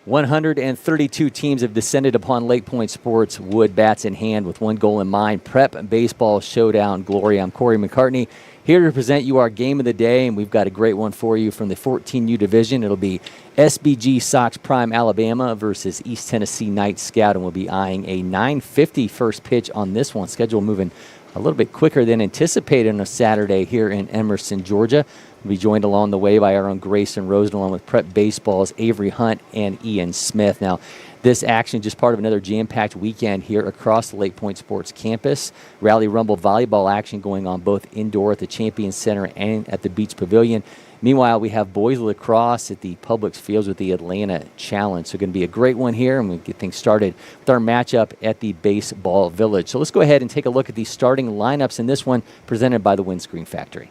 132 teams have descended upon LakePoint Sports, wood bats in hand with one goal in mind, Prep Baseball Showdown Glory. I'm Cory McCartney, here to present you our game of the day, and we've got a great one for you from the 14U division. It'll be SBG Sox Prime Alabama versus East Tennessee Night Scout, and we'll be eyeing a 9:50 first pitch on this one. Schedule moving a little bit quicker than anticipated on a Saturday here in Emerson, Georgia. We'll be joined along the way by our own Grayson, Rosen, along with Prep Baseball's Avery Hunt and Ian Smith. Now, this action just part of another jam-packed weekend here across the LakePoint Sports campus. Rally Rumble volleyball action going on both indoor at the Champion Center and at the Beach Pavilion. Meanwhile, we have boys lacrosse at the Publix Fields with the Atlanta Challenge. So going to be a great one here, and we'll get things started with our matchup at the Baseball Village. So let's go ahead and take a look at the starting lineups in this one presented by the Windscreen Factory.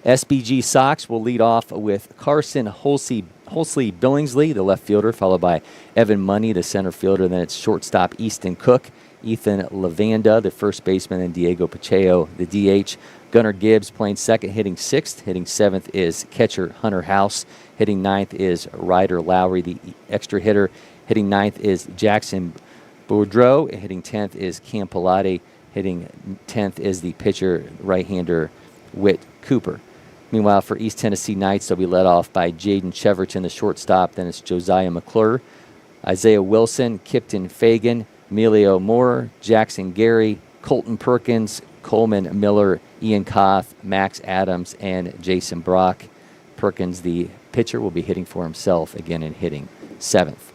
SBG Sox will lead off with Carson Holsey Billingsley, the left fielder, followed by Evan Money, the center fielder. Then it's shortstop Easton Cook, Ethan Lavanda, the first baseman, and Diego Pacheco, the DH. Gunnar Gibbs playing second, hitting sixth. Hitting seventh is catcher Hunter House. Hitting ninth is Ryder Lowry, the extra hitter. Hitting ninth is Jackson Boudreau. Hitting 10th is Cam Pilate. Hitting 10th is the pitcher, right-hander Whit Cooper. Meanwhile, for East Tennessee Knights, they'll be led off by Jaden Cheverton, the shortstop. Then it's Josiah McClure, Isaiah Wilson, Kipton Fagan, Emilio Moore, Jackson Gary, Colton Perkins, Coleman Miller, Ian Koth, Max Adams, and Jason Brock. Perkins, the pitcher, will be hitting for himself again and hitting seventh.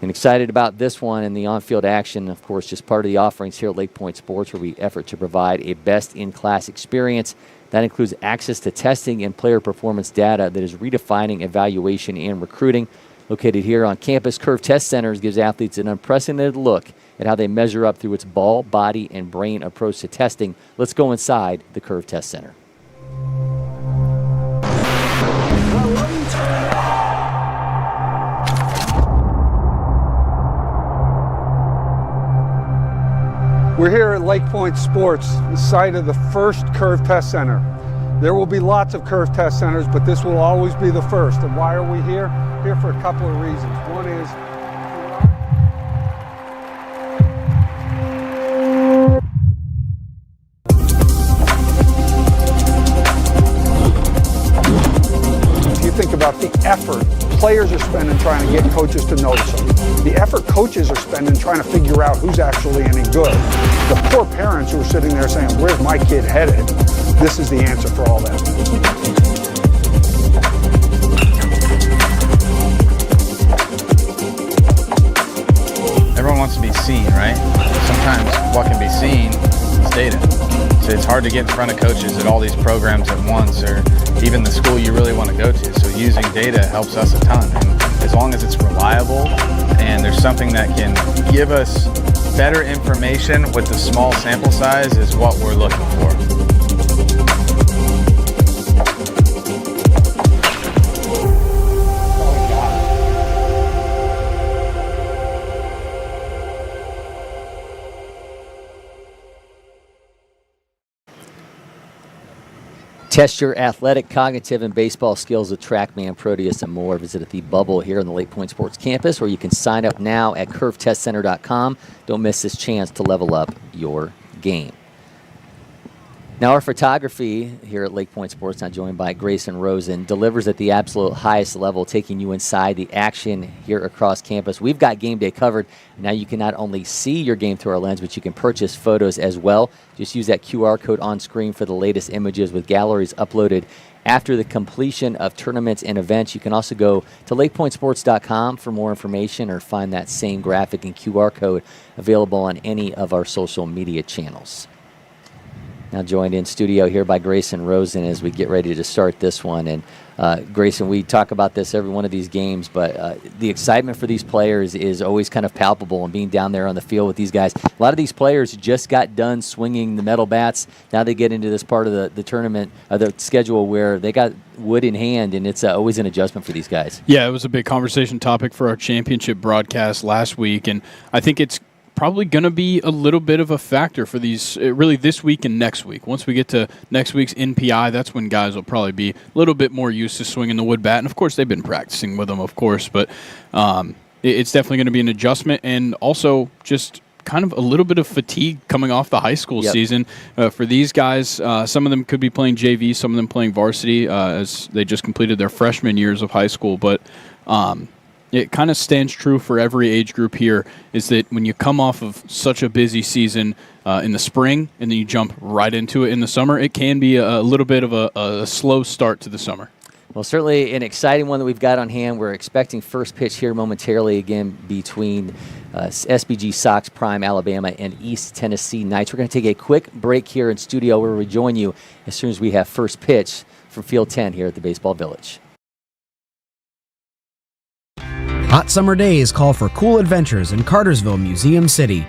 And excited about this one and the on-field action, of course, just part of the offerings here at LakePoint Sports, where we effort to provide a best-in-class experience. That includes access to testing and player performance data that is redefining evaluation and recruiting. Located here on campus, Curve Test Centers gives athletes an unprecedented look at how they measure up through its ball, body, and brain approach to testing. Let's go inside the Curve Test Center. We're here at LakePoint Sports, the site of the first Curve Test Center. There will be lots of Curve Test Centers, but this will always be the first. And why are we here? Here for a couple of reasons. One is if you think about the effort players are spending trying to get coaches to notice them, the effort coaches are spending trying to figure out who's actually any good, the poor parents who are sitting there saying, where's my kid headed? This is the answer for all that. Everyone wants to be seen, right? Sometimes what can be seen is data. So it's hard to get in front of coaches at all these programs at once, or even the school you really want to go to. So using data helps us a ton. And as long as it's reliable and there's something that can give us better information with the small sample size is what we're looking for. Test your athletic, cognitive, and baseball skills with TrackMan, Proteus, and more. Visit at the Bubble here on the LakePoint Sports campus, where you can sign up now at curvetestcenter.com. Don't miss this chance to level up your game. Now, our photography here at LakePoint Sports, now joined by Grayson Rosen, delivers at the absolute highest level, taking you inside the action here across campus. We've got game day covered. Now you can not only see your game through our lens, but you can purchase photos as well. Just use that QR code on screen for the latest images with galleries uploaded after the completion of tournaments and events. You can also go to LakePointSports.com for more information, or find that same graphic and QR code available on any of our social media channels. Now joined in studio here by Grayson Rosen as we get ready to start this one. And Grayson, we talk about this every one of these games, but the excitement for these players is always kind of palpable, and being down there on the field with these guys. A lot of these players just got done swinging the metal bats. Now they get into this part of the tournament, the schedule, where they got wood in hand, and it's always an adjustment for these guys. Yeah, it was a big conversation topic for our championship broadcast last week, and I think it's probably going to be a little bit of a factor for these, really this week and next week. Once we get to next week's NPI, that's when guys will probably be a little bit more used to swinging the wood bat. And, of course, they've been practicing with them, of course. But it's definitely going to be an adjustment, and also just kind of a little bit of fatigue coming off the high school season. For these guys, some of them could be playing JV, some of them playing varsity as they just completed their freshman years of high school. But it kind of stands true for every age group here, is that when you come off of such a busy season in the spring and then you jump right into it in the summer, it can be a little bit of a slow start to the summer. Well, certainly an exciting one that we've got on hand. We're expecting first pitch here momentarily again between SBG Sox Prime Alabama and East Tennessee Knights. We're going to take a quick break here in studio where we join you as soon as we have first pitch from Field 10 here at the Baseball Village. Hot summer days call for cool adventures in Cartersville Museum City.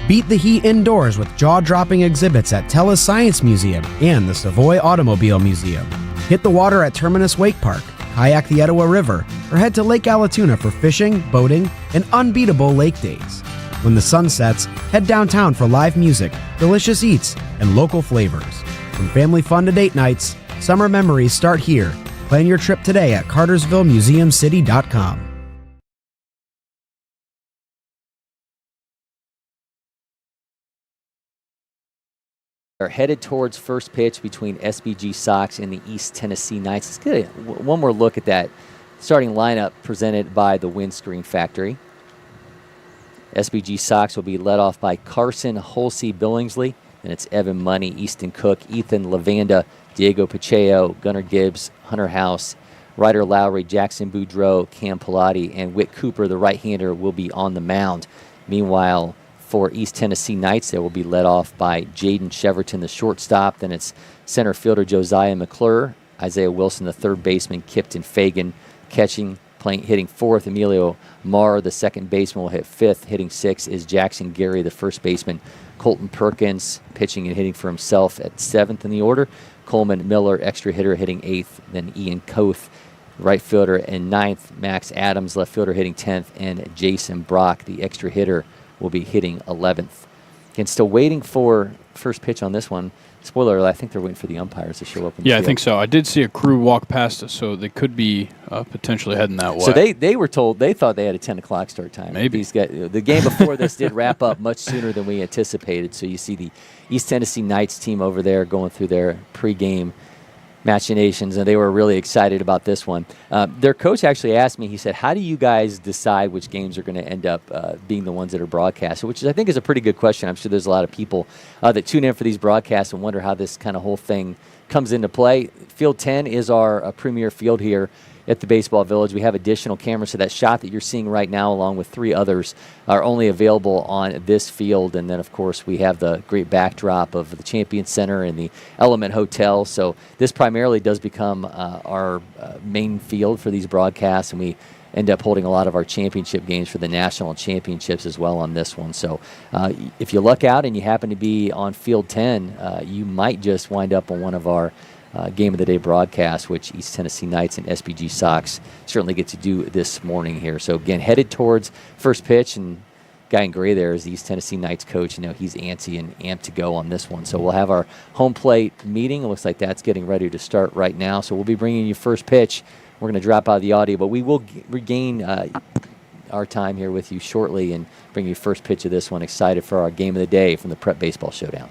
Beat the heat indoors with jaw-dropping exhibits at Tellus Science Museum and the Savoy Automobile Museum. Hit the water at Terminus Wake Park, kayak the Etowah River, or head to Lake Allatoona for fishing, boating, and unbeatable lake days. When the sun sets, head downtown for live music, delicious eats, and local flavors. From family fun to date nights, summer memories start here. Plan your trip today at CartersvilleMuseumCity.com. Are headed towards first pitch between SBG Sox and the East Tennessee Knights. Let's get one more look at that starting lineup presented by the Windscreen Factory. SBG Sox will be led off by Carson Holsey Billingsley, and it's Evan Money, Easton Cook, Ethan Lavanda, Diego Pacheco, Gunnar Gibbs, Hunter House, Ryder Lowry, Jackson Boudreau, Cam Pilati, and Whit Cooper, the right-hander, will be on the mound. Meanwhile, for East Tennessee Knights, they will be led off by Jaden Cheverton, the shortstop. Then it's center fielder Josiah McClure, Isaiah Wilson, the third baseman, Kipton Fagan, catching, hitting fourth. Emilio Marr, the second baseman, will hit fifth. Hitting sixth is Jackson Gary, the first baseman. Colton Perkins, pitching and hitting for himself at seventh in the order. Coleman Miller, extra hitter, hitting eighth. Then Ian Koth, right fielder, in ninth. Max Adams, left fielder, hitting 10th. And Jason Brock, the extra hitter, will be hitting 11th. Again, still waiting for first pitch on this one. Spoiler alert, I think they're waiting for the umpires to show up in the field. I think so. I did see a crew walk past us, so they could be potentially heading that way. So they were told, they thought they had a 10 o'clock start time. Maybe. These guys, the game before this did wrap up much sooner than we anticipated. So you see the East Tennessee Knights team over there going through their pregame machinations, and they were really excited about this one. Their coach actually asked me, he said, how do you guys decide which games are going to end up being the ones that are broadcast? Which I think is a pretty good question. I'm sure there's a lot of people that tune in for these broadcasts and wonder how this kind of whole thing comes into play. Field 10 is our premier field here at the Baseball Village. We have additional cameras, so that shot that you're seeing right now, along with 3 others, are only available on this field. And then, of course, we have the great backdrop of the Champion Center and the Element Hotel. So this primarily does become our main field for these broadcasts, and we end up holding a lot of our championship games for the national championships as well on this one. So if you luck out and you happen to be on Field 10, you might just wind up on one of our Game of the Day broadcast, which East Tennessee Knights and SBG Sox certainly get to do this morning here. So again, headed towards first pitch, and guy in gray there is the East Tennessee Knights coach. You know, he's antsy and amped to go on this one. So we'll have our home plate meeting. It looks like that's getting ready to start right now. So we'll be bringing you first pitch. We're going to drop out of the audio, but we will regain our time here with you shortly and bring you first pitch of this one. Excited for our Game of the Day from the Prep Baseball Showdown.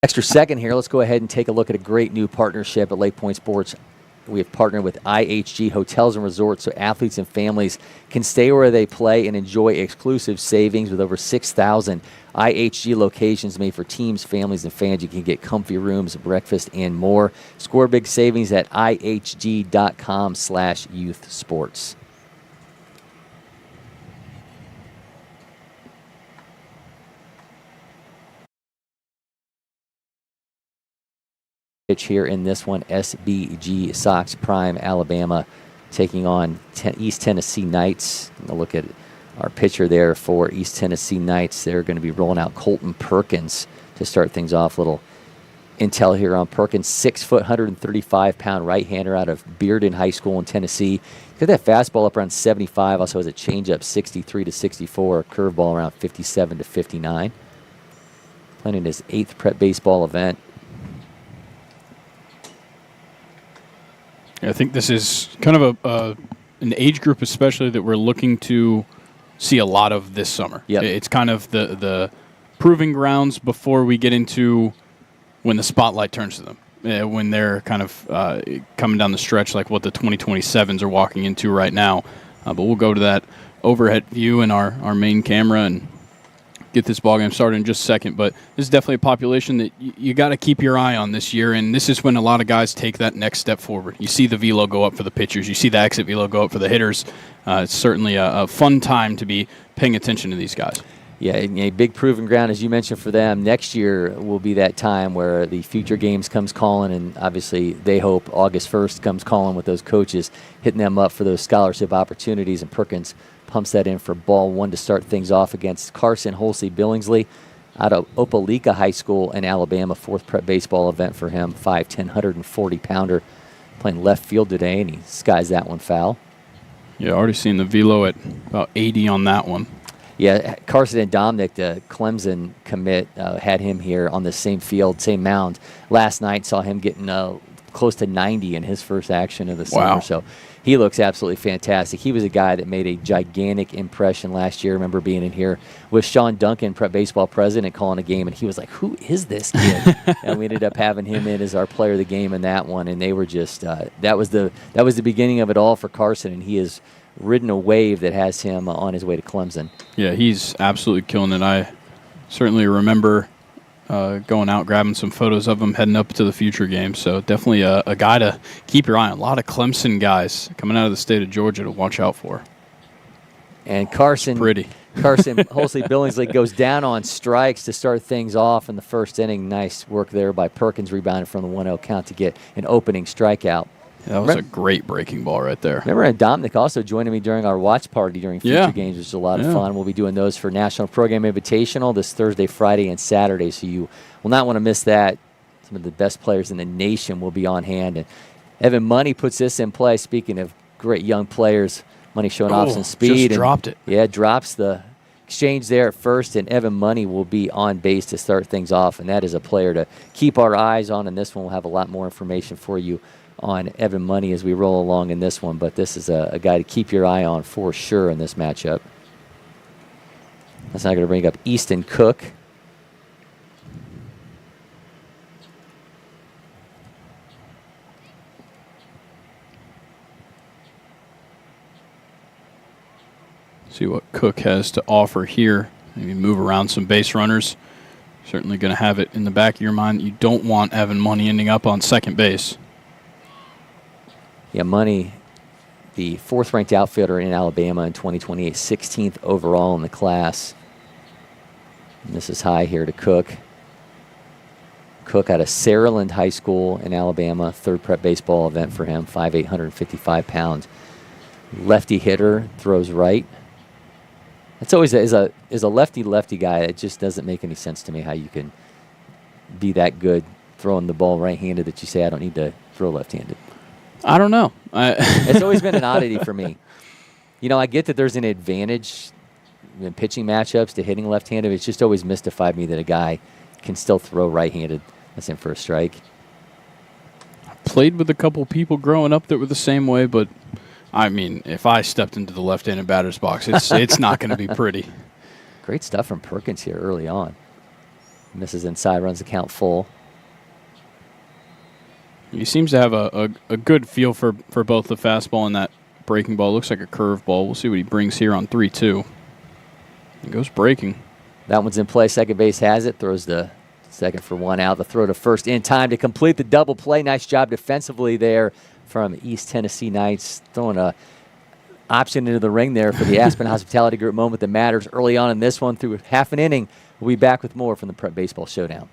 Extra second here. Let's go ahead and take a look at a great new partnership at LakePoint Sports. We have partnered with IHG Hotels and Resorts so athletes and families can stay where they play and enjoy exclusive savings with over 6,000 IHG locations made for teams, families, and fans. You can get comfy rooms, breakfast, and more. Score big savings at ihg.com/youthsports. Here in this one, SBG Sox Prime Alabama taking on East Tennessee Knights. A look at our pitcher there for East Tennessee Knights. They're going to be rolling out Colton Perkins to start things off. Little intel here on Perkins, 6 foot, 135-pound right-hander out of Bearden High School in Tennessee. Got that fastball up around 75. Also has a changeup 63 to 64, a curveball around 57 to 59. Playing in his 8th prep baseball event. I think this is kind of an age group especially that we're looking to see a lot of this summer. Yep. It's kind of the proving grounds before we get into when the spotlight turns to them, when they're kind of coming down the stretch like what the 2027s are walking into right now. But we'll go to that overhead view in our main camera and get this ballgame started in just a second. But this is definitely a population that you got to keep your eye on this year, and this is when a lot of guys take that next step forward. You see the velo go up for the pitchers. You see the exit velo go up for the hitters. It's certainly a fun time to be paying attention to these guys. Yeah, a big proving ground, as you mentioned, for them. Next year will be that time where the future games comes calling, and obviously they hope August 1st comes calling with those coaches, hitting them up for those scholarship opportunities, and Perkins pumps that in for ball one to start things off against Carson Holsey Billingsley out of Opelika High School in Alabama. 4th prep baseball event for him. 5'10", 140-pounder. Playing left field today, and he skies that one foul. Yeah, already seen the velo at about 80 on that one. Yeah, Carson and Dominic, the Clemson commit, had him here on the same field, same mound. Last night saw him getting close to 90 in his first action of the summer. Wow. So he looks absolutely fantastic. He was a guy that made a gigantic impression last year. I remember being in here with Sean Duncan, Prep Baseball president, calling a game, and he was like, "Who is this kid?" And we ended up having him in as our player of the game in that one. And they were just that was the beginning of it all for Carson, and he has ridden a wave that has him on his way to Clemson. Yeah, he's absolutely killing it. I certainly remember going out, grabbing some photos of him, heading up to the future game. So definitely a guy to keep your eye on. A lot of Clemson guys coming out of the state of Georgia to watch out for. And Carson Holsey Billingsley goes down on strikes to start things off in the first inning. Nice work there by Perkins, rebounding from the 1-0 count to get an opening strikeout. Yeah, that was a great breaking ball right there. Remember, Dominic also joining me during our watch party during future games, which is a lot of fun. We'll be doing those for National Program Invitational this Thursday, Friday, and Saturday, so you will not want to miss that. Some of the best players in the nation will be on hand. And Evan Money puts this in play. Speaking of great young players, Money showing off some speed. Just dropped it. Yeah, drops the exchange there at first, and Evan Money will be on base to start things off, and that is a player to keep our eyes on. And this one, we'll have a lot more information for you on Evan Money as we roll along in this one, but this is a guy to keep your eye on for sure in this matchup. That's not going to bring up Easton Cook. See what Cook has to offer here. Maybe move around some base runners. Certainly going to have it in the back of your mind. You don't want Evan Money ending up on second base. Yeah, Money, the 4th-ranked outfielder in Alabama in 2028, 16th overall in the class. And this is high here to Cook. Cook out of Saraland High School in Alabama, 3rd prep baseball event for him, 5'8", 155 pounds. Lefty hitter, throws right. That's always is a lefty guy. It just doesn't make any sense to me how you can be that good throwing the ball right-handed that you say I don't need to throw left-handed. I don't know. It's always been an oddity for me. You know, I get that there's an advantage in pitching matchups to hitting left-handed. It's just always mystified me that a guy can still throw right-handed. That's in for a strike. Played with a couple people growing up that were the same way, but I mean, if I stepped into the left-handed batter's box, it's not going to be pretty. Great stuff from Perkins here early on. Misses inside, runs the count full. He seems to have a good feel for both the fastball and that breaking ball. Looks like a curve ball. We'll see what he brings here on 3-2. He goes breaking. That one's in play. Second base has it. Throws the second for one out. The throw to first in time to complete the double play. Nice job defensively there from East Tennessee Knights. Throwing a option into the ring there for the Aspen Hospitality Group moment that matters early on in this one through half an inning. We'll be back with more from the Prep Baseball Showdown.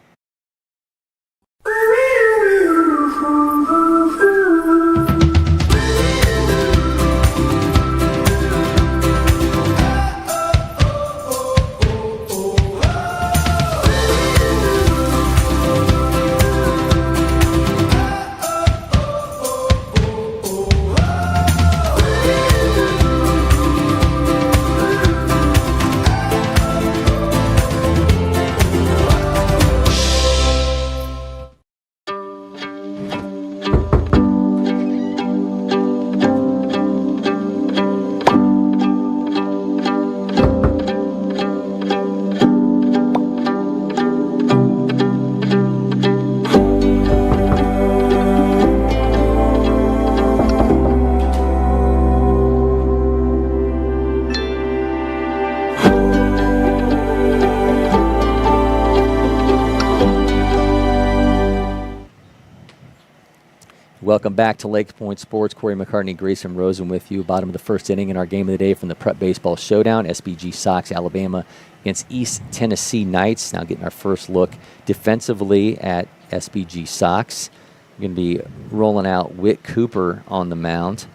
Welcome back to LakePoint Sports. Cory, McCartney, Grayson, Rosen with you. Bottom of the first inning in our game of the day from the Prep Baseball Showdown. SBG Sox Alabama against East Tennessee Knights. Now getting our first look defensively at SBG Sox. We're going to be rolling out Whit Cooper on the mound.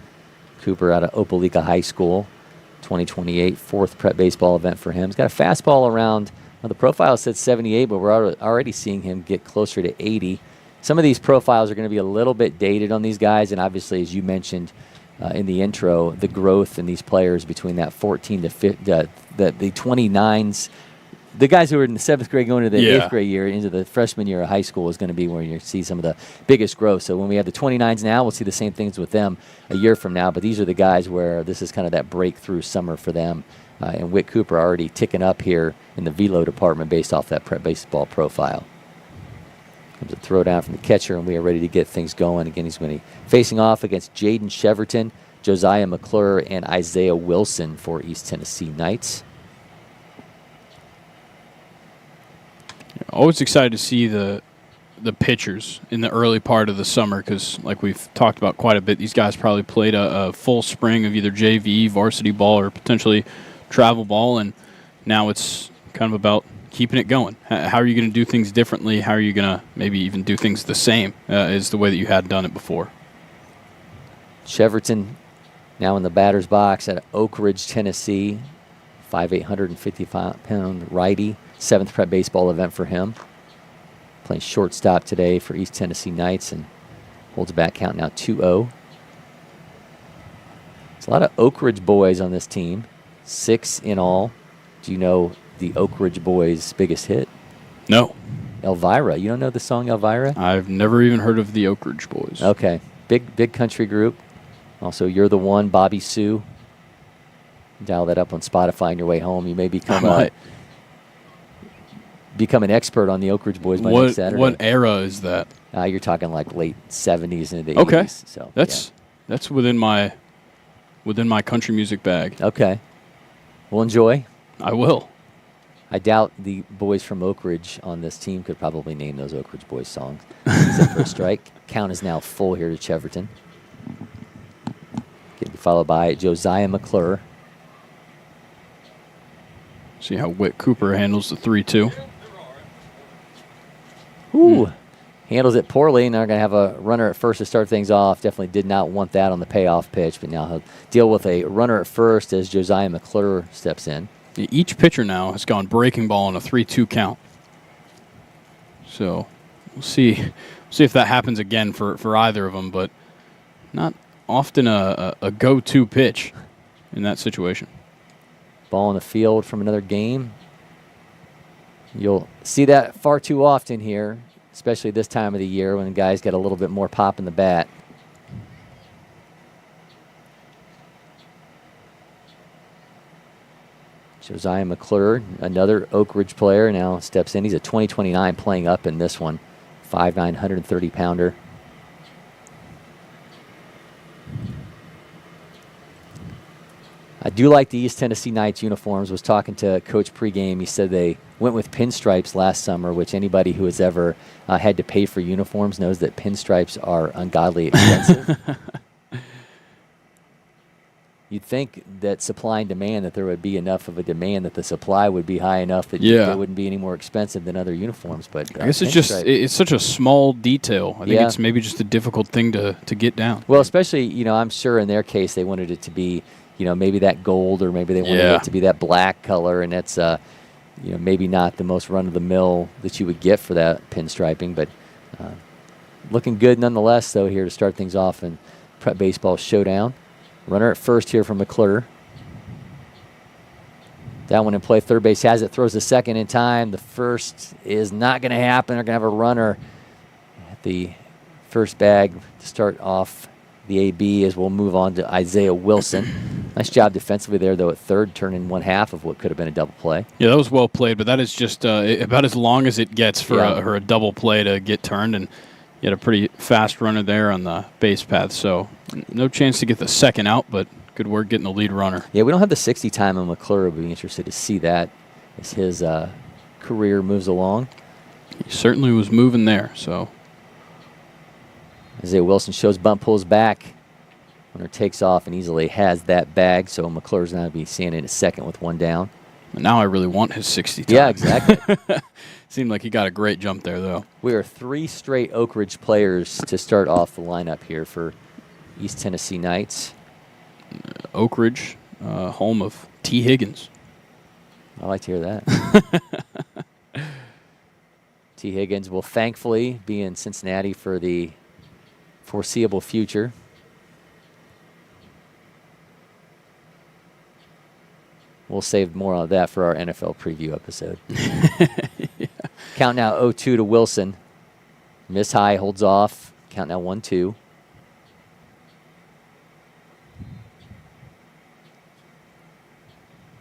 Cooper out of Opelika High School, 2028, fourth Prep Baseball event for him. He's got a fastball around, well, the profile said 78, but we're already seeing him get closer to 80. Some of these profiles are going to be a little bit dated on these guys, and obviously, as you mentioned in the intro, the growth in these players between that 14 to 50, the 29s, the guys who are in the 7th grade going to the 8th grade year into the freshman year of high school is going to be where you see some of the biggest growth. So when we have the 29s now, we'll see the same things with them a year from now, but these are the guys where this is kind of that breakthrough summer for them. And Whit Cooper already ticking up here in the velo department based off that Prep Baseball profile. Comes a throw down from the catcher, and we are ready to get things going. Again, he's going to be facing off against Jaden Cheverton, Josiah McClure, and Isaiah Wilson for East Tennessee Knights. Always excited to see the pitchers in the early part of the summer because, like we've talked about quite a bit, these guys probably played a full spring of either JV, varsity ball, or potentially travel ball, and now it's kind of about keeping it going. How are you going to do things differently? How are you going to maybe even do things the same as the way that you had done it before? Cheverton now in the batter's box at Oak Ridge, Tennessee. 5'8", 155-pound righty. 7th Prep Baseball event for him. Playing shortstop today for East Tennessee Knights and holds a bat count now 2-0. There's a lot of Oak Ridge boys on this team. 6 in all. Do you know the Oak Ridge boys' biggest hit? No. Elvira. You don't know the song Elvira? I've never even heard of the Oak Ridge boys. Okay. Big country group. Also, You're the One, Bobby Sue. Dial that up on Spotify on your way home. You may become an expert on the Oak Ridge boys by next Saturday. What era is that? You're talking like late 70s into the 80s. So that's within my country music bag. Okay. We'll enjoy. I will. I doubt the boys from Oak Ridge on this team could probably name those Oak Ridge boys songs. Except for a strike. Count is now full here to Cheverton. Getting followed by Josiah McClure. See how Whit Cooper handles the 3-2. Ooh. Handles it poorly. Now we're going to have a runner at first to start things off. Definitely did not want that on the payoff pitch, but now he'll deal with a runner at first as Josiah McClure steps in. Each pitcher now has gone breaking ball on a 3-2 count. So we'll see if that happens again for either of them, but not often a go-to pitch in that situation. Ball in the field from another game. You'll see that far too often here, especially this time of the year when guys get a little bit more pop in the bat. Josiah McClure, another Oak Ridge player, now steps in. He's a 2029 playing up in this one. 5'9", 130-pounder. I do like the East Tennessee Knights uniforms. Was talking to Coach pregame. He said they went with pinstripes last summer, which anybody who has ever had to pay for uniforms knows that pinstripes are ungodly expensive. You'd think that supply and demand, that there would be enough of a demand that the supply would be high enough that they wouldn't be any more expensive than other uniforms. But I guess it's such a small detail. I think it's maybe just a difficult thing to get down. Well, especially, I'm sure in their case they wanted it to be, maybe that gold, or maybe they wanted it to be that black color, and that's, maybe not the most run-of-the-mill that you would get for that pinstriping, but looking good nonetheless, though, here to start things off in Prep Baseball Showdown. Runner at first here from McClure. That one in play. Third base has it. Throws the second in time. The first is not going to happen. They're going to have a runner at the first bag to start off the AB, as we'll move on to Isaiah Wilson. Nice job defensively there, though, at third, turning one half of what could have been a double play. Yeah, that was well played, but that is just about as long as it gets for a double play to get turned, and you had a pretty fast runner there on the base path, so no chance to get the second out, but good work getting the lead runner. Yeah, we don't have the 60 time on McClure. We'd be interested to see that as his career moves along. He certainly was moving there, so. Isaiah Wilson shows bunt, pulls back. Runner takes off and easily has that bag, so McClure's going to be standing in a second with one down. Now I really want his 60 time. Yeah, exactly. Seemed like he got a great jump there, though. We are 3 straight Oak Ridge players to start off the lineup here for East Tennessee Knights. Oak Ridge, home of T. Higgins. I like to hear that. T. Higgins will thankfully be in Cincinnati for the foreseeable future. We'll save more of that for our NFL preview episode. Count now 0-2 to Wilson. Miss high, holds off. Count now 1-2.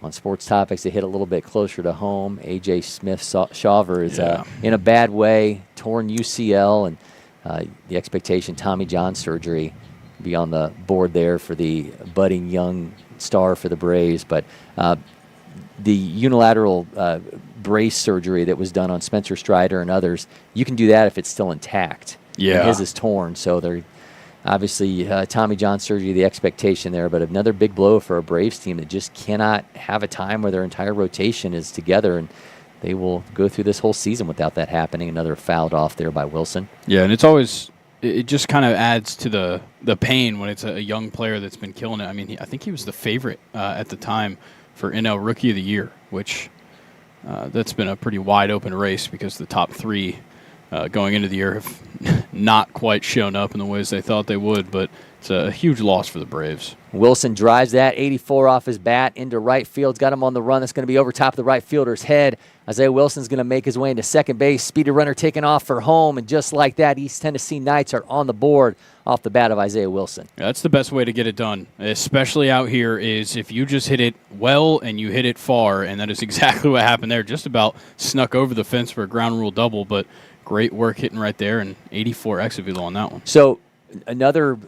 On sports topics, they hit a little bit closer to home. A.J. Smith-Shawver is in a bad way, torn UCL, and the expectation Tommy John surgery be on the board there for the budding young star for the Braves. But the unilateral brace surgery that was done on Spencer Strider and others, you can do that if it's still intact. Yeah. And his is torn, so they're obviously Tommy John surgery, the expectation there, but another big blow for a Braves team that just cannot have a time where their entire rotation is together, and they will go through this whole season without that happening. Another fouled off there by Wilson. Yeah, and it's always, it just kind of adds to the pain when it's a young player that's been killing it. I mean, I think he was the favorite at the time for NL Rookie of the Year, which that's been a pretty wide open race because the top 3 going into the year have not quite shown up in the ways they thought they would, but it's a huge loss for the Braves. Wilson drives that 84 off his bat into right field. Got him on the run. That's going to be over top of the right fielder's head. Isaiah Wilson's going to make his way into second base. Speedy runner taking off for home, and just like that, East Tennessee Knights are on the board off the bat of Isaiah Wilson. Yeah, that's the best way to get it done, especially out here, is if you just hit it well and you hit it far, and that is exactly what happened there. Just about snuck over the fence for a ground rule double, but great work hitting right there, and 84 exit velo on that one. So another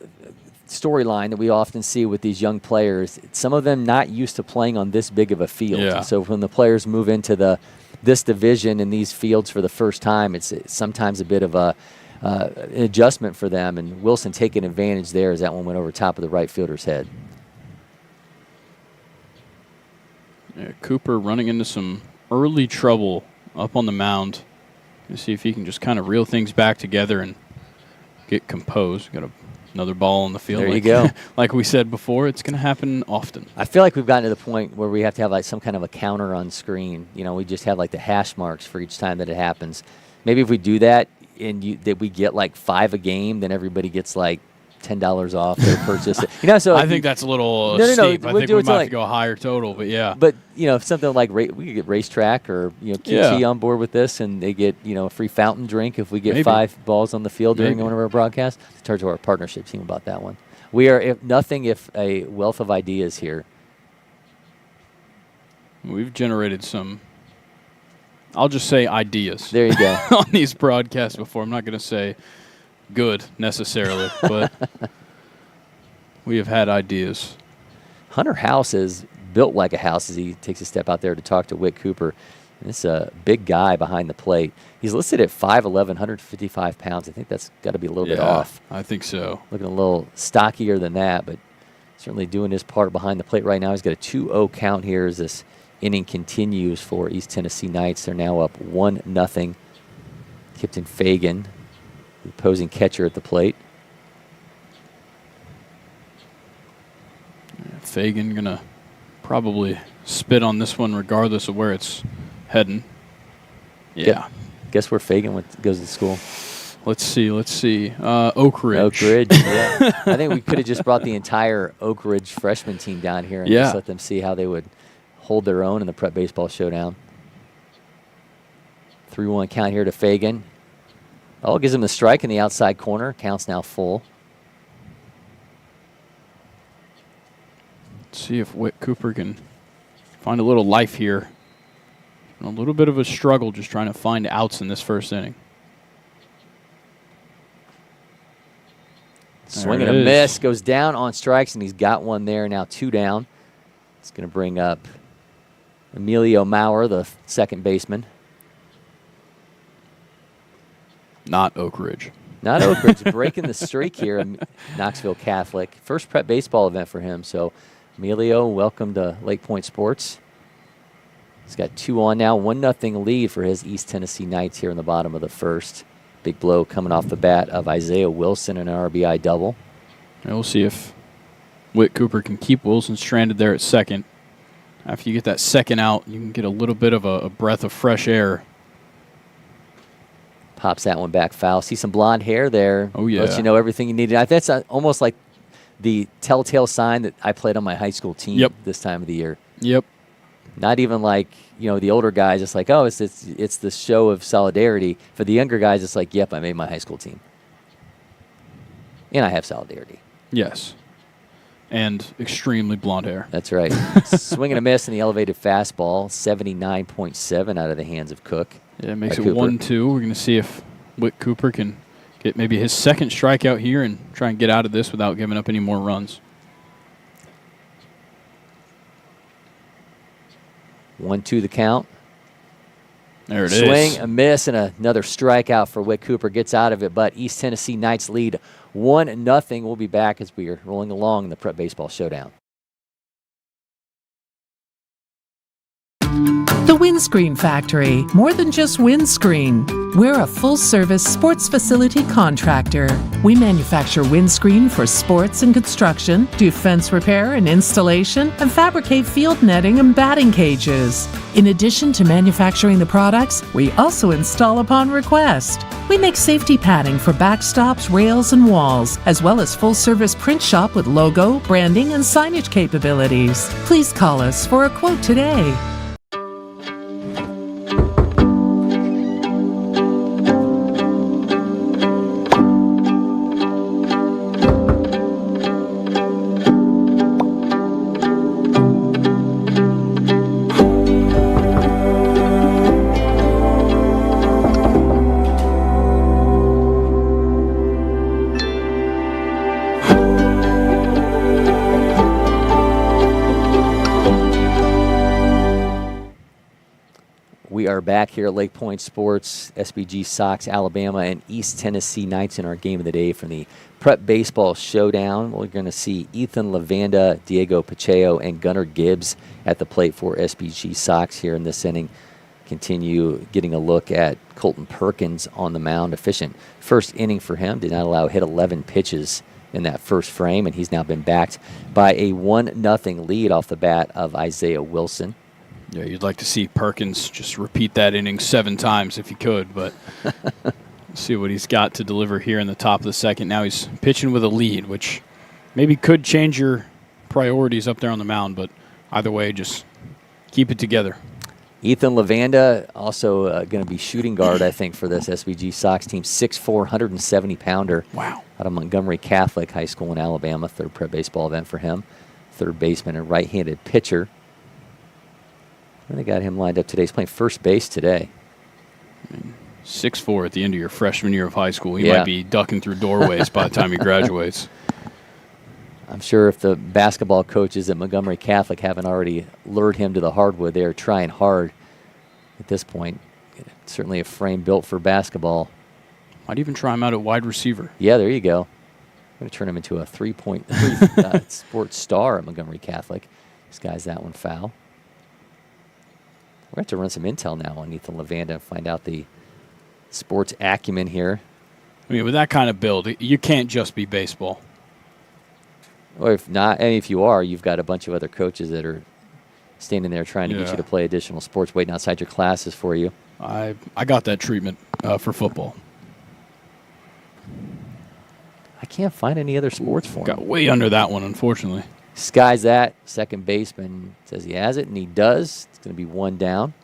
storyline that we often see with these young players, some of them not used to playing on this big of a field. Yeah. So when the players move into this division and these fields for the first time, it's sometimes a bit of an adjustment for them, and Wilson taking advantage there as that one went over top of the right fielder's head. Yeah, Cooper running into some early trouble up on the mound. Let's see if he can just kind of reel things back together and get composed. Got another ball on the field. There you go. Like we said before, it's going to happen often. I feel like we've gotten to the point where we have to have like some kind of a counter on screen. We just have like the hash marks for each time that it happens. Maybe if we do that and that we get like 5 a game, then everybody gets like $10 off their purchase. So I think that's a little steep. I think we might have to go higher total, but yeah. But if something like we could get Racetrack or QT on board with this, and they get a free fountain drink if we get 5 balls on the field during one of our broadcasts. Talk to our partnership team about that one. We are if a wealth of ideas here. We've generated some, I'll just say, ideas. There you go. On these broadcasts before. I'm not going to say good necessarily, but we have had ideas. Hunter House is built like a house as he takes a step out there to talk to Whit Cooper. And this is a big guy behind the plate. He's listed at 5'11", 155 pounds. I think that's got to be a little bit off. I think so. Looking a little stockier than that, but certainly doing his part behind the plate right now. He's got a 2-0 count here as this inning continues for East Tennessee Knights. They're now up 1-0. Kipton Fagan, the opposing catcher at the plate. Fagan going to probably spit on this one regardless of where it's heading. Yeah. Guess where Fagan goes to school? Let's see. Oak Ridge. Oak Ridge, yeah. I think we could have just brought the entire Oak Ridge freshman team down here and just let them see how they would hold their own in the Prep Baseball Showdown. 3-1 count here to Fagan. Oh, gives him the strike in the outside corner. Count's now full. Let's see if Whit Cooper can find a little life here. A little bit of a struggle just trying to find outs in this first inning. Swing and a miss. Goes down on strikes, and he's got one there. Now 2 down. It's going to bring up Emilio Maurer, the second baseman. Not Oak Ridge. Not Oak Ridge. Breaking the streak here in Knoxville Catholic. First prep baseball event for him. So, Emilio, welcome to LakePoint Sports. He's got 2 on now. 1-0 lead for his East Tennessee Knights here in the bottom of the first. Big blow coming off the bat of Isaiah Wilson, an RBI double. And we'll see if Whit Cooper can keep Wilson stranded there at second. After you get that second out, you can get a little bit of a breath of fresh air. Pops that one back foul. See some blonde hair there. Oh, yeah. Lets you know everything you needed. That's almost like the telltale sign that I played on my high school team this time of the year. Yep. Not even like, the older guys, it's like, oh, it's the show of solidarity. For the younger guys, it's like, yep, I made my high school team. And I have solidarity. Yes. And extremely blonde hair. That's right. Swing and a miss in the elevated fastball. 79.7 out of the hands of Cook. Yeah, it makes it 1-2. We're going to see if Whit Cooper can get maybe his second strikeout here and try and get out of this without giving up any more runs. 1-2 the count. There it is. Swing, a miss, and another strikeout for Whit Cooper. Gets out of it, but East Tennessee Knights lead 1-0. We'll be back as we are rolling along in the Prep Baseball Showdown. The Windscreen Factory, more than just windscreen. We're a full-service sports facility contractor. We manufacture windscreen for sports and construction, do fence repair and installation, and fabricate field netting and batting cages. In addition to manufacturing the products, we also install upon request. We make safety padding for backstops, rails, and walls, as well as full-service print shop with logo, branding, and signage capabilities. Please call us for a quote today. We are back here at LakePoint Sports, SBG Sox Alabama, and East Tennessee Knights in our game of the day from the Prep Baseball Showdown. We're going to see Ethan Lavanda, Diego Pacheco, and Gunnar Gibbs at the plate for SBG Sox here in this inning. Continue getting a look at Colton Perkins on the mound. Efficient first inning for him. Did not allow hit 11 pitches in that first frame, and he's now been backed by a 1-0 lead off the bat of Isaiah Wilson. Yeah, you'd like to see Perkins just repeat that inning 7 times if he could, but see what he's got to deliver here in the top of the second. Now he's pitching with a lead, which maybe could change your priorities up there on the mound, but either way, just keep it together. Ethan Lavanda also going to be shooting guard, I think, for this SBG Sox team. 6'4", 170-pounder. Wow. Out of Montgomery Catholic High School in Alabama. Third prep baseball event for him. Third baseman and right-handed pitcher. They got him lined up today. He's playing first base today. 6'4" at the end of your freshman year of high school. He might be ducking through doorways by the time he graduates. I'm sure if the basketball coaches at Montgomery Catholic haven't already lured him to the hardwood, they're trying hard at this point. Certainly a frame built for basketball. Might even try him out at wide receiver. Yeah, there you go. I'm going to turn him into a 3-point sports star at Montgomery Catholic. This guy's that one foul. We're going to have to run some intel now on Ethan Lavanda and find out the sports acumen here. I mean, with that kind of build, you can't just be baseball. Or if not, and if you are, you've got a bunch of other coaches that are standing there trying to get you to play additional sports, waiting outside your classes for you. I got that treatment for football. I can't find any other sports for him. Got way under that one, unfortunately. Skies that. Second baseman says he has it, and he does. It's going to be one down.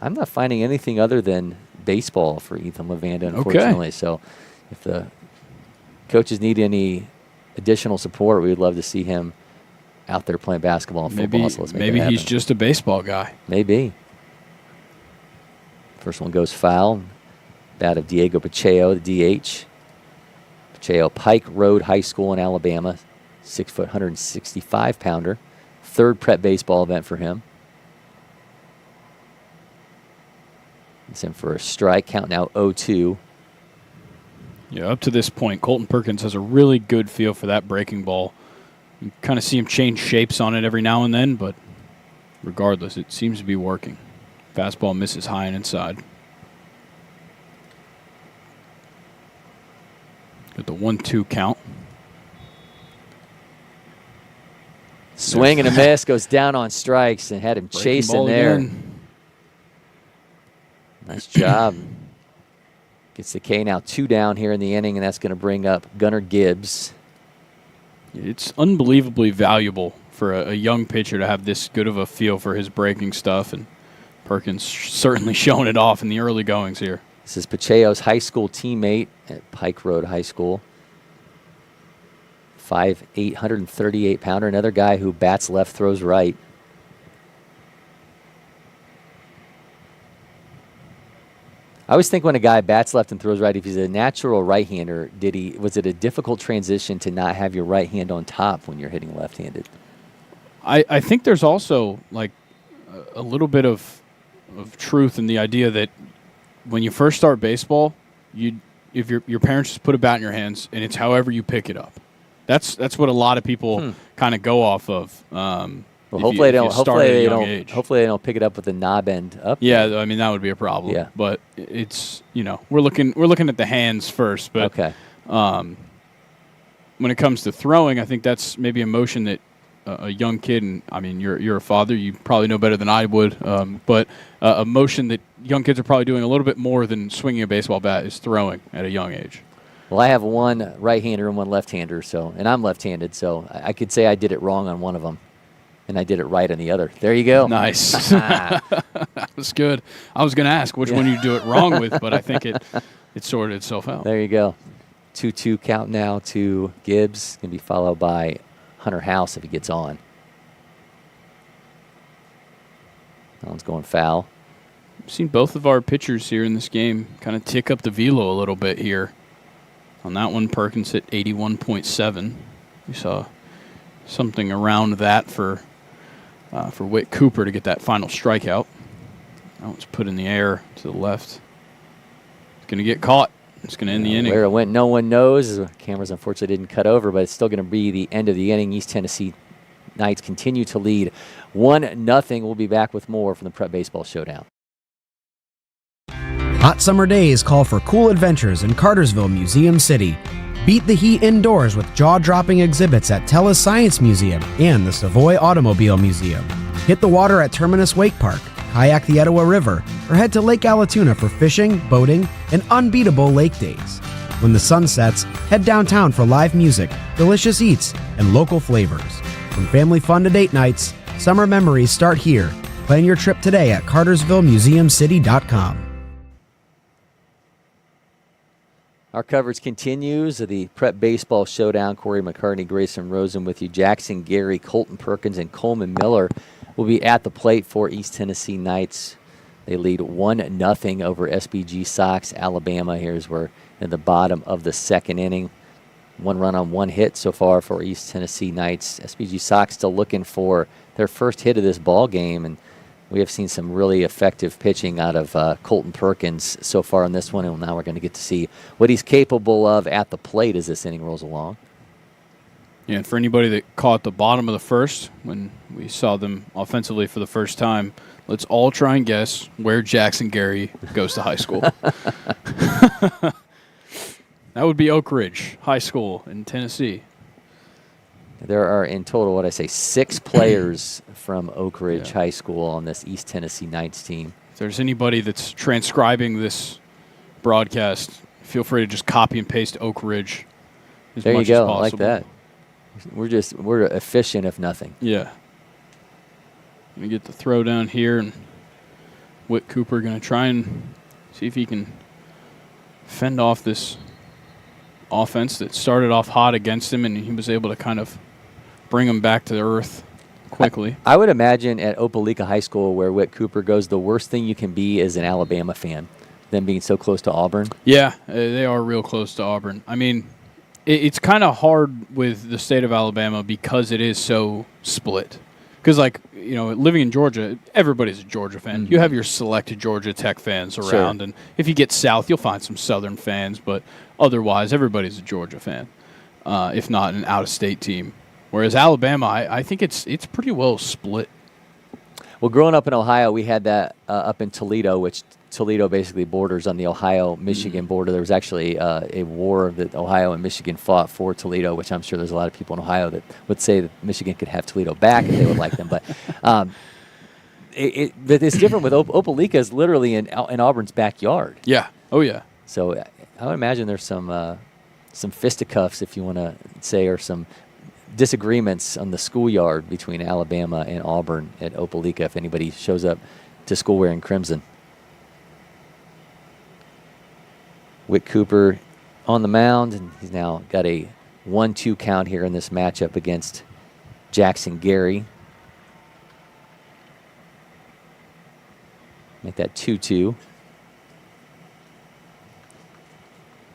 I'm not finding anything other than baseball for Ethan Lavanda, unfortunately. Okay. So if the coaches need any additional support, we would love to see him out there playing basketball and football. So let's make maybe it happen. He's just a baseball guy. Maybe. First one goes foul. Bat of Diego Pacheco, the DH. Pacheco, Pike Road High School in Alabama, 6-foot, 165-pounder. Third prep baseball event for him. It's in for a strike, count now 0-2. Yeah, up to this point, Colton Perkins has a really good feel for that breaking ball. You kind of see him change shapes on it every now and then, but regardless, it seems to be working. Fastball misses high and inside. Got the 1-2 count. Swing and a miss, goes down on strikes and had him chasing there. Again. Nice job. Gets the K now 2 down here in the inning, and that's going to bring up Gunnar Gibbs. It's unbelievably valuable for a young pitcher to have this good of a feel for his breaking stuff, and Perkins certainly showing it off in the early goings here. This is Pacheco's high school teammate at Pike Road High School. 5'8", 138-pounder, another guy who bats left, throws right. I always think when a guy bats left and throws right, if he's a natural right-hander, was it a difficult transition to not have your right hand on top when you're hitting left-handed? I think there's also like a little bit of truth in the idea that when you first start baseball, if your parents just put a bat in your hands and it's however you pick it up. That's what a lot of people kind of go off of. Well, hopefully they don't pick it up with the knob end up. Yeah, I mean that would be a problem. Yeah, but it's we're looking at the hands first. But okay. When it comes to throwing, I think that's maybe a motion that a young kid, and I mean you're a father, you probably know better than I would. But a motion that young kids are probably doing a little bit more than swinging a baseball bat is throwing at a young age. Well, I have one right-hander and one left-hander, and I'm left-handed, so I could say I did it wrong on one of them. And I did it right on the other. There you go. Nice. That was good. I was going to ask which one you do it wrong with, but I think it sorted itself out. There you go. 2-2 count now to Gibbs. Going to be followed by Hunter House if he gets on. That one's going foul. I've seen both of our pitchers here in this game kind of tick up the velo a little bit here. On that one, Perkins hit 81.7. We saw something around that for Whit Cooper to get that final strikeout. That one's put in the air to the left. It's going to get caught. It's going to end the inning. Where it went, no one knows. The cameras unfortunately didn't cut over, but it's still going to be the end of the inning. East Tennessee Knights continue to lead 1-0. We'll be back with more from the Prep Baseball Showdown. Hot summer days call for cool adventures in Cartersville, Museum City. Beat the heat indoors with jaw-dropping exhibits at Tellus Science Museum and the Savoy Automobile Museum. Hit the water at Terminus Wake Park, kayak the Etowah River, or head to Lake Allatoona for fishing, boating, and unbeatable lake days. When the sun sets, head downtown for live music, delicious eats, and local flavors. From family fun to date nights, summer memories start here. Plan your trip today at CartersvilleMuseumCity.com. Our coverage continues. The Prep Baseball Showdown. Cory, McCartney, Grayson, Rosen with you. Jackson, Gary, Colton Perkins, and Coleman Miller will be at the plate for East Tennessee Knights. They lead 1-0 over SBG Sox Alabama. Here's where in the bottom of the second inning. 1 run on 1 hit so far for East Tennessee Knights. SBG Sox still looking for their first hit of this ball game, and we have seen some really effective pitching out of Colton Perkins so far in this one, and now we're going to get to see what he's capable of at the plate as this inning rolls along. Yeah, and for anybody that caught the bottom of the first when we saw them offensively for the first time, let's all try and guess where Jackson Gary goes to high school. That would be Oak Ridge High School in Tennessee. There are in total, 6 players from Oak Ridge High School on this East Tennessee Knights team. If there's anybody that's transcribing this broadcast, feel free to just copy and paste Oak Ridge as there much you go, as possible. I like that. We're efficient if nothing. Yeah. Gonna get the throw down here, and Whit Cooper gonna try and see if he can fend off this offense that started off hot against him, and he was able to kind of bring him back to the earth quickly. I would imagine at Opelika High School, where Whit Cooper goes, the worst thing you can be is an Alabama fan, them being so close to Auburn. Yeah, they are real close to Auburn. I mean, it's kind of hard with the state of Alabama because it is so split. Because, living in Georgia, everybody's a Georgia fan. Mm-hmm. You have your selected Georgia Tech fans around, Sure. and if you get south, you'll find some Southern fans, but otherwise, everybody's a Georgia fan, if not an out-of-state team. Whereas Alabama, I think it's pretty well split. Well, growing up in Ohio, we had that up in Toledo, which Toledo basically borders on the Ohio-Michigan border. There was actually a war that Ohio and Michigan fought for Toledo, which I'm sure there's a lot of people in Ohio that would say that Michigan could have Toledo back if they would like them. But but it's different with Opelika is literally in Auburn's backyard. Yeah. Oh, yeah. So I would imagine there's some fisticuffs, if you want to say, or some disagreements on the schoolyard between Alabama and Auburn at Opelika if anybody shows up to school wearing crimson. Whit Cooper on the mound, and he's now got a 1-2 count here in this matchup against Jackson Gary. Make that 2-2.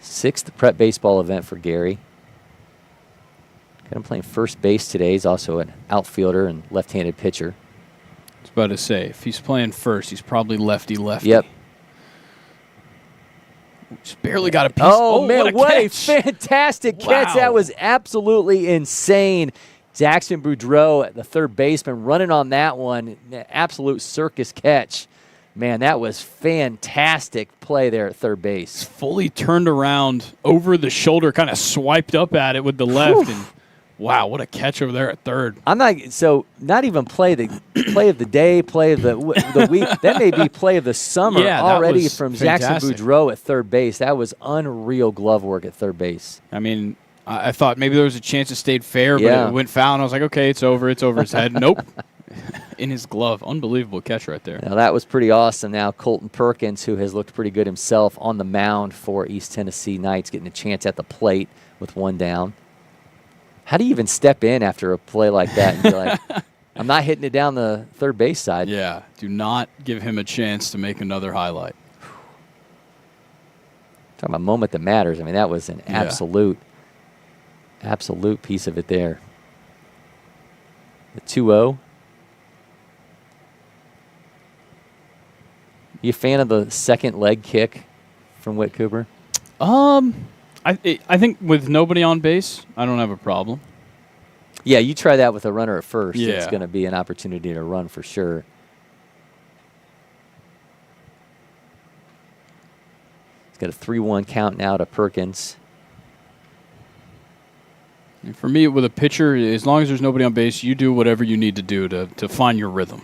6th prep baseball event for Gary. Got him playing first base today. He's also an outfielder and left-handed pitcher. I was about to say, if he's playing first, he's probably lefty-lefty. Yep. Just barely got a piece. Oh, man, what a catch. fantastic catch. Wow. That was absolutely insane. Jackson Boudreau, the third baseman, running on that one. Absolute circus catch. Man, that was fantastic play there at third base. Fully turned around over the shoulder, kind of swiped up at it with the left, and wow, what a catch over there at third. Not even play of the day, play of the week. That may be play of the summer already from fantastic. Jackson Boudreau at third base. That was unreal glove work at third base. I mean, I thought maybe there was a chance it stayed fair, but it went foul, and I was like, okay, it's over his head. Nope. In his glove. Unbelievable catch right there. Now, that was pretty awesome. Now, Colton Perkins, who has looked pretty good himself on the mound for East Tennessee Knights, getting a chance at the plate with 1 down. How do you even step in after a play like that and be like, I'm not hitting it down the third base side? Yeah, do not give him a chance to make another highlight. Talking about a moment that matters. I mean, that was an absolute piece of it there. The 2-0. You a fan of the second leg kick from Whit Cooper? I think with nobody on base, I don't have a problem. Yeah, you try that with a runner at first. Yeah. It's going to be an opportunity to run for sure. He's got a 3-1 count now to Perkins. And for me, with a pitcher, as long as there's nobody on base, you do whatever you need to do to find your rhythm.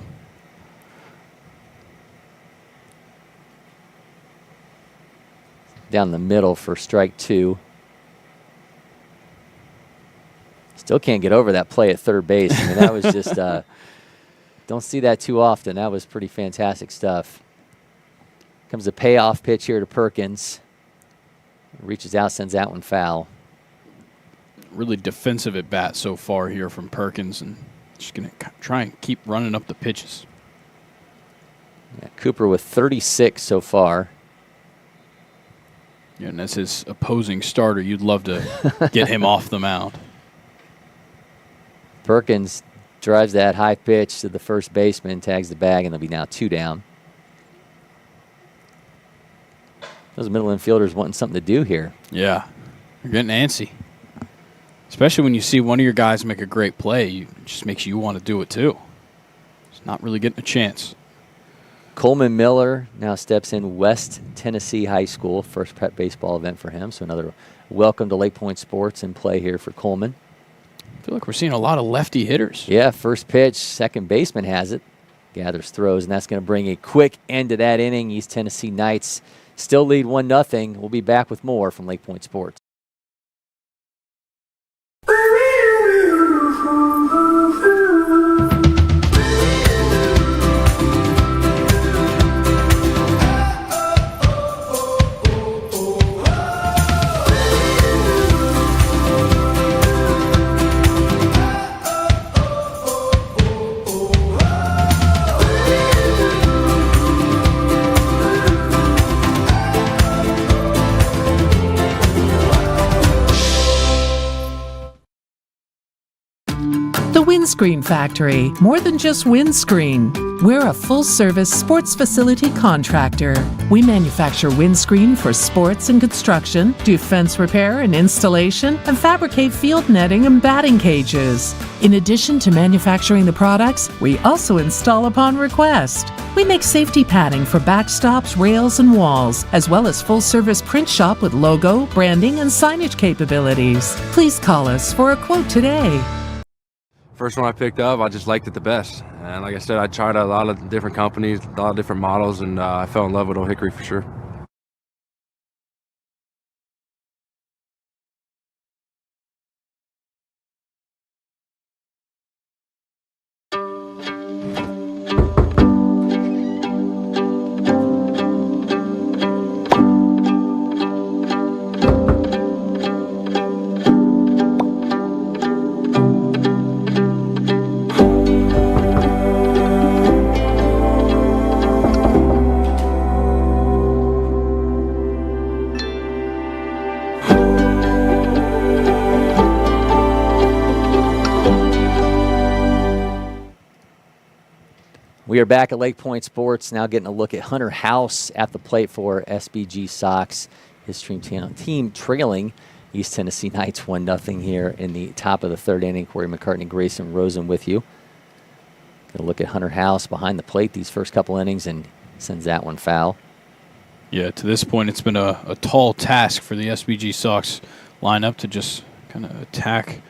Down the middle for strike 2. Still can't get over that play at third base. I mean, that was just don't see that too often. That was pretty fantastic stuff. Comes a payoff pitch here to Perkins. Reaches out, sends that one foul. Really defensive at bat so far here from Perkins, and just going to try and keep running up the pitches. Yeah, Cooper with 36 so far. Yeah, and as his opposing starter, you'd love to get him off the mound. Perkins drives that high pitch to the first baseman, tags the bag, and they'll be now 2 down. Those middle infielders wanting something to do here. Yeah, you're getting antsy. Especially when you see one of your guys make a great play, it just makes you want to do it too. It's not really getting a chance. Coleman Miller now steps in West Tennessee High School. First prep baseball event for him. So another welcome to LakePoint Sports in play here for Coleman. I feel like we're seeing a lot of lefty hitters. Yeah, first pitch, second baseman has it. Gathers throws, and that's going to bring a quick end to that inning. East Tennessee Knights still lead 1-0. We'll be back with more from LakePoint Sports. The Windscreen Factory, more than just windscreen. We're a full-service sports facility contractor. We manufacture windscreen for sports and construction, do fence repair and installation, and fabricate field netting and batting cages. In addition to manufacturing the products, we also install upon request. We make safety padding for backstops, rails, and walls, as well as full-service print shop with logo, branding, and signage capabilities. Please call us for a quote today. First one I picked up, I just liked it the best. And like I said, I tried a lot of different companies, a lot of different models, and I fell in love with Old Hickory for sure. We are back at LakePoint Sports, now getting a look at Hunter House at the plate for SBG Sox. His team trailing East Tennessee Knights 1-0 here in the top of the third inning. Cory, McCartney, Grayson, Rosen with you. Going to look at Hunter House behind the plate these first couple innings and sends that one foul. Yeah, to this point, it's been a tall task for the SBG Sox lineup to just kind of attack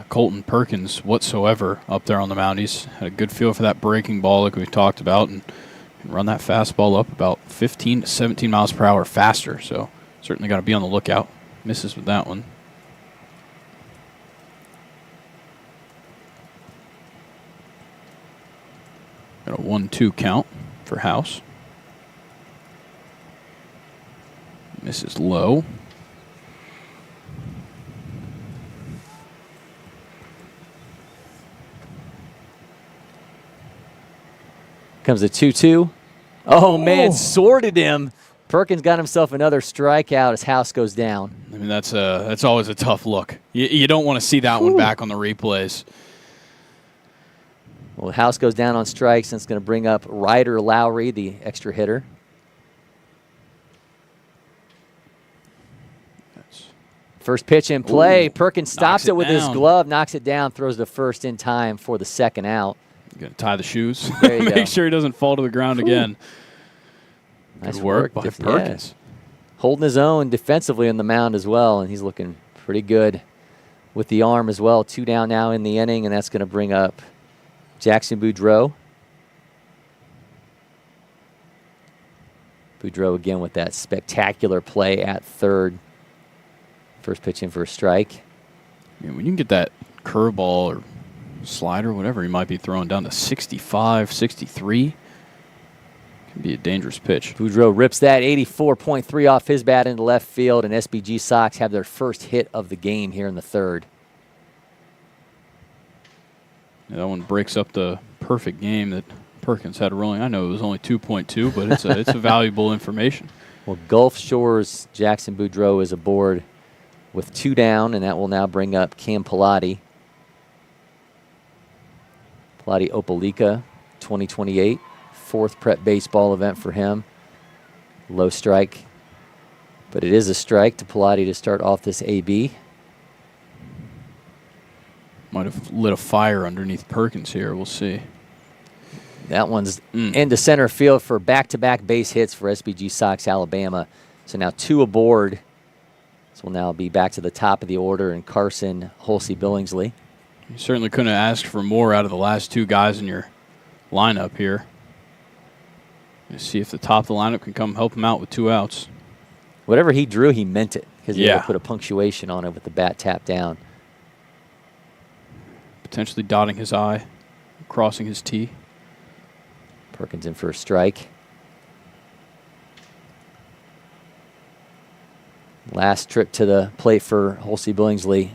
Colton Perkins whatsoever up there on the mound. He's had a good feel for that breaking ball like we talked about and can run that fastball up about 15 to 17 miles per hour faster. So certainly got to be on the lookout. Misses with that one. Got a 1-2 count for House. Misses low. Comes a 2-2. Oh, man, sorted him. Perkins got himself another strikeout as House goes down. I mean, that's always a tough look. You don't want to see that one back on the replays. Well, House goes down on strikes, and it's going to bring up Ryder Lowry, the extra hitter. First pitch in play. Ooh, Perkins stops it with his down. glove, knocks it down, throws the first in time for the second out. Going to tie the shoes. There you Make go. sure he doesn't fall to the ground again. Nice Good work by Yeah. Perkins. Holding his own defensively on the mound as well, and he's looking pretty good with the arm as well. 2 down now in the inning, and that's going to bring up Jackson Boudreau. Boudreau again with that spectacular play at third. First pitch in for a strike. Yeah, when you can get that curveball or slider, whatever he might be throwing down to 65, 63, can Be a dangerous pitch. Boudreaux rips that 84.3 off his bat into left field, and SBG Sox have their first hit of the game here in the third. Yeah, that one breaks up the perfect game that Perkins had rolling. I know it was only 2.2, but it's a valuable information. Well, Gulf Shores Jackson Boudreaux is aboard with 2 down, and that will now bring up Cam Pilati. Pilati Opelika, 2028. 4th prep baseball event for him. Low strike, but it is a strike to Pilati to start off this AB. Might have lit a fire underneath Perkins here. We'll see. That one's into center field for back-to-back base hits for SBG Sox Alabama. So now 2 aboard. This will now be back to the top of the order, and Carson, Holsey, Billingsley. You certainly couldn't have asked for more out of the last 2 guys in your lineup here. Let's see if the top of the lineup can come help him out with 2 outs. Whatever he drew, he meant it, because he had to put a punctuation on it with the bat tapped down. Potentially dotting his I, crossing his T. Perkins in for a strike. Last trip to the plate for Holsey Billingsley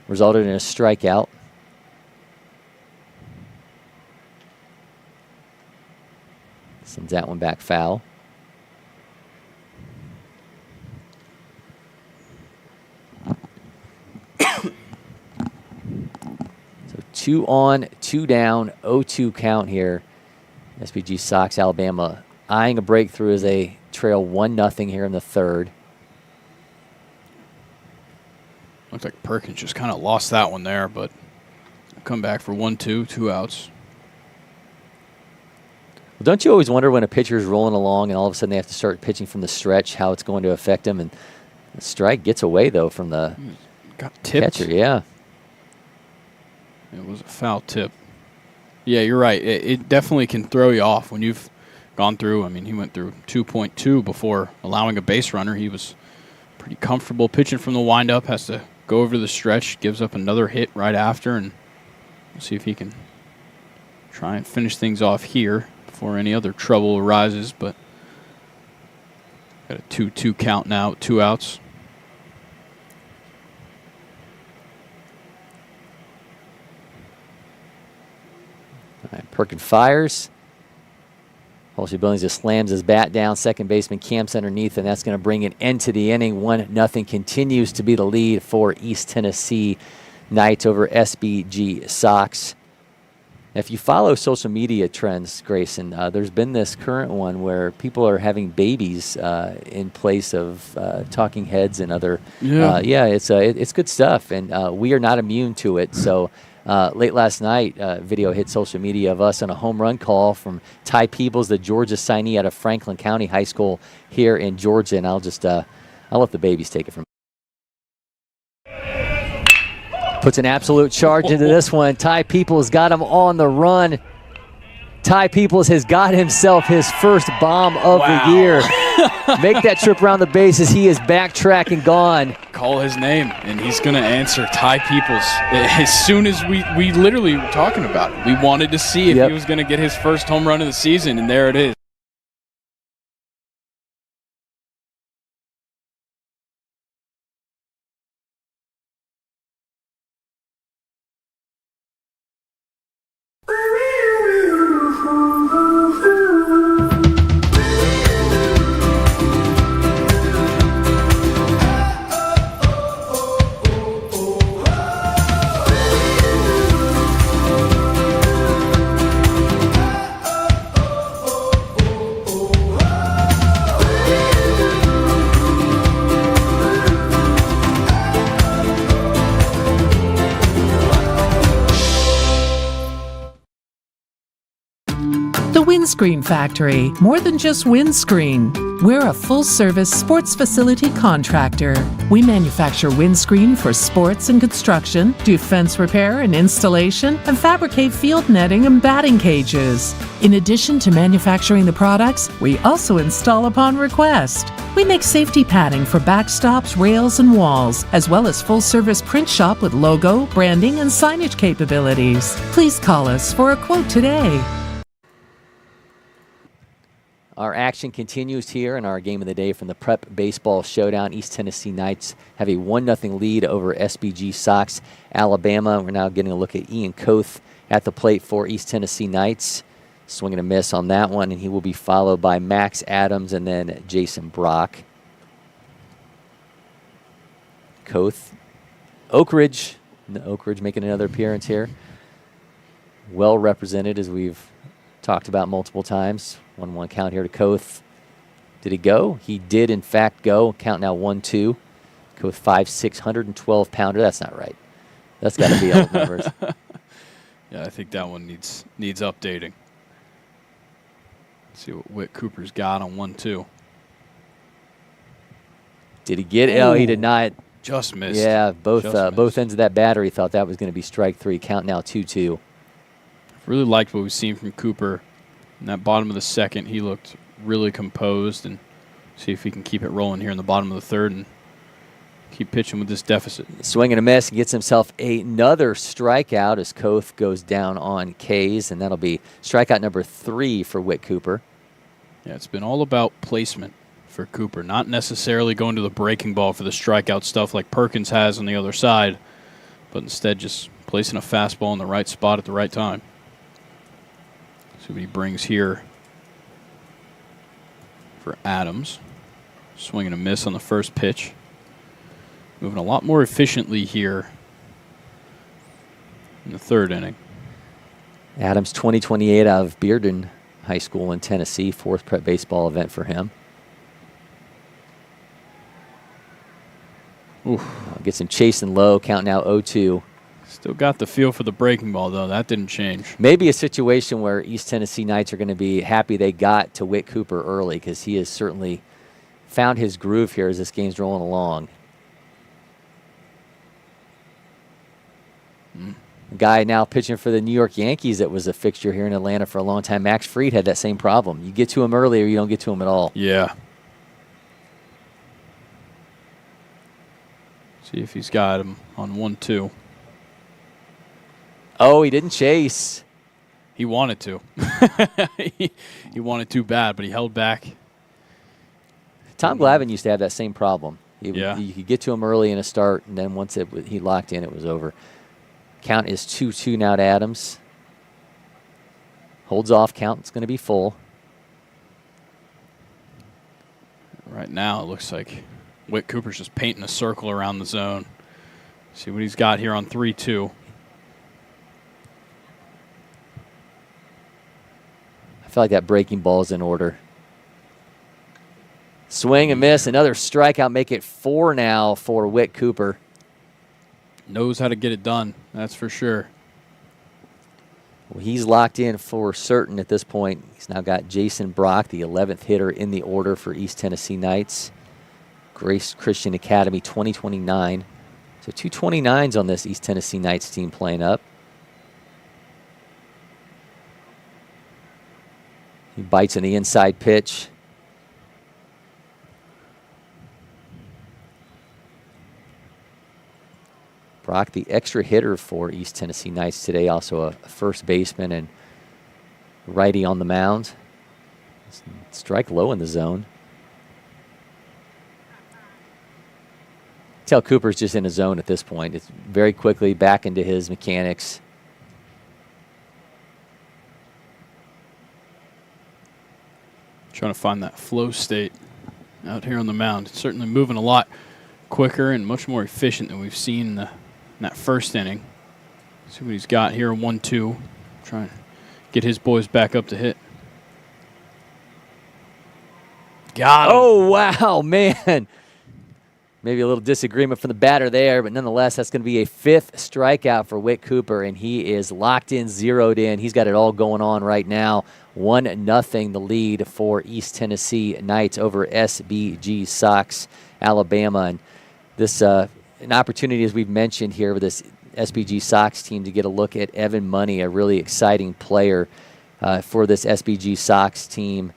resulted in a strikeout. Sends that one back foul. So 2 on, 2 down, 0-2 count here. SBG Sox Alabama eyeing a breakthrough as they trail 1-0 here in the third. Looks like Perkins just kind of lost that one there, but come back for 1-2, 2 outs. Well, don't you always wonder when a pitcher is rolling along and all of a sudden they have to start pitching from the stretch, how it's going to affect them? And the strike gets away, though, from the catcher. Yeah. It was a foul tip. Yeah, you're right. It definitely can throw you off when you've gone through. I mean, he went through 2.2 before allowing a base runner. He was pretty comfortable pitching from the windup, has to go over the stretch, gives up another hit right after, and we'll see if he can try and finish things off here before any other trouble arises. But got a 2-2 count now, 2 outs. All right, Perkins fires. Holsey Billings just slams his bat down. Second baseman camps underneath, and that's going to bring an end to the inning. 1-0 continues to be the lead for East Tennessee Knights over SBG Sox. If you follow social media trends, Grayson, there's been this current one where people are having babies in place of talking heads and other. It's good stuff, and we are not immune to it. So late last night, video hit social media of us on a home run call from Ty Peebles, the Georgia signee out of Franklin County High School here in Georgia, and I'll let the babies take it from. Puts an absolute charge into this one. Ty Peebles got him on the run. Ty Peebles has got himself his first bomb of the year. Make that trip around the bases. He is backtracking gone. Call his name, and he's going to answer. Ty Peebles. As soon as we literally were talking about it, we wanted to see if he was going to get his first home run of the season, and there it is. Windscreen Factory, more than just windscreen. We're a full-service sports facility contractor. We manufacture windscreen for sports and construction, do fence repair and installation, and fabricate field netting and batting cages. In addition to manufacturing the products, we also install upon request. We make safety padding for backstops, rails, and walls, as well as full-service print shop with logo, branding, and signage capabilities. Please call us for a quote today. Our action continues here in our game of the day from the Prep Baseball Showdown. East Tennessee Knights have a 1-0 lead over SBG Sox Alabama. We're now getting a look at Ian Koth at the plate for East Tennessee Knights. Swing and a miss on that one, and he will be followed by Max Adams and then Jason Brock. Koth. Oak Ridge making another appearance here. Well represented, as we've talked about multiple times. 1-1 count here to Koth. Did he go? He did, in fact, go. Count now 1-2. Koth 5'6", 112-pounder. That's not right. That's got to be old numbers. Yeah, I think that one needs updating. Let's see what Whit Cooper's got on 1-2. Did he get it? Oh, he did not. Just missed. Yeah, both ends of that battery thought that was going to be strike 3. Count now 2-2. Really liked what we've seen from Cooper. In that bottom of the second, he looked really composed, and see if he can keep it rolling here in the bottom of the third and keep pitching with this deficit. Swing and a miss. He gets himself another strikeout as Koth goes down on K's, and that'll be strikeout number 3 for Whit Cooper. Yeah, it's been all about placement for Cooper, not necessarily going to the breaking ball for the strikeout stuff like Perkins has on the other side, but instead just placing a fastball in the right spot at the right time. See what he brings here for Adams. Swing and a miss on the first pitch. Moving a lot more efficiently here in the third inning. Adams 2028 out of Bearden High School in Tennessee. 4th prep baseball event for him. Oof. Gets him chasing low. Count now 0-2. Still got the feel for the breaking ball, though. That didn't change. Maybe a situation where East Tennessee Knights are going to be happy they got to Whit Cooper early, because he has certainly found his groove here as this game's rolling along. A guy now pitching for the New York Yankees that was a fixture here in Atlanta for a long time. Max Fried had that same problem. You get to him early or you don't get to him at all. Yeah. See if he's got him on 1-2. Oh, he didn't chase. He wanted to. He wanted too bad, but he held back. Tom Glavine used to have that same problem. You could get to him early in a start, and then once he locked in, it was over. Count is 2-2 now to Adams. Holds off. Count's going to be full. Right now, it looks like Whit Cooper's just painting a circle around the zone. See what he's got here on 3-2. I feel like that breaking ball is in order. Swing and miss. Another strikeout. Make it 4 now for Whit Cooper. Knows how to get it done. That's for sure. Well, he's locked in for certain at this point. He's now got Jason Brock, the 11th hitter in the order for East Tennessee Knights. Grace Christian Academy 2029. So 2 29s on this East Tennessee Knights team playing up. He bites in the inside pitch. Brock, the extra hitter for East Tennessee Knights today, also a first baseman and righty on the mound. Strike low in the zone. Tell Cooper's just in a zone at this point. It's very quickly back into his mechanics. Trying to find that flow state out here on the mound. It's certainly moving a lot quicker and much more efficient than we've seen in that first inning. See what he's got here, 1-2. Trying to get his boys back up to hit. Got him. Oh, wow, man. Maybe a little disagreement from the batter there, but nonetheless, that's going to be a 5th strikeout for Whit Cooper, and he is locked in, zeroed in. He's got it all going on right now. 1-0 the lead for East Tennessee Knights over SBG Sox Alabama. And this an opportunity, as we've mentioned here, with this SBG Sox team to get a look at Evan Money, a really exciting player for this SBG Sox team.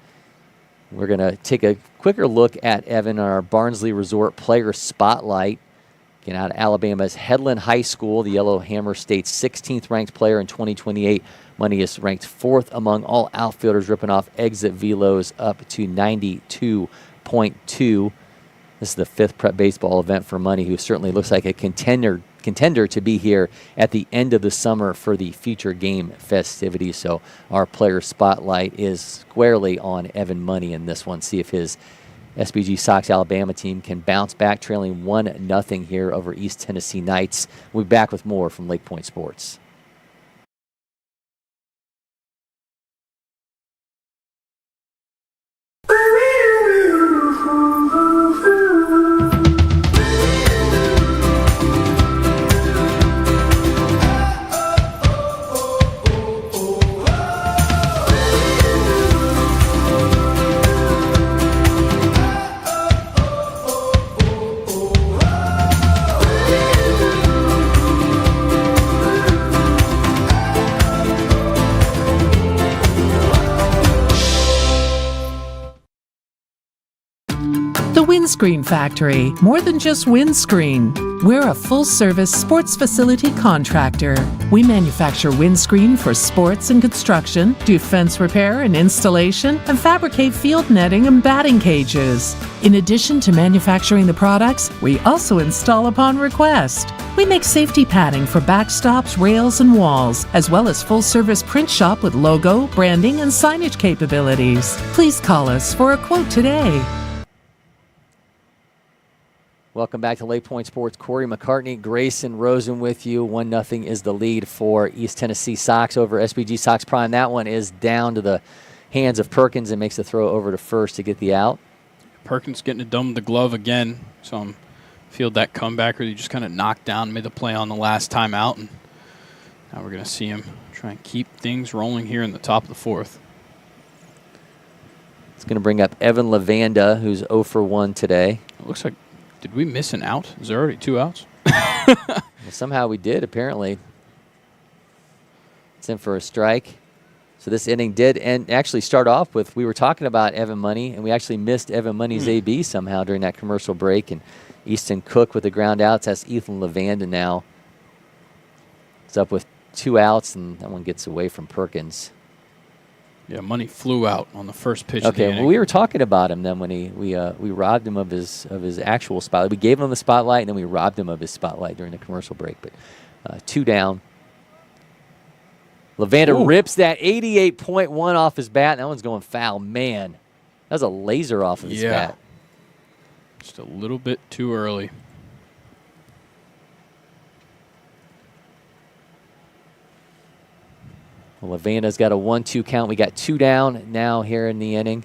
We're going to take a quicker look at Evan on our Barnsley Resort Player Spotlight. Again, out of Alabama's Headland High School, the Yellowhammer State's 16th ranked player in 2028. Money is ranked 4th among all outfielders, ripping off exit velos up to 92.2. This is the 5th prep baseball event for Money, who certainly looks like a contender to be here at the end of the summer for the future game festivities. So our player spotlight is squarely on Evan Money in this one. See if his SBG Sox Alabama team can bounce back, trailing 1-0 here over East Tennessee Knights. We'll be back with more from LakePoint Sports. The Windscreen Factory, more than just windscreen. We're a full-service sports facility contractor. We manufacture windscreen for sports and construction, do fence repair and installation, and fabricate field netting and batting cages. In addition to manufacturing the products, we also install upon request. We make safety padding for backstops, rails, and walls, as well as full-service print shop with logo, branding, and signage capabilities. Please call us for a quote today. Welcome back to LakePoint Sports. Cory, McCartney, Grayson, Rosen with you. 1-0 is the lead for East Tennessee Sox over SBG Sox Prime. That one is down to the hands of Perkins and makes the throw over to first to get the out. Perkins getting it done with the glove again. So field that comebacker he just kind of knocked down, made the play on the last time out. And now we're going to see him try and keep things rolling here in the top of the 4th. It's going to bring up Evan Lavanda, who's 0 for 1 today. It looks like, did we miss an out? Is there already 2 outs? Well, somehow we did, apparently. It's in for a strike. So this inning did actually start off with, we were talking about Evan Money, and we actually missed Evan Money's AB somehow during that commercial break. And Easton Cook with the ground outs. That's Ethan Lavanda now. It's up with 2 outs, and that one gets away from Perkins. Yeah, Money flew out on the first pitch of the inning. Well, we were talking about him then when we robbed him of his actual spotlight. We gave him the spotlight, and then we robbed him of his spotlight during the commercial break. But 2 down. Lavanda rips that 88.1 off his bat. That one's going foul. Man, that was a laser off of his bat. Just a little bit too early. Well, Lavanda's got a 1-2 count. We got 2 down now here in the inning.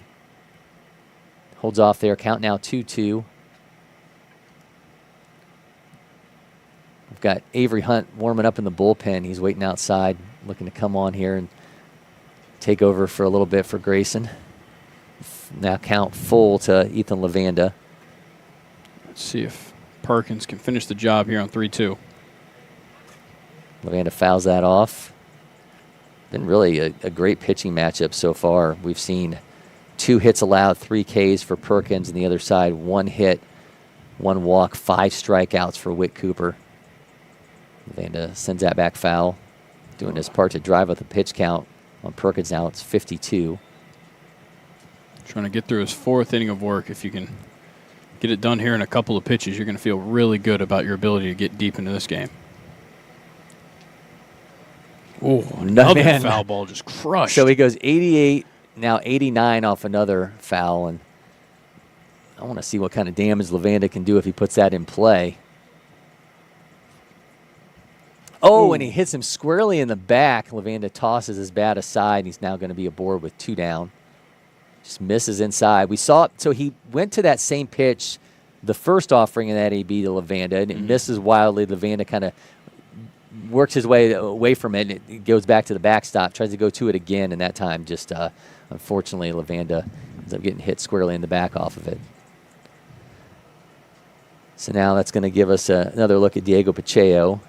Holds off there. Count now 2-2. We've got Avery Hunt warming up in the bullpen. He's waiting outside, looking to come on here and take over for a little bit for Grayson. Now count full to Ethan Lavanda. Let's see if Perkins can finish the job here on 3-2. Lavanda fouls that off. Been really a great pitching matchup so far. We've seen 2 hits allowed, 3 Ks for Perkins, and the other side 1 hit, 1 walk, 5 strikeouts for Whit Cooper. Lavanda sends that back foul, doing his part to drive up the pitch count on Perkins. Now it's 52. Trying to get through his 4th inning of work. If you can get it done here in a couple of pitches, you're going to feel really good about your ability to get deep into this game. Oh, another foul ball just crushed. So he goes 88, now 89 off another foul. And I want to see what kind of damage Lavanda can do if he puts that in play. Oh, and he hits him squarely in the back. Lavanda tosses his bat aside, and he's now going to be aboard with 2 down. Just misses inside. We saw it. So he went to that same pitch, the first offering in that AB to Lavanda, and it misses wildly. Lavanda kind of works his way away from it, and it goes back to the backstop, tries to go to it again, and that time just, unfortunately, Lavanda ends up getting hit squarely in the back off of it. So now that's going to give us another look at Diego Pacheco.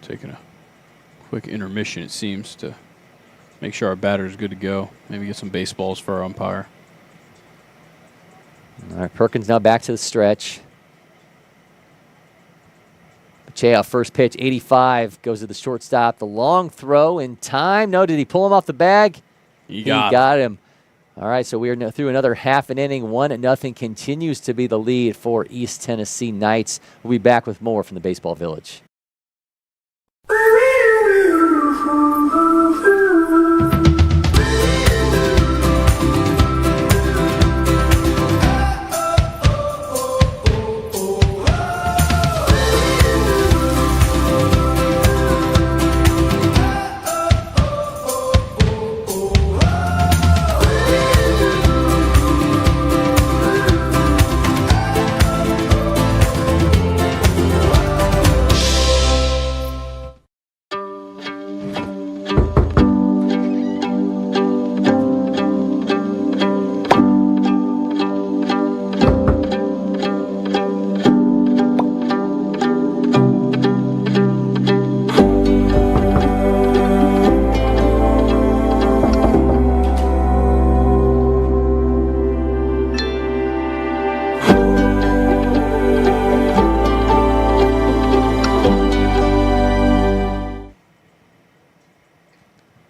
Taking a quick intermission, it seems, to make sure our batter is good to go. Maybe get some baseballs for our umpire. All right, Perkins now back to the stretch. Pacheco, first pitch, 85, goes to the shortstop. The long throw in time. No, did he pull him off the bag? He got him. All right, so we are through another half an inning. 1-0 continues to be the lead for East Tennessee Knights. We'll be back with more from the Baseball Village.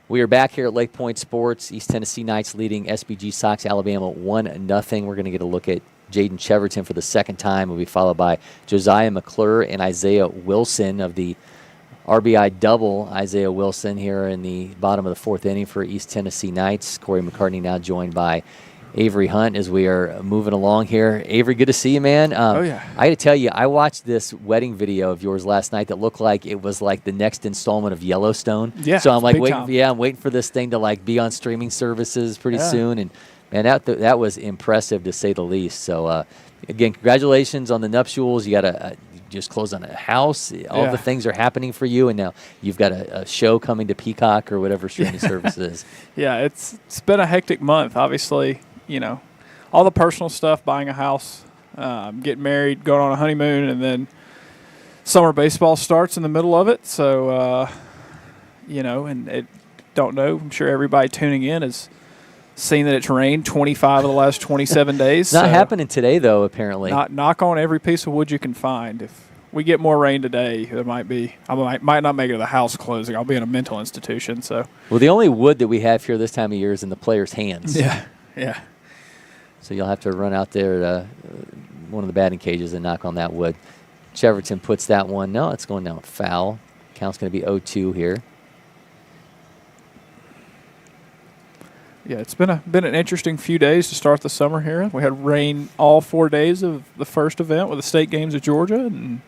We are back here at LakePoint Sports. East Tennessee Knights leading SBG Sox Alabama 1-0. We're going to get a look at Jaden Cheverton for the second time. We'll be followed by Josiah McClure and Isaiah Wilson of the RBI double. Isaiah Wilson here in the bottom of the fourth inning for East Tennessee Knights. Cory McCartney now joined by Avery Hunt as we are moving along here. Avery, good to see you, man. Oh, yeah. I got to tell you, I watched this wedding video of yours last night that looked like it was like the next installment of Yellowstone. Yeah, so I'm like, waiting. I'm waiting for this thing to like be on streaming services pretty soon. And man, that was impressive to say the least. So again, congratulations on the nuptials. You got to just close on a house. All the things are happening for you, and now you've got a show coming to Peacock or whatever streaming service it is. Yeah, it's been a hectic month. Obviously, you know, all the personal stuff, buying a house, getting married, going on a honeymoon, and then summer baseball starts in the middle of it. So, you know, and don't know. I'm sure everybody tuning in has seen that it's rained 25 of the last 27 days. It's not happening today, though, apparently. Knock on every piece of wood you can find. If we get more rain today, there might be. I might not make it to the house closing. I'll be in a mental institution. So. Well, the only wood that we have here this time of year is in the players' hands. Yeah, yeah. So you'll have to run out there to one of the batting cages and knock on that wood. Cheverton puts that one. No, it's going down foul. Count's going to be 0-2 here. Yeah, it's been an interesting few days to start the summer here. We had rain all 4 days of the first event with the state games of Georgia, and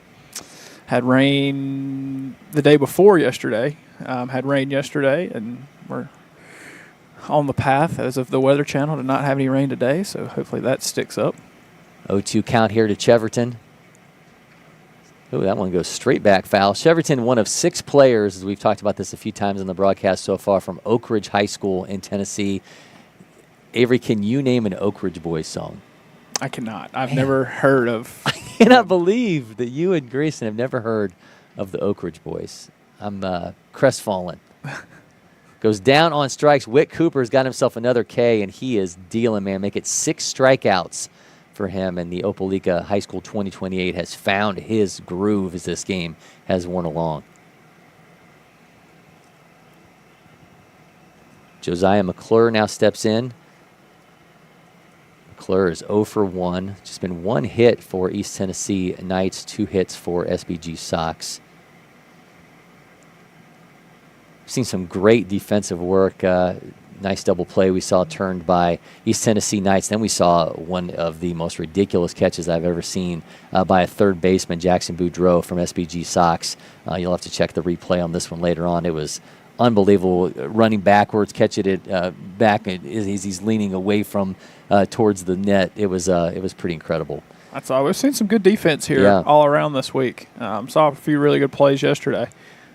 had rain the day before yesterday. Had rain yesterday, and we're on the path as of the Weather Channel to not have any rain today, so hopefully that sticks up. 0-2 count here to Cheverton. Oh, that one goes straight back foul. Cheverton, one of 6 players, as we've talked about this a few times in the broadcast so far, from Oak Ridge High School in Tennessee. Avery, can you name an Oak Ridge Boys song? I cannot. I've never heard of. I cannot believe that you and Grayson have never heard of the Oak Ridge Boys. I'm crestfallen. Goes down on strikes. Whit Cooper's got himself another K, and he is dealing, man. Make it 6 strikeouts for him, and the Opelika High School 2028 has found his groove as this game has worn along. Josiah McClure now steps in. McClure is 0 for 1. Just been 1 hit for East Tennessee Knights, 2 hits for SBG Sox. Seen some great defensive work. Nice double play we saw turned by East Tennessee Knights. Then we saw one of the most ridiculous catches I've ever seen by a third baseman, Jackson Boudreau from SBG Sox. You'll have to check the replay on this one later on. It was unbelievable. Running backwards, catching it back as he's leaning away from towards the net. It was pretty incredible. That's all. We've seen some good defense here all around this week. Saw a few really good plays yesterday.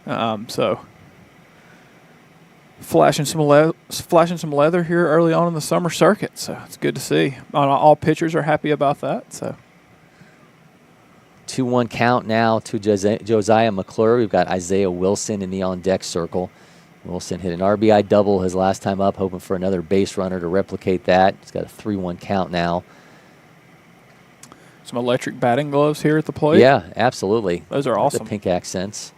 So flashing some leather here early on in the summer circuit. So it's good to see. All pitchers are happy about that. So 2-1 count now to Josiah McClure. We've got Isaiah Wilson in the on-deck circle. Wilson hit an RBI double his last time up, hoping for another base runner to replicate that. He's got a 3-1 count now. Some electric batting gloves here at the plate. Yeah, absolutely. Those are awesome. The pink accents.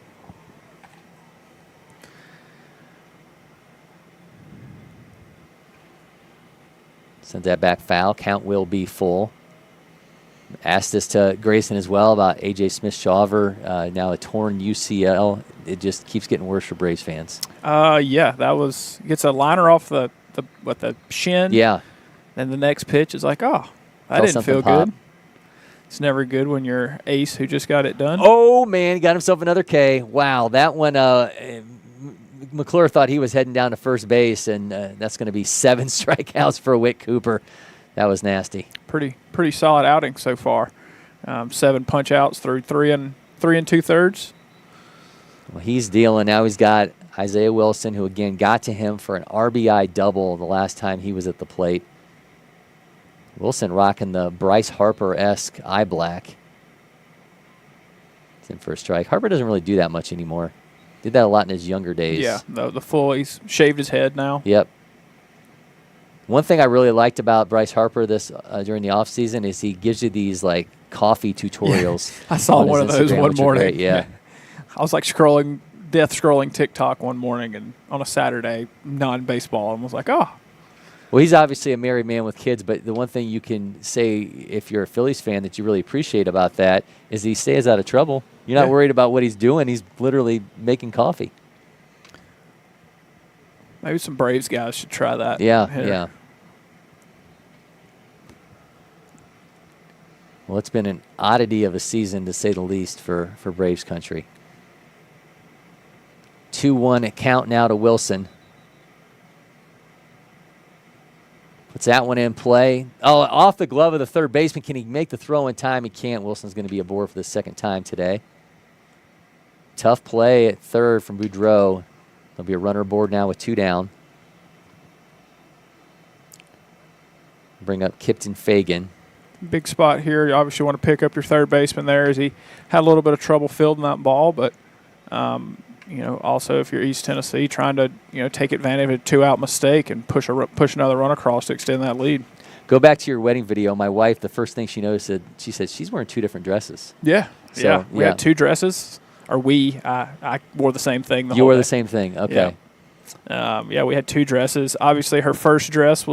Sends that back foul. Count will be full. Asked this to Grayson as well about A.J. Smith-Shawver, now a torn UCL. It just keeps getting worse for Braves fans. Yeah, gets a liner off the shin. Yeah. And the next pitch is like, oh, that didn't feel good. It's never good when you're ace who just got it done. Oh, man, he got himself another K. Wow, that one, McClure thought he was heading down to first base, and that's going to be 7 strikeouts for Wick Cooper. That was nasty. Pretty solid outing so far. 7 punch outs through 3 and 2/3. Well, he's dealing. Now he's got Isaiah Wilson, who again got to him for an RBI double the last time he was at the plate. Wilson rocking the Bryce Harper-esque eye black. It's in for a strike. Harper doesn't really do that much anymore. Did that a lot in his younger days. Yeah, the full, he's shaved his head now. Yep. One thing I really liked about Bryce Harper this during the offseason is he gives you these like coffee tutorials. I saw one of those Instagram, one morning. Great, yeah. I was like scrolling TikTok one morning and on a Saturday, non-baseball, and was like, oh. Well, he's obviously a married man with kids, but the one thing you can say if you're a Phillies fan that you really appreciate about that is he stays out of trouble. You're not worried about what he's doing. He's literally making coffee. Maybe some Braves guys should try that. Yeah. Well, it's been an oddity of a season, to say the least, for Braves country. 2-1 count now to Wilson. Puts that one in play. Oh, off the glove of the third baseman. Can he make the throw in time? He can't. Wilson's going to be aboard for the second time today. Tough play at third from Boudreau. There'll be a runner aboard now with 2 down. Bring up Kipton Fagan. Big spot here. You obviously want to pick up your third baseman there, as he had a little bit of trouble fielding that ball, but also if you're East Tennessee, trying to take advantage of a 2-out mistake and push another run across to extend that lead. Go back to your wedding video. My wife, the first thing she noticed, she said she's wearing 2 different dresses. Yeah, we had 2 dresses, or I wore the same thing. You wore the same thing. Okay. Yeah, we had 2 dresses. Obviously, her first dress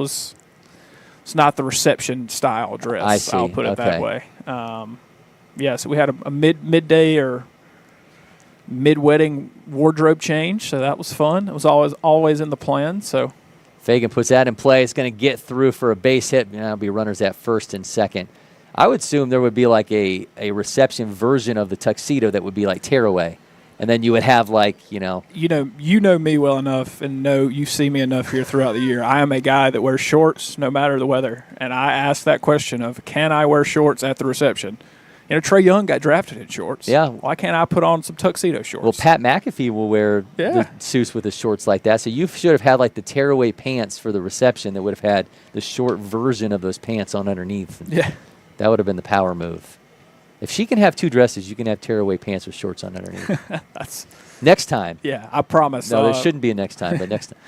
it's not the reception style dress. I see. I'll put it that way. So we had a midday or mid-wedding wardrobe change, so that was fun. It was always in the plan. So Fagan puts that in play. It's going to get through for a base hit. That'll be runners at first and second. I would assume there would be like a reception version of the tuxedo that would be like tearaway. And then you would have You know me well enough, and you see me enough here throughout the year. I am a guy that wears shorts no matter the weather. And I asked that question of, can I wear shorts at the reception? Trae Young got drafted in shorts. Yeah. Why can't I put on some tuxedo shorts? Well, Pat McAfee will wear the suits with the shorts like that. So you should have had like the tearaway pants for the reception that would have had the short version of those pants on underneath. Yeah. That would have been the power move. If she can have 2 dresses, you can have tearaway pants with shorts on underneath. That's next time. Yeah, I promise. No, there shouldn't be a next time, but next time.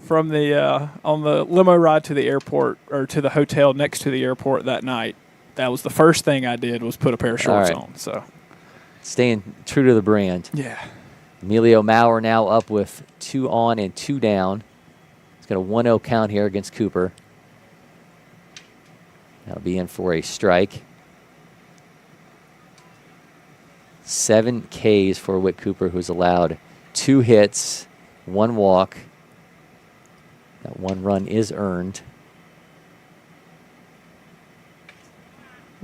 From on the limo ride to the airport, or to the hotel next to the airport that night, that was the first thing I did, was put a pair of shorts on. So staying true to the brand. Yeah. Emilio Maurer now up with 2 on and 2 down. He's got a 1-0 count here against Cooper. That'll be in for a strike. 7 Ks for Wick Cooper, who's allowed 2 hits, 1 walk. That 1 run is earned.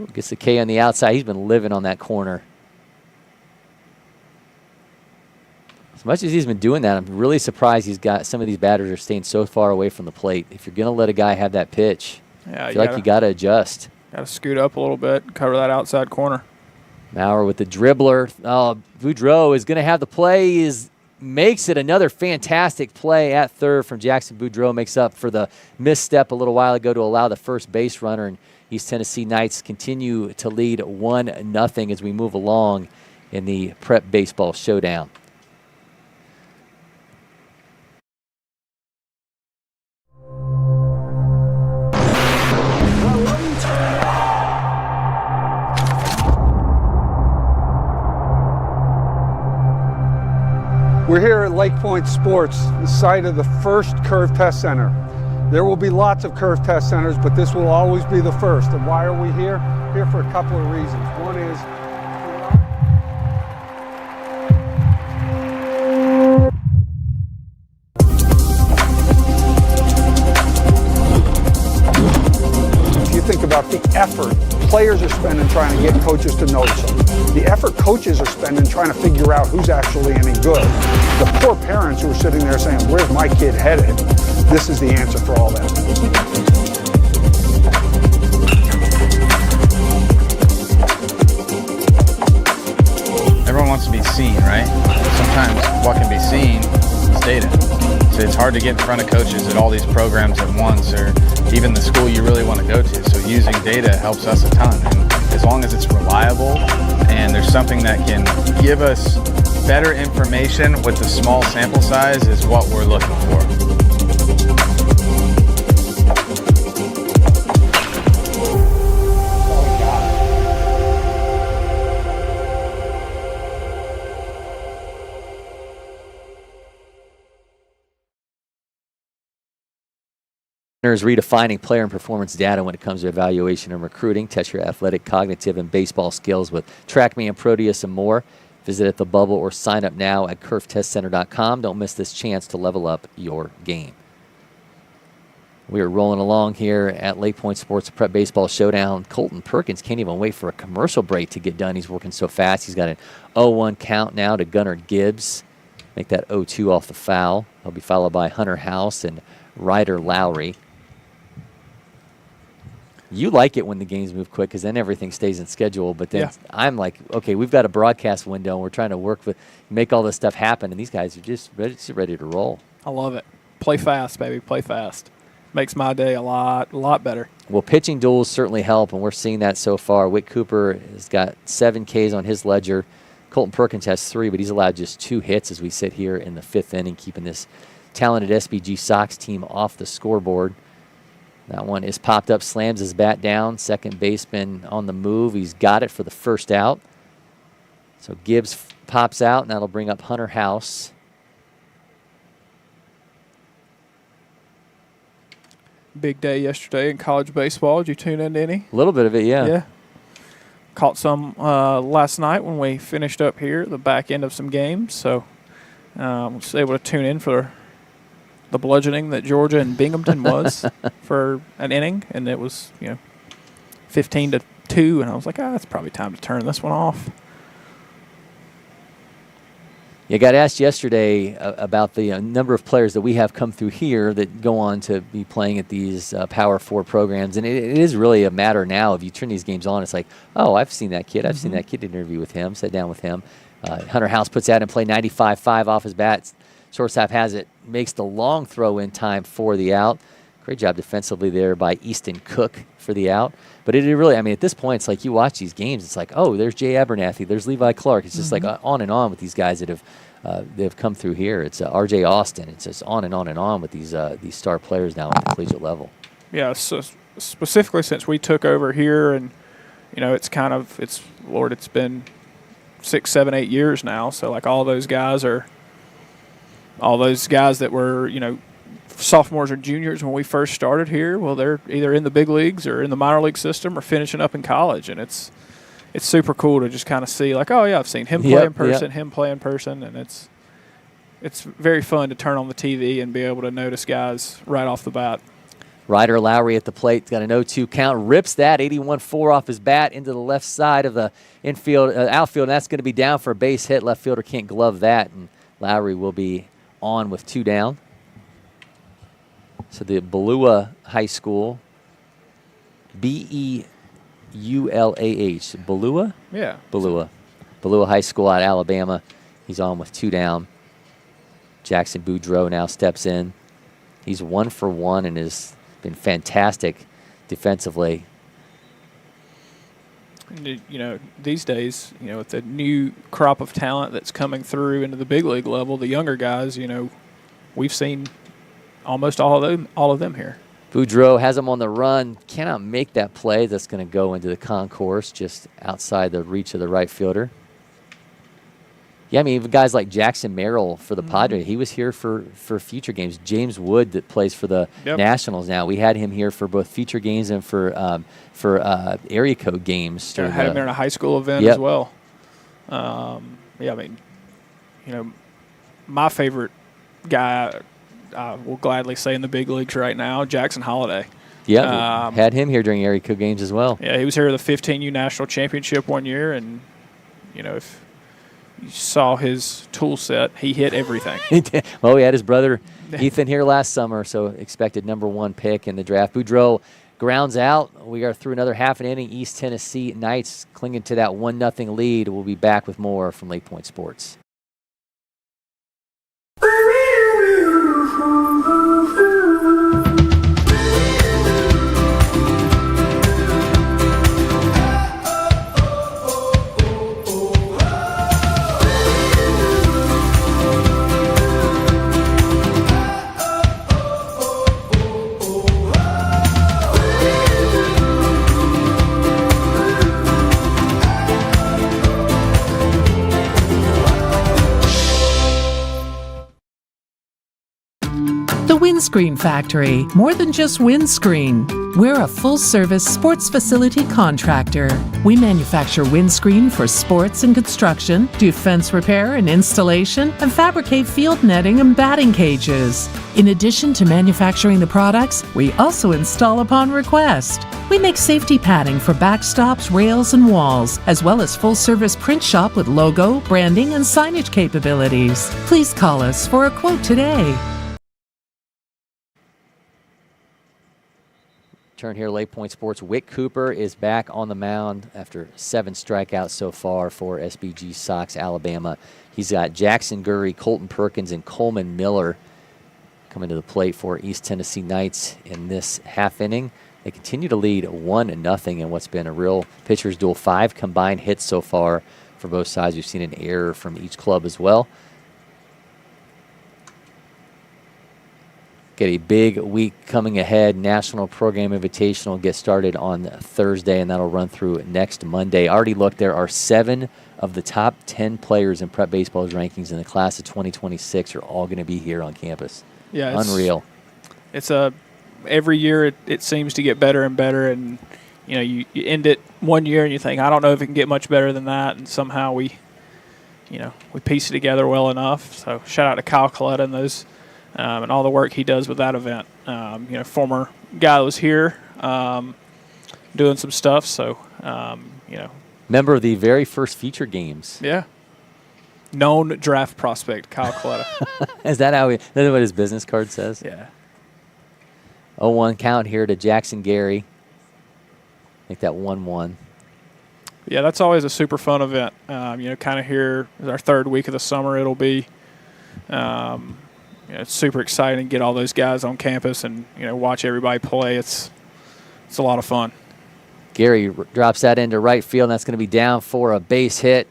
Ooh, gets the K on the outside. He's been living on that corner. As much as he's been doing that, I'm really surprised some of these batters are staying so far away from the plate. If you're going to let a guy have that pitch, I feel like you got to adjust. Got to scoot up a little bit, cover that outside corner. Maurer with the dribbler. Oh, Boudreau is going to have the play. Makes it another fantastic play at third from Jackson Boudreau. Makes up for the misstep a little while ago to allow the first base runner. And East Tennessee Knights continue to lead 1-0 as we move along in the Prep Baseball Showdown. LakePoint Sports, the site of the first Curve Test Center. There will be lots of Curve Test Centers, but this will always be the first. And why are we here? Here for a couple of reasons. One is if you think about the effort players are spending trying to get coaches to notice them, the effort coaches are spending trying to figure out who's actually any good, the poor parents who are sitting there saying, where's my kid headed? This is the answer for all that. Everyone wants to be seen, right? Sometimes what can be seen is data. So it's hard to get in front of coaches at all these programs at once, or even the school you really want to go to. So using data helps us a ton. And as long as it's reliable and there's something that can give us better information with the small sample size is what we're looking for. Is redefining player and performance data when it comes to evaluation and recruiting. Test your athletic, cognitive, and baseball skills with TrackMan, Proteus, and more. Visit at the Bubble or sign up now at curvetestcenter.com. Don't miss this chance to level up your game. We are rolling along here at LakePoint Sports Prep Baseball Showdown. Colton Perkins can't even wait for a commercial break to get done. He's working so fast. He's got an 0-1 count now to Gunnar Gibbs. Make that 0-2 off the foul. He'll be followed by Hunter House and Ryder Lowry. You like it when the games move quick because then everything stays in schedule. But then I'm like, okay, we've got a broadcast window and we're trying to make all this stuff happen. And these guys are just ready to roll. I love it. Play fast, baby. Play fast. Makes my day a lot better. Well, pitching duels certainly help, and we're seeing that so far. Wick Cooper has got 7 Ks on his ledger. Colton Perkins has 3, but he's allowed just 2 hits as we sit here in the 5th inning, keeping this talented SBG Sox team off the scoreboard. That one is popped up, slams his bat down. Second baseman on the move. He's got it for the first out. So Gibbs pops out, and that'll bring up Hunter House. Big day yesterday in college baseball. Did you tune in to any? A little bit of it, yeah. Yeah. Caught some last night when we finished up here at the back end of some games. So was able to tune in for the bludgeoning that Georgia and Binghamton was for an inning, and it was 15-2, and I was like, it's probably time to turn this one off. You got asked yesterday about the number of players that we have come through here that go on to be playing at these Power 4 programs, and it is really a matter now. If you turn these games on, it's like, oh, I've seen that kid. I've seen that kid interview with him, sat down with him. Hunter House puts that in play, 95-5 off his bat. Shortstop has it, makes the long throw in time for the out. Great job defensively there by Easton Cook for the out. But it really, at this point, it's like you watch these games, it's like, oh, there's Jay Abernathy, there's Levi Clark. It's just like on and on with these guys that have come through here. It's R.J. Austin. It's just on and on and on with these star players now at the collegiate level. Yeah, so specifically since we took over here, and it's been 6, 7, 8 years now. So like all those guys that were sophomores or juniors when we first started here, well, they're either in the big leagues or in the minor league system or finishing up in college, and it's super cool to just kind of see like, oh yeah, I've seen him play in person, him play in person, and it's very fun to turn on the TV and be able to notice guys right off the bat. Ryder Lowry at the plate, got an 0-2 count, rips that 81-4 off his bat into the left side of the outfield, and that's going to be down for a base hit. Left fielder can't glove that, and Lowry will be on with 2 down. So the Balua High School, Beulah, Balua? Yeah. Balua High School out of Alabama. He's on with 2 down. Jackson Boudreaux now steps in. He's 1 for 1 and has been fantastic defensively. And, these days, with the new crop of talent that's coming through into the big league level, the younger guys, we've seen almost all of them here. Boudreaux has him on the run, cannot make that play. That's going to go into the concourse just outside the reach of the right fielder. Yeah, I mean, even guys like Jackson Merrill for the Padres, he was here for future games. James Wood that plays for the Nationals now, we had him here for both future games and for area code games. I had him there in a high school event as well. I mean, my favorite guy, I will gladly say in the big leagues right now, Jackson Holliday. Yeah, had him here during area code games as well. Yeah, he was here at the 15U National Championship one year, and, if you saw his tool set, he hit everything. He did. Well, we had his brother Ethan here last summer, so expected #1 pick in the draft. Boudreaux grounds out. We are through another half an inning. East Tennessee Knights clinging to that 1-0 lead. We'll be back with more from LakePoint Sports. The Windscreen Factory, more than just windscreen. We're a full-service sports facility contractor. We manufacture windscreen for sports and construction, do fence repair and installation, and fabricate field netting and batting cages. In addition to manufacturing the products, we also install upon request. We make safety padding for backstops, rails, and walls, as well as full-service print shop with logo, branding, and signage capabilities. Please call us for a quote today. Turn here, LakePoint Sports. Wick Cooper is back on the mound after 7 strikeouts so far for SBG Sox Alabama. He's got Jackson Gurry, Colton Perkins, and Coleman Miller coming to the plate for East Tennessee Knights in this half inning. They continue to lead 1-0 in what's been a real pitcher's duel. 5 combined hits so far for both sides. We've seen an error from each club as well. Get a big week coming ahead. National Program Invitational gets started on Thursday, and that'll run through next Monday. Already looked, there are 7 of the top 10 players in Prep Baseball's rankings in the class of 2026 are all going to be here on campus. Yeah, unreal. It's every year it seems to get better and better, and you end it one year and you think, I don't know if it can get much better than that, and somehow we piece it together well enough. So shout out to Kyle Coletta and those. And all the work he does with that event. Former guy that was here doing some stuff. So, Member of the very first feature games. Yeah. Known draft prospect, Kyle Coletta. Is that what his business card says? Yeah. 0-1 count here to Jackson Gary. Make that 1-1. Yeah, that's always a super fun event. Kind of here is our 3rd week of the summer. It'll be it's super exciting to get all those guys on campus and watch everybody play. It's a lot of fun. Gary drops that into right field, and that's going to be down for a base hit.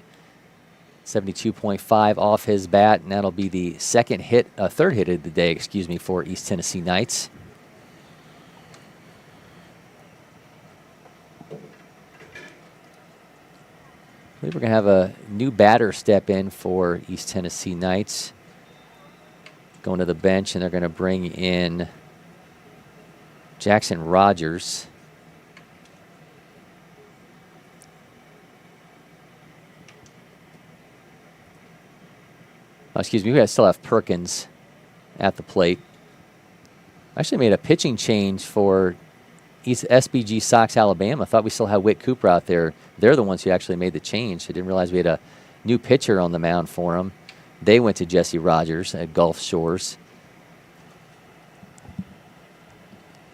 72.5 off his bat, and that'll be the third hit of the day, for East Tennessee Knights. I believe we're going to have a new batter step in for East Tennessee Knights. Going to the bench, and they're going to bring in Jackson Rogers. Oh, excuse me, we still have Perkins at the plate. I actually made a pitching change for SBG Sox Alabama. I thought we still had Wick Cooper out there. They're the ones who actually made the change. I didn't realize we had a new pitcher on the mound for them. They went to Jesse Rogers at Gulf Shores.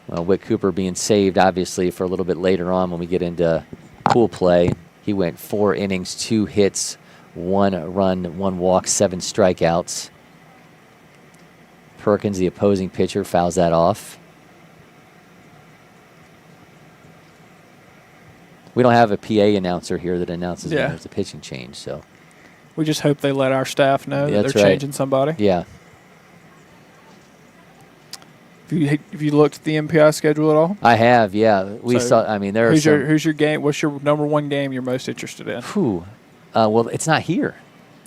Well, Wick Cooper being saved, obviously, for a little bit later on when we get into pool play. He went 4 innings, 2 hits, 1 run, 1 walk, 7 strikeouts. Perkins, the opposing pitcher, fouls that off. We don't have a PA announcer here that announces when there's a pitching change, so... We just hope they let our staff know that they're changing somebody. Yeah. Have you looked at the MPI schedule at all? I have, yeah. We saw. I mean, there are who's your game? What's your #1 game you're most interested in? Well, it's not here.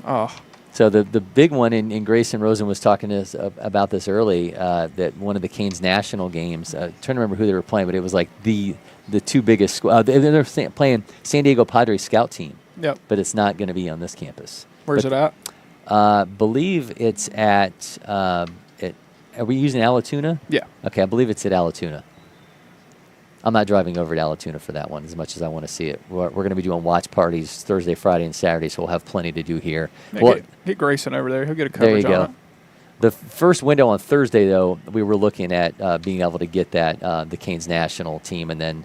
Oh, So the big one, in Grayson Rosen was talking to us about this early, that one of the Canes national games, trying to remember who they were playing, but it was like the two biggest schools. They're playing San Diego Padres scout team. yep. But it's not going to be on this campus. Where's it at? Believe it's at, are we using Alatoona? Yeah. Okay, I believe it's at Alatoona. I'm not driving over to Alatoona for that one as much as I want to see it. We're going to be doing watch parties Thursday, Friday, and Saturday, so we'll have plenty to do here. Yeah, get Grayson over there. He'll get a coverage there you go. on it. The first window on Thursday, though, we were looking at being able to get that, the Canes national team, and then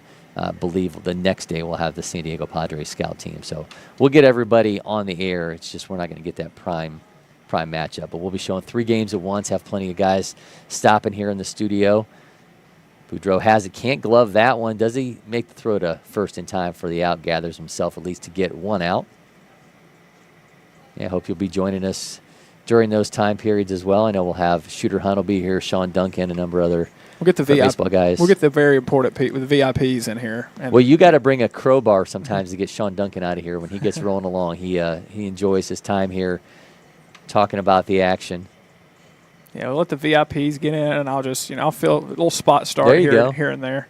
believe the next day we'll have the San Diego Padres scout team. So we'll get everybody on the air. It's just we're not going to get that prime matchup. But we'll be showing 3 games at once, have plenty of guys stopping here in the studio. Boudreaux has it. Can't glove that one. Does he make the throw to first in time for the out? Gathers himself at least to get 1 out. Yeah, I hope you'll be joining us during those time periods as well. I know we'll have Shooter Hunt will be here, Sean Duncan, a number of other We'll get the baseball guys. We'll get the very important with the VIPs in here. Well, you got to bring a crowbar sometimes to get Sean Duncan out of here when he gets rolling along. He enjoys his time here talking about the action. Yeah, we'll let the VIPs get in, and I'll just, I'll fill a little spot start here and there.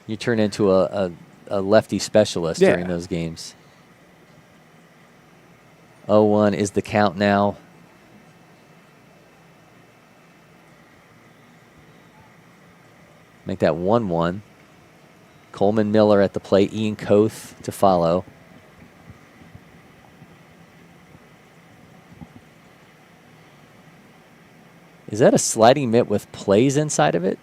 You turn into a lefty specialist during those games. 0-1 is the count now. Make that 1-1. Coleman Miller at the plate. Ian Koth to follow. Is that a sliding mitt with plays inside of it?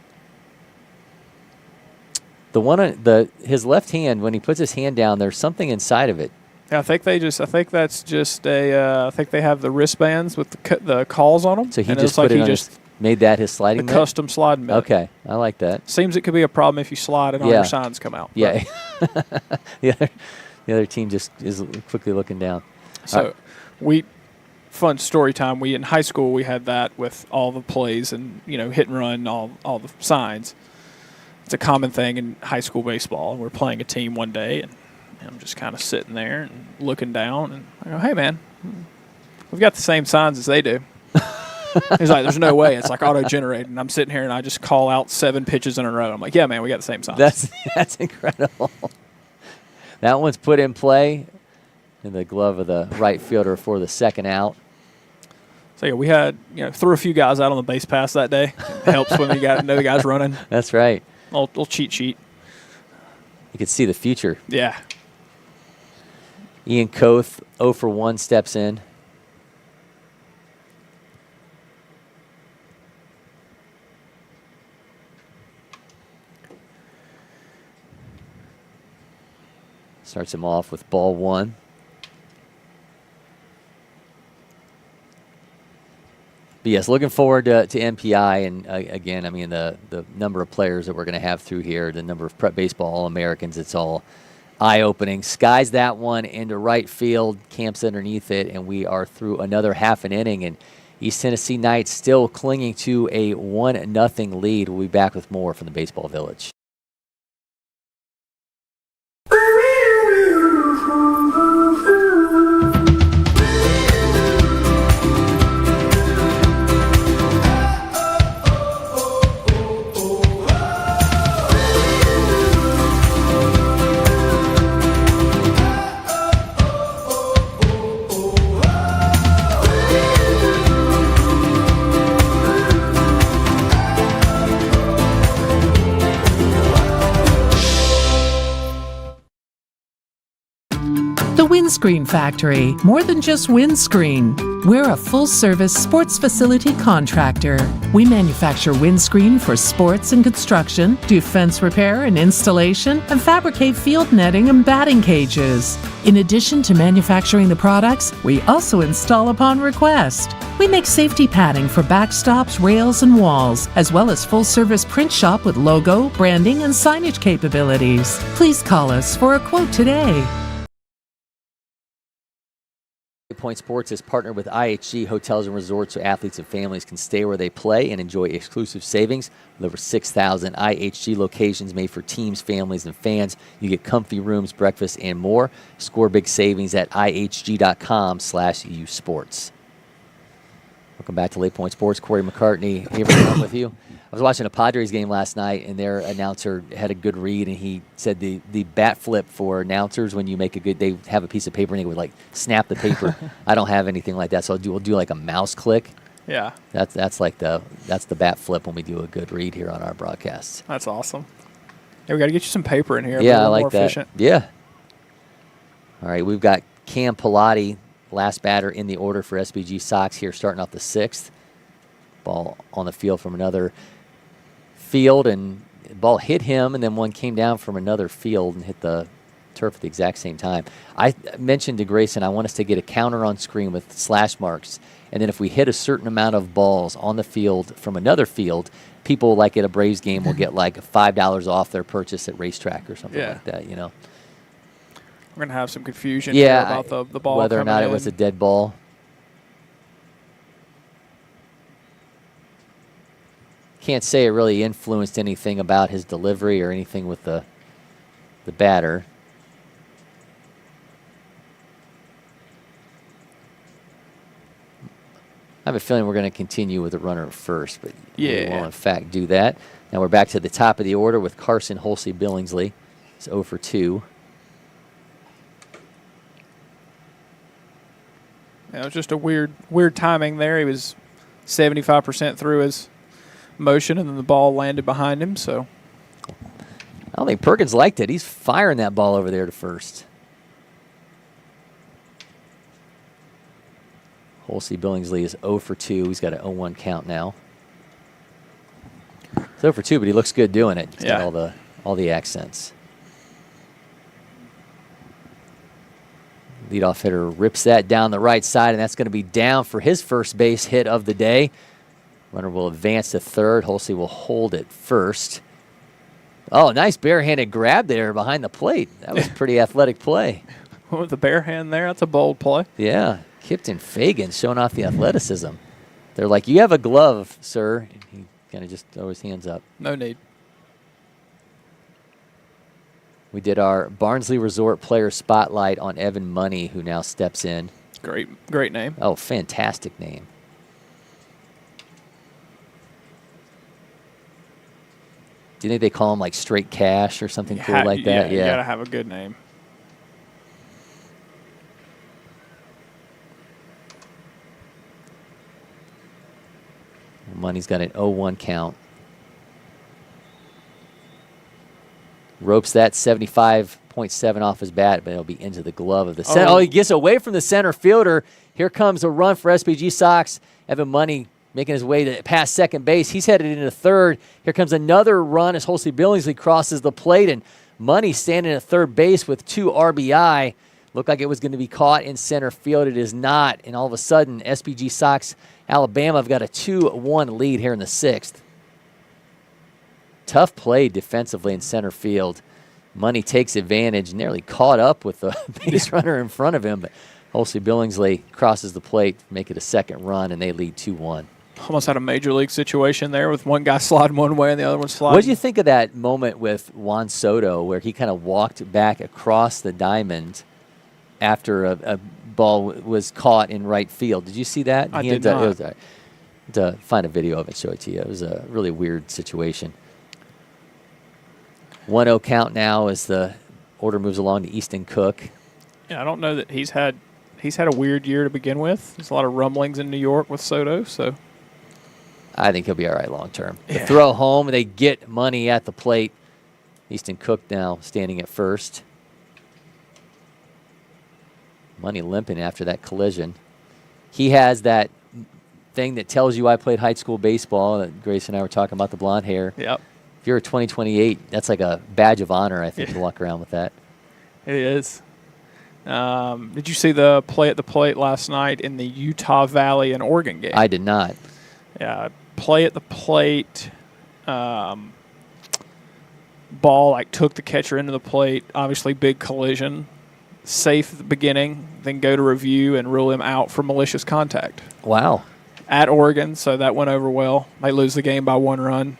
The one on his left hand, when he puts his hand down, there's something inside of it. Yeah, I think that's just I think they have the wristbands with the calls on them. So he just put it on made that his sliding mitt? Custom sliding mitt. Okay, I like that. Seems it could be a problem if you slide and all your signs come out. Yeah. the other team just is quickly looking down. So fun story time. In high school we had that with all the plays and hit and run, all the signs. It's a common thing in high school baseball. And we're playing a team one day, and I'm just kind of sitting there and looking down, and I go, "Hey man, we've got the same signs as they do." He's like, "There's no way. It's like auto-generated." And I'm sitting here and I just call out 7 pitches in a row. I'm like, "Yeah man, we got the same signs." That's incredible. That one's put in play in the glove of the right fielder for the second out. So yeah, we had threw a few guys out on the base pass that day. It helps when you know the guy's running. That's right. Little cheat sheet. You can see the future. Yeah. Ian Koth 0 for 1 steps in. Starts him off with ball 1. But yes, looking forward to MPI, and again, I mean the number of players that we're going to have through here, the number of Prep Baseball All-Americans, it's all eye-opening. Skies that one into right field, camps underneath it, and we are through another half an inning, and East Tennessee Knights still clinging to a 1-0 lead. We'll be back with more from the Baseball Village. Windscreen Factory, more than just windscreen. We're a full-service sports facility contractor. We manufacture windscreen for sports and construction, do fence repair and installation, and fabricate field netting and batting cages. In addition to manufacturing the products, we also install upon request. We make safety padding for backstops, rails, and walls, as well as full-service print shop with logo, branding, and signage capabilities. Please call us for a quote today. LakePoint Sports is partnered with IHG Hotels and Resorts so athletes and families can stay where they play and enjoy exclusive savings. With over 6,000 IHG locations made for teams, families, and fans, you get comfy rooms, breakfast, and more. Score big savings at ihg.com/usports. Welcome back to LakePoint Sports. Cory McCartney, Avery, on with you. I was watching a Padres game last night, and their announcer had a good read, and he said the bat flip for announcers when you make a good, they have a piece of paper and they would like snap the paper. I don't have anything like that, so we'll do like a mouse click. Yeah. That's the bat flip when we do a good read here on our broadcasts. That's awesome. Yeah, we got to get you some paper in here. Yeah, I like more that. Efficient. Yeah. All right, we've got Cam Pilati, last batter in the order for SBG Sox here, starting off the 6th. Ball on the field from another field, and the ball hit him, and then one came down from another field and hit the turf at the exact same time. I mentioned to Grayson I want us to get a counter on screen with slash marks, and then if we hit a certain amount of balls on the field from another field, people like at a Braves game will get like $5 off their purchase at Racetrack or something like that, you know. We're going to have some confusion here about the ball whether or not it was a dead ball. Can't say it really influenced anything about his delivery or anything with the batter. I have a feeling we're going to continue with the runner at first, but we will in fact do that. Now we're back to the top of the order with Carson Holsey Billingsley. It's 0 for 2. Yeah, it was just a weird timing there. He was 75% through his motion, and then the ball landed behind him. So I don't think Perkins liked it. He's firing that ball over there to first. Holsey Billingsley is 0 for 2. He's got an 0-1 count now. He's 0 for 2, but he looks good doing it. He's got all the accents. Leadoff hitter rips that down the right side, and that's going to be down for his first base hit of the day. Runner will advance to third. Holsey will hold it first. Oh, nice barehanded grab there behind the plate. That was pretty athletic play. With the bare hand there, that's a bold play. Yeah, Kipton Fagan showing off the athleticism. They're like, you have a glove, sir. He kind of just throw his hands up. No need. We did our Barnsley Resort player spotlight on Evan Money, who now steps in. Great name. Oh, fantastic name. Do you think they call him like Straight Cash or something cool like that? Yeah, you got to have a good name. Money's got an 0-1 count. Ropes that 75.7 off his bat, but it'll be into the glove of the center. Oh, he gets away from the center fielder. Here comes a run for SBG Sox. Evan Money making his way to past second base. He's headed into third. Here comes another run as Holsey Billingsley crosses the plate, and Money standing at third base with 2 RBI. Looked like it was going to be caught in center field. It is not, and all of a sudden, SBG Sox Alabama have got a 2-1 lead here in the 6th. Tough play defensively in center field. Money takes advantage, nearly caught up with the base runner in front of him, but Holsey Billingsley crosses the plate, make it a second run, and they lead 2-1. Almost had a major league situation there with one guy sliding one way and the other one sliding. What did you think of that moment with Juan Soto where he kind of walked back across the diamond after a ball was caught in right field? Did you see that? I did not. To find a video of it, show it to you. It was a really weird situation. 1-0 count now as the order moves along to Easton Cook. Yeah, I don't know that he's had a weird year to begin with. There's a lot of rumblings in New York with Soto, so I think he'll be all right long term. The throw home, they get Money at the plate. Easton Cook now standing at first. Money limping after that collision. He has that thing that tells you I played high school baseball. That Grayson and I were talking about, the blonde hair. Yep. If you're a 2028, that's like a badge of honor, I think, to walk around with that. It is. Did you see the play at the plate last night in the Utah Valley and Oregon game? I did not. Yeah, play at the plate. Ball took the catcher into the plate. Obviously, big collision. safe at the beginning, then go to review and rule him out for malicious contact. Wow. At Oregon, so that went over well. They lose the game by 1 run.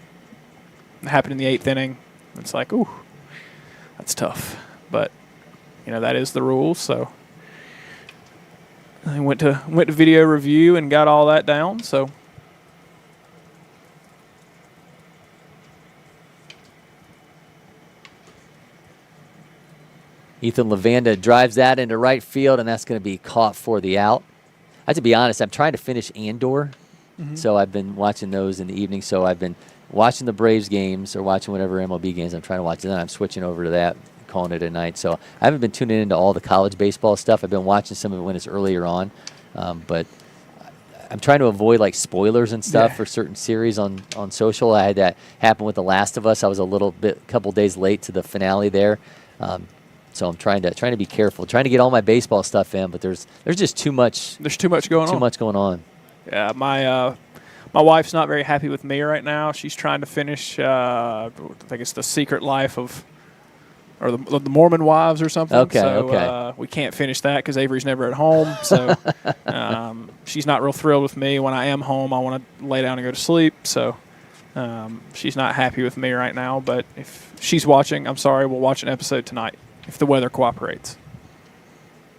It happened in the 8th inning. It's like, ooh, that's tough. But, that is the rules, so I went to video review and got all that down, so. Ethan Lavanda drives that into right field, and that's going to be caught for the out. I have to be honest, I'm trying to finish Andor, so I've been watching those in the evening. So I've been watching the Braves games or watching whatever MLB games I'm trying to watch, and then I'm switching over to that, calling it a night. So I haven't been tuning into all the college baseball stuff. I've been watching some of it when it's earlier on, but I'm trying to avoid like spoilers and stuff for certain series on social. I had that happen with The Last of Us. I was a couple days late to the finale there. So I'm trying to be careful, trying to get all my baseball stuff in, but there's just too much. There's too much going on. Too much going on. Yeah, my wife's not very happy with me right now. She's trying to finish. I think it's The Secret Life of, or the Mormon Wives or something. Okay. So we can't finish that because Avery's never at home. So she's not real thrilled with me. When I am home, I want to lay down and go to sleep. So she's not happy with me right now. But if she's watching, I'm sorry. We'll watch an episode tonight if the weather cooperates.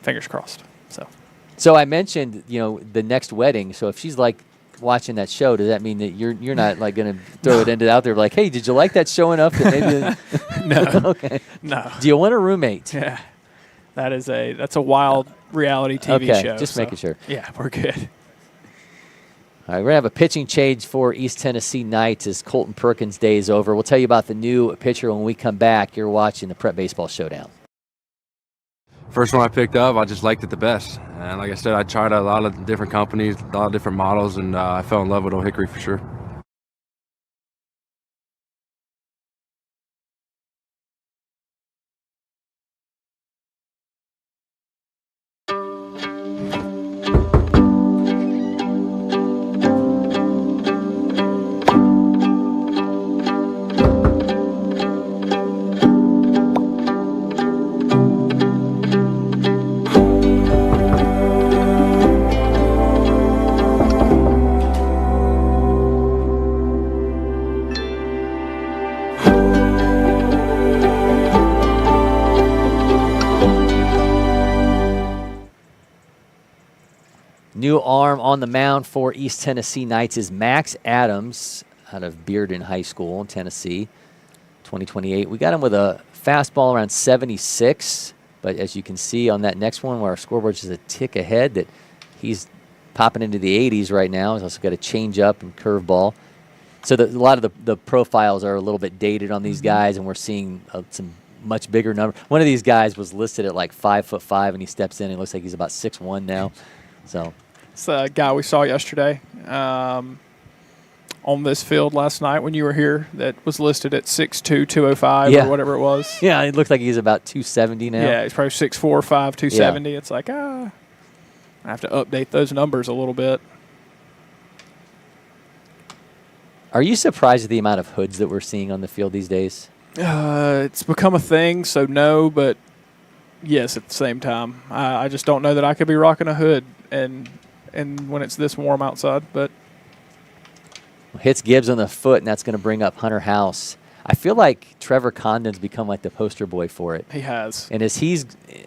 Fingers crossed. So I mentioned, the next wedding. So if she's like watching that show, does that mean that you're not like going to throw it into out there like, hey, did you like that show enough that maybe? No. Okay. No. Do you want a roommate? Yeah. That's a wild reality TV show. Okay, just making sure. Yeah, we're good. All right, we're going to have a pitching change for East Tennessee Knights as Colton Perkins' day is over. We'll tell you about the new pitcher when we come back. You're watching the Prep Baseball Showdown. First one I picked up, I just liked it the best. And like I said, I tried a lot of different companies, a lot of different models, and I fell in love with Old Hickory for sure. New arm on the mound for East Tennessee Knights is Max Adams out of Bearden High School in Tennessee, 2028. We got him with a fastball around 76, but as you can see on that next one where our scoreboard is a tick ahead, that he's popping into the 80s right now. He's also got a changeup and curveball. So a lot of the profiles are a little bit dated on these guys, and we're seeing some much bigger number. One of these guys was listed at like 5'5", and he steps in and looks like he's about 6'1" now. So it's the guy we saw yesterday on this field last night when you were here that was listed at 6'2", 205 or whatever it was. Yeah, it looks like he's about 270 now. Yeah, he's probably 6'4", 5", 270. Yeah. It's like, I have to update those numbers a little bit. Are you surprised at the amount of hoods that we're seeing on the field these days? It's become a thing, so no, but yes at the same time. I just don't know that I could be rocking a hood and when it's this warm outside. But hits Gibbs on the foot, and that's going to bring up Hunter House. I feel like Trevor Condon's become like the poster boy for it. He has. And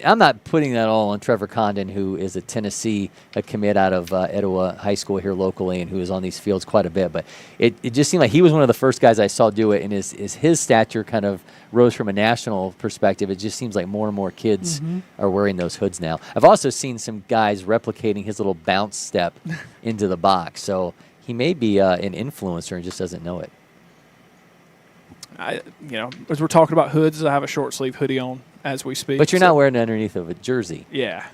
I'm not putting that all on Trevor Condon, who is a Tennessee commit out of Etowah High School here locally and who is on these fields quite a bit. But it just seemed like he was one of the first guys I saw do it, and his stature kind of rose from a national perspective. It just seems like more and more kids are wearing those hoods now. I've also seen some guys replicating his little bounce step into the box. So he may be an influencer and just doesn't know it. As we're talking about hoods, I have a short sleeve hoodie on as we speak. But you're not wearing it underneath of a jersey. Yeah.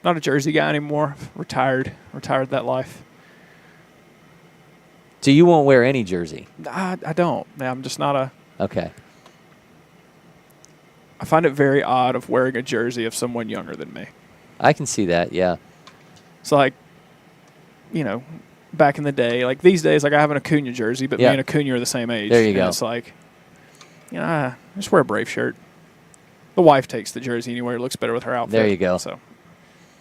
Not a jersey guy anymore. Retired that life. So you won't wear any jersey? I don't. I'm just not a... Okay. I find it very odd of wearing a jersey of someone younger than me. I can see that, yeah. It's like, back in the day, like these days, like I have an Acuna jersey, but me and Acuna are the same age. There you go. It's like, just wear a Brave shirt. The wife takes the jersey anywhere. It looks better with her outfit. There you go. So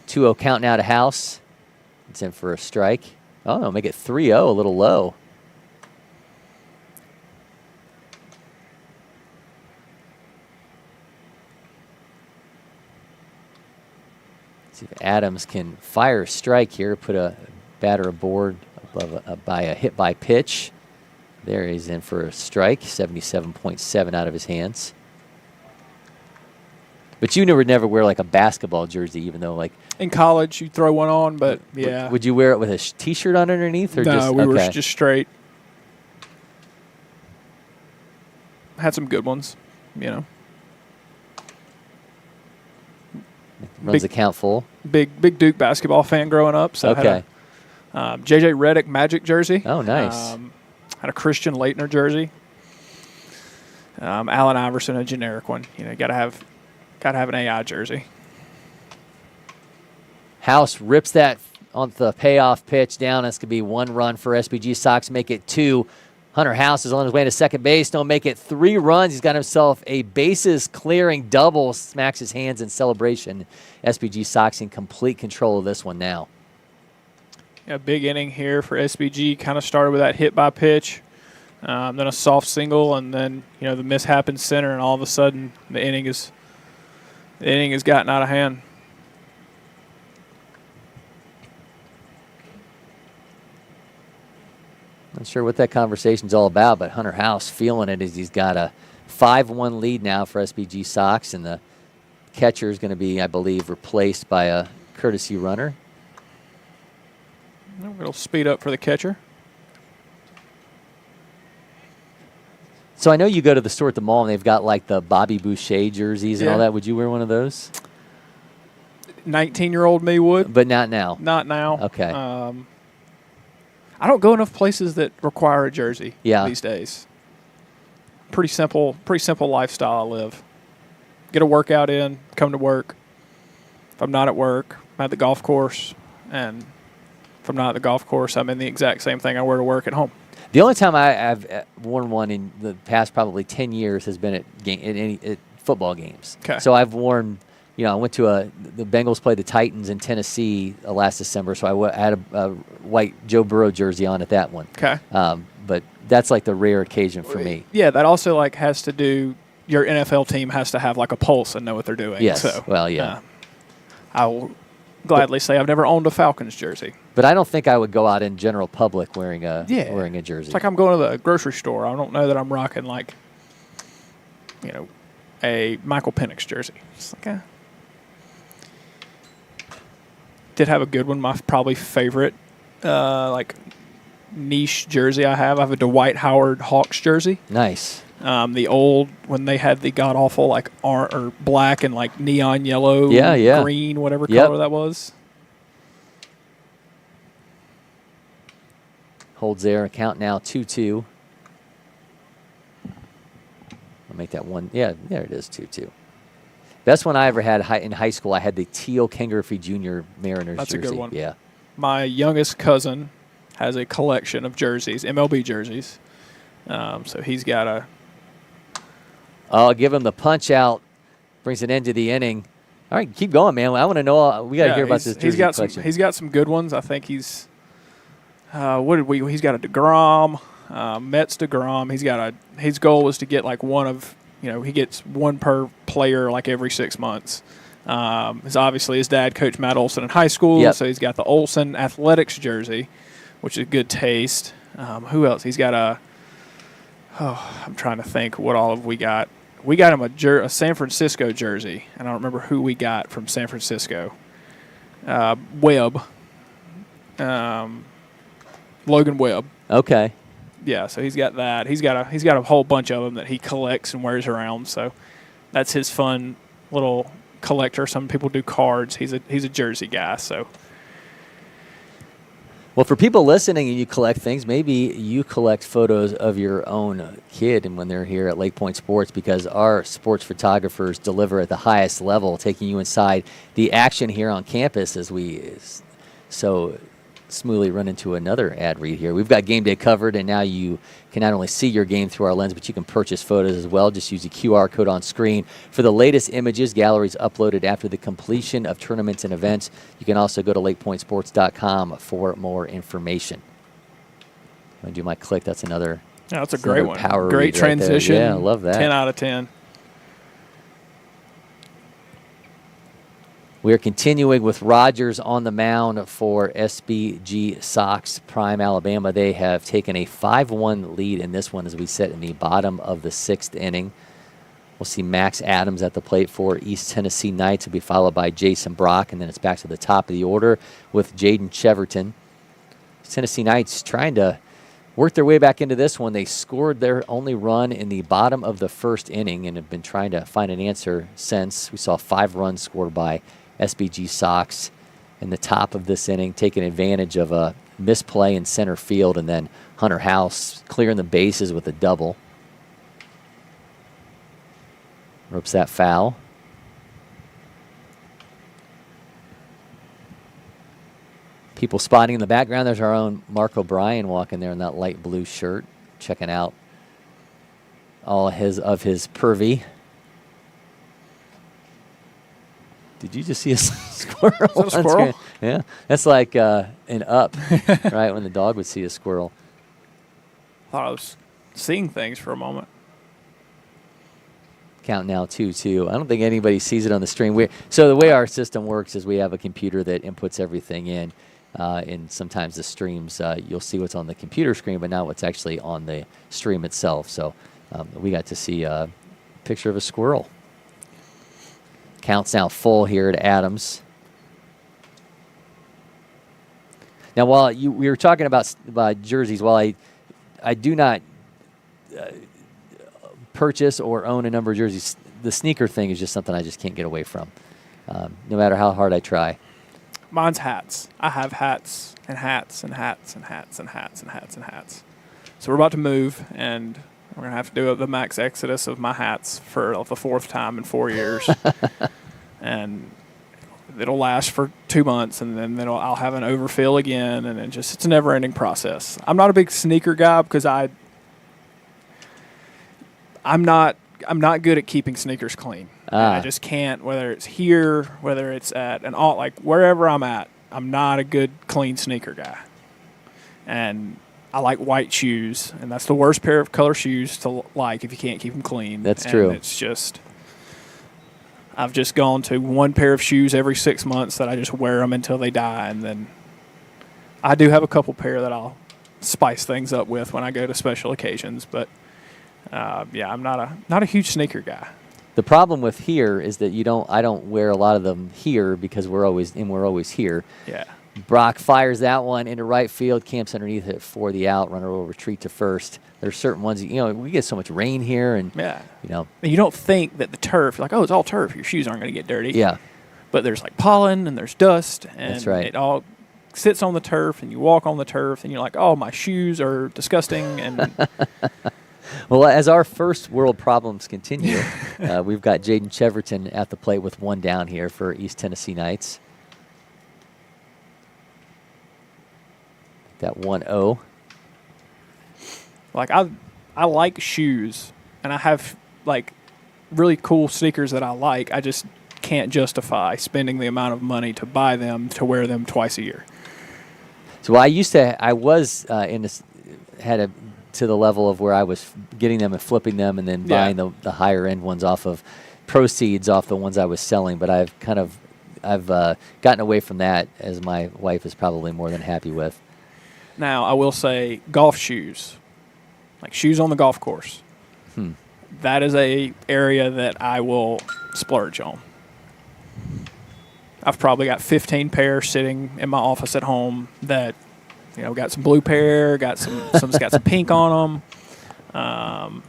2-0 count now to House. It's in for a strike. Oh, no, make it 3-0, a little low. See if Adams can fire a strike here, put a batter aboard by a hit by pitch. There he's in for a strike, 77.7 out of his hands. But you would never wear like a basketball jersey, even though like in college you throw one on, but yeah. Would you wear it with a T-shirt on underneath, or no? just We were just straight. Had some good ones, you know. Runs the count full. Big Duke basketball fan growing up. So okay. I had a J.J. Redick Magic jersey. Oh, nice. Had a Christian Laettner jersey. Allen Iverson, a generic one. You know, you gotta have an AI jersey. House rips that on the payoff pitch down. That's gonna be 1 run for SBG Sox. Make it 2. Hunter House is on his way to second base. Don't make it 3 runs. He's got himself a bases-clearing double. Smacks his hands in celebration. SBG Sox in complete control of this one now. Yeah, big inning here for SBG. Kind of started with that hit by pitch, then a soft single, and then the mishap in center, and all of a sudden the inning has gotten out of hand. Not sure what that conversation's all about, but Hunter House feeling it as he's got a 5-1 lead now for SBG Sox, and the catcher is going to be, I believe, replaced by a courtesy runner. It'll speed up for the catcher. So I know you go to the store at the mall, and they've got like the Bobby Boucher jerseys and all that. Would you wear one of those? 19-year-old me would. But not now. Not now. Okay. I don't go enough places that require a jersey these days. Pretty simple lifestyle I live. Get a workout in, come to work. If I'm not at work, I'm at the golf course. And if I'm not at the golf course, I'm in the exact same thing I wear to work at home. The only time I've worn one in the past probably 10 years has been at football games. Okay. So I've worn, I went to the Bengals played the Titans in Tennessee last December, so I had a white Joe Burrow jersey on at that one. Okay. But that's like the rare occasion for me. Yeah, that also has to do, your NFL team has to have like a pulse and know what they're doing. Yes, so, well, yeah. I will gladly say I've never owned a Falcons jersey. But I don't think I would go out in general public wearing a jersey. It's like I'm going to the grocery store. I don't know that I'm rocking a Michael Penix jersey. It's like, did have a good one. My probably favorite niche jersey I have a Dwight Howard Hawks jersey. Nice. The old, when they had the god awful or black and neon yellow, green, whatever color that was. Holds there. Count now 2-2. I'll make that one. Yeah, there it is, 2-2. Best one I ever had in high school, I had the teal Ken Griffey Jr. Mariners That's jersey. That's a good one. Yeah. My youngest cousin has a collection of jerseys, MLB jerseys. So he's got a... I'll give him the punch out. Brings an end to the inning. All right, keep going, man. I want to know. We got to hear about this jersey collection. He's got some good ones. I think he's... He's got a DeGrom, Mets DeGrom. His goal was to get one of, he gets one per player every 6 months. Obviously his dad coached Matt Olson in high school, so he's got the Olson Athletics jersey, which is good taste. Who else? He's got I'm trying to think what all have we got. We got him a San Francisco jersey, and I don't remember who we got from San Francisco. Webb. Logan Webb. Okay. Yeah, so he's got that. He's got a whole bunch of them that he collects and wears around. So that's his fun little collector. Some people do cards. He's a jersey guy. So. Well, for people listening and you collect things, maybe you collect photos of your own kid and when they're here at LakePoint Sports, because our sports photographers deliver at the highest level, taking you inside the action here on campus as we so smoothly run into another ad read here. We've got game day covered, and now you can not only see your game through our lens, but you can purchase photos as well. Just use the QR code on screen for the latest images, galleries uploaded after the completion of tournaments and events. You can also go to LakePointSports.com for more information. I'm going to do my click. That's another. Yeah, that's a great one. Power great read transition. Right there. Yeah, I love that. 10 out of 10. We are continuing with Rogers on the mound for SBG Sox Prime Alabama. They have taken a 5-1 lead in this one as we sit in the bottom of the 6th inning. We'll see Max Adams at the plate for East Tennessee Knights. Will be followed by Jason Brock, and then it's back to the top of the order with Jaden Cheverton. Tennessee Knights trying to work their way back into this one. They scored their only run in the bottom of the 1st inning and have been trying to find an answer since. We saw 5 runs scored by SBG Sox in the top of this inning, taking advantage of a misplay in center field, and then Hunter House clearing the bases with a double. Ropes that foul. People spotting in the background. There's our own Mark O'Brien walking there in that light blue shirt, checking out all of his purvey. Did you just see a squirrel? Is that a squirrel? Yeah, that's like an Up, right, when the dog would see a squirrel. I thought I was seeing things for a moment. Count now 2-2. I don't think anybody sees it on the stream. So the way our system works is we have a computer that inputs everything in, and sometimes the streams, you'll see what's on the computer screen, but not what's actually on the stream itself. So we got to see a picture of a squirrel. Count's now full here to Adams. Now, while we were talking about jerseys, while I do not purchase or own a number of jerseys, the sneaker thing is just something I just can't get away from, no matter how hard I try. Mine's hats. I have hats and hats and hats and hats and hats and hats and hats. So we're about to move, and we're going to have to do the max exodus of my hats for the 4th time in 4 years. And it'll last for 2 months, and then I'll have an overfill again, and it's a never-ending process. I'm not a big sneaker guy because I'm not good at keeping sneakers clean. I just can't, whether it's here, whether it's at an alt, like wherever I'm at, I'm not a good clean sneaker guy. And I like white shoes, and that's the worst pair of color shoes to like if you can't keep them clean. That's true. It's just, I've just gone to one pair of shoes every 6 months that I just wear them until they die, and then I do have a couple pair that I'll spice things up with when I go to special occasions, but yeah, I'm not a huge sneaker guy. The problem with here is that I don't wear a lot of them here because we're always here. Yeah. Brock fires that one into right field, camps underneath it for the out. Runner will retreat to first. There's certain ones, we get so much rain here, and and you don't think that the turf, like, oh, it's all turf, your shoes aren't going to get dirty. Yeah. But there's like pollen and there's dust, and that's right. It all sits on the turf, and you walk on the turf, and you're like, oh, my shoes are disgusting. And well, as our first world problems continue, we've got Jaden Cheverton at the plate with 1 down here for East Tennessee Knights. That 1-0. Like, I like shoes, and I have like really cool sneakers that I like. I just can't justify spending the amount of money to buy them to wear them twice a year. So I was to the level of where I was getting them and flipping them and then buying the higher end ones off of proceeds off the ones I was selling. But I've gotten away from that, as my wife is probably more than happy with. Now, I will say golf shoes, like shoes on the golf course. That is a area that I will splurge on. I've probably got 15 pairs sitting in my office at home that, got some blue pair, some's got some pink on them.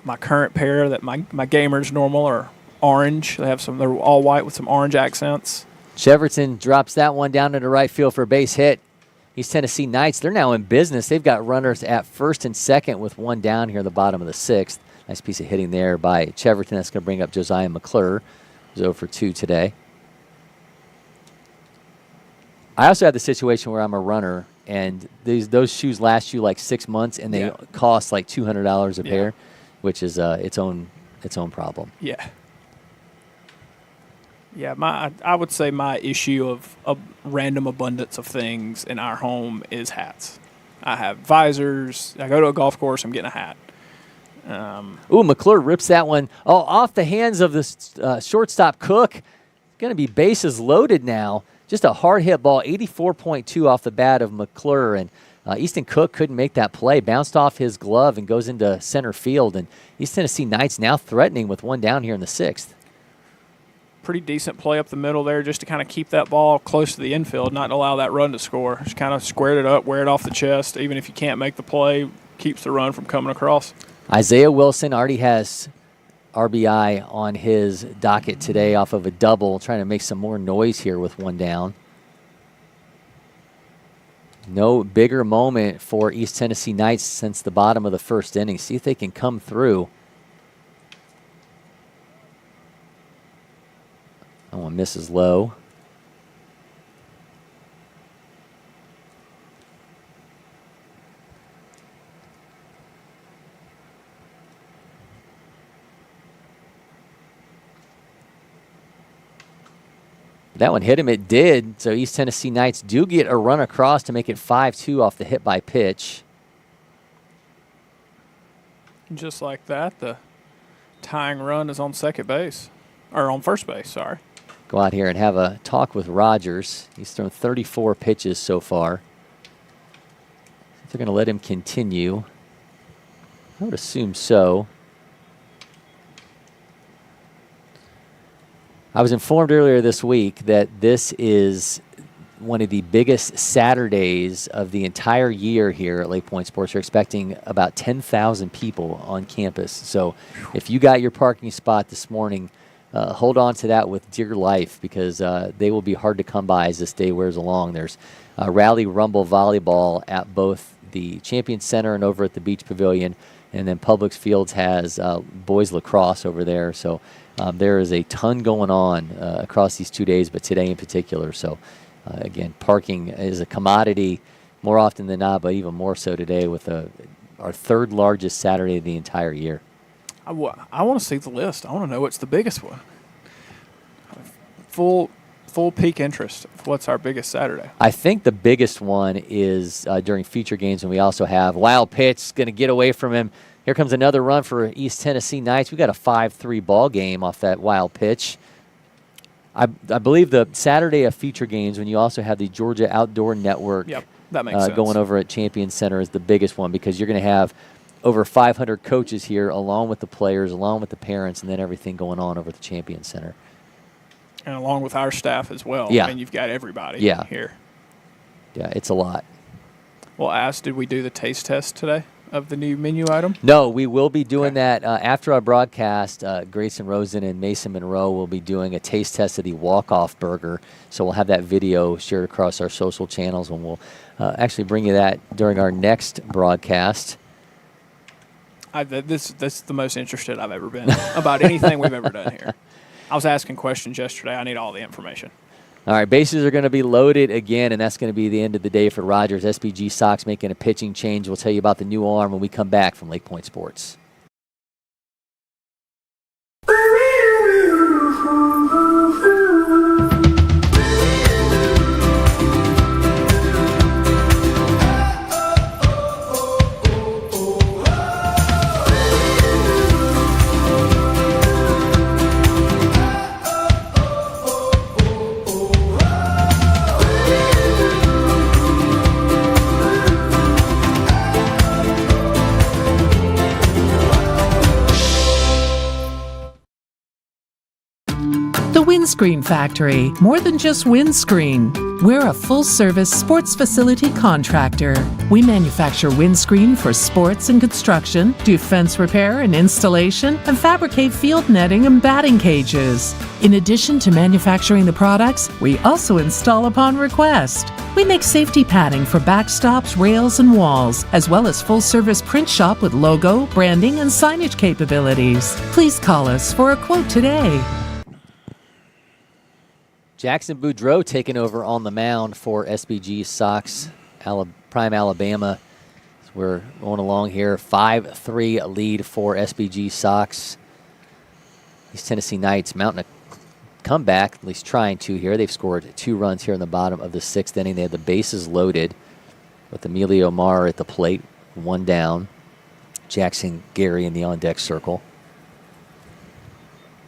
My current pair that my gamers normal are orange. They're all white with some orange accents. Cheverton drops that one down into right field for a base hit. East Tennessee Knights, they're now in business. They've got runners at first and second with 1 down here in the bottom of the 6th. Nice piece of hitting there by Cheverton. That's going to bring up Josiah McClure, who's 0 for 2 today. I also have the situation where I'm a runner, and those shoes last you like 6 months, and they cost like $200 a pair, which is its own problem. Yeah. Yeah, I would say my issue of a random abundance of things in our home is hats. I have visors. I go to a golf course, I'm getting a hat. McClure rips that one off the hands of the shortstop Cook. Going to be bases loaded now. Just a hard hit ball, 84.2 off the bat of McClure, and Easton Cook couldn't make that play. Bounced off his glove and goes into center field, and East Tennessee Knights now threatening with one down here in the 6th. Pretty decent play up the middle there just to kind of keep that ball close to the infield, not allow that run to score. Just kind of squared it up, wear it off the chest. Even if you can't make the play, keeps the run from coming across. Isaiah Wilson already has RBI on his docket today off of a double, trying to make some more noise here with one down. No bigger moment for East Tennessee Knights since the bottom of the 1st inning. See if they can come through. That one misses low. That one hit him. It did. So East Tennessee Knights do get a run across to make it 5-2 off the hit by pitch. Just like that, the tying run is on second base. Or on first base, sorry. Go out here and have a talk with Rogers. He's thrown 34 pitches so far. If they're going to let him continue, I would assume so. I was informed earlier this week that this is one of the biggest Saturdays of the entire year here at LakePoint Sports. We're expecting about 10,000 people on campus. So if you got your parking spot this morning, hold on to that with dear life, because they will be hard to come by as this day wears along. There's Rally Rumble Volleyball at both the Champion Center and over at the Beach Pavilion, and then Publix Fields has boys lacrosse over there. So there is a ton going on across these 2 days, but today in particular. So again, parking is a commodity more often than not, but even more so today with our 3rd largest Saturday of the entire year. I want to see the list. I want to know what's the biggest one. Full peak interest of what's our biggest Saturday. I think the biggest one is during feature games, and we also have wild pitch, going to get away from him. Here comes another run for East Tennessee Knights. We got a 5-3 ball game off that wild pitch. I believe the Saturday of feature games, when you also have the Georgia Outdoor Network that makes sense. Going over at Champion Center, is the biggest one, because you're going to have over 500 coaches here, along with the players, along with the parents, and then everything going on over at the Champion Center. And along with our staff as well. Yeah. I mean, you've got everybody here. Yeah, it's a lot. Well, did we do the taste test today of the new menu item? No, we will be doing that after our broadcast. Grayson, Rosen, and Mason Monroe will be doing a taste test of the walk-off burger. So we'll have that video shared across our social channels, and we'll actually bring you that during our next broadcast. This is the most interested I've ever been about anything we've ever done here. I was asking questions yesterday. I need all the information. All right, bases are going to be loaded again, and that's going to be the end of the day for Rogers. SBG Sox making a pitching change. We'll tell you about the new arm when we come back from LakePoint Sports. Windscreen Factory, more than just windscreen. We're a full-service sports facility contractor. We manufacture windscreen for sports and construction, do fence repair and installation, and fabricate field netting and batting cages. In addition to manufacturing the products, we also install upon request. We make safety padding for backstops, rails, and walls, as well as full-service print shop with logo, branding, and signage capabilities. Please call us for a quote today. Jackson Boudreau taking over on the mound for SBG Sox Prime Alabama. So we're going along here. 5-3 lead for SBG Sox. These Tennessee Knights mounting a comeback, at least trying to here. They've scored 2 runs here in the bottom of the 6th inning. They had the bases loaded with Emilio Mar at the plate, 1 down. Jackson Gary in the on-deck circle.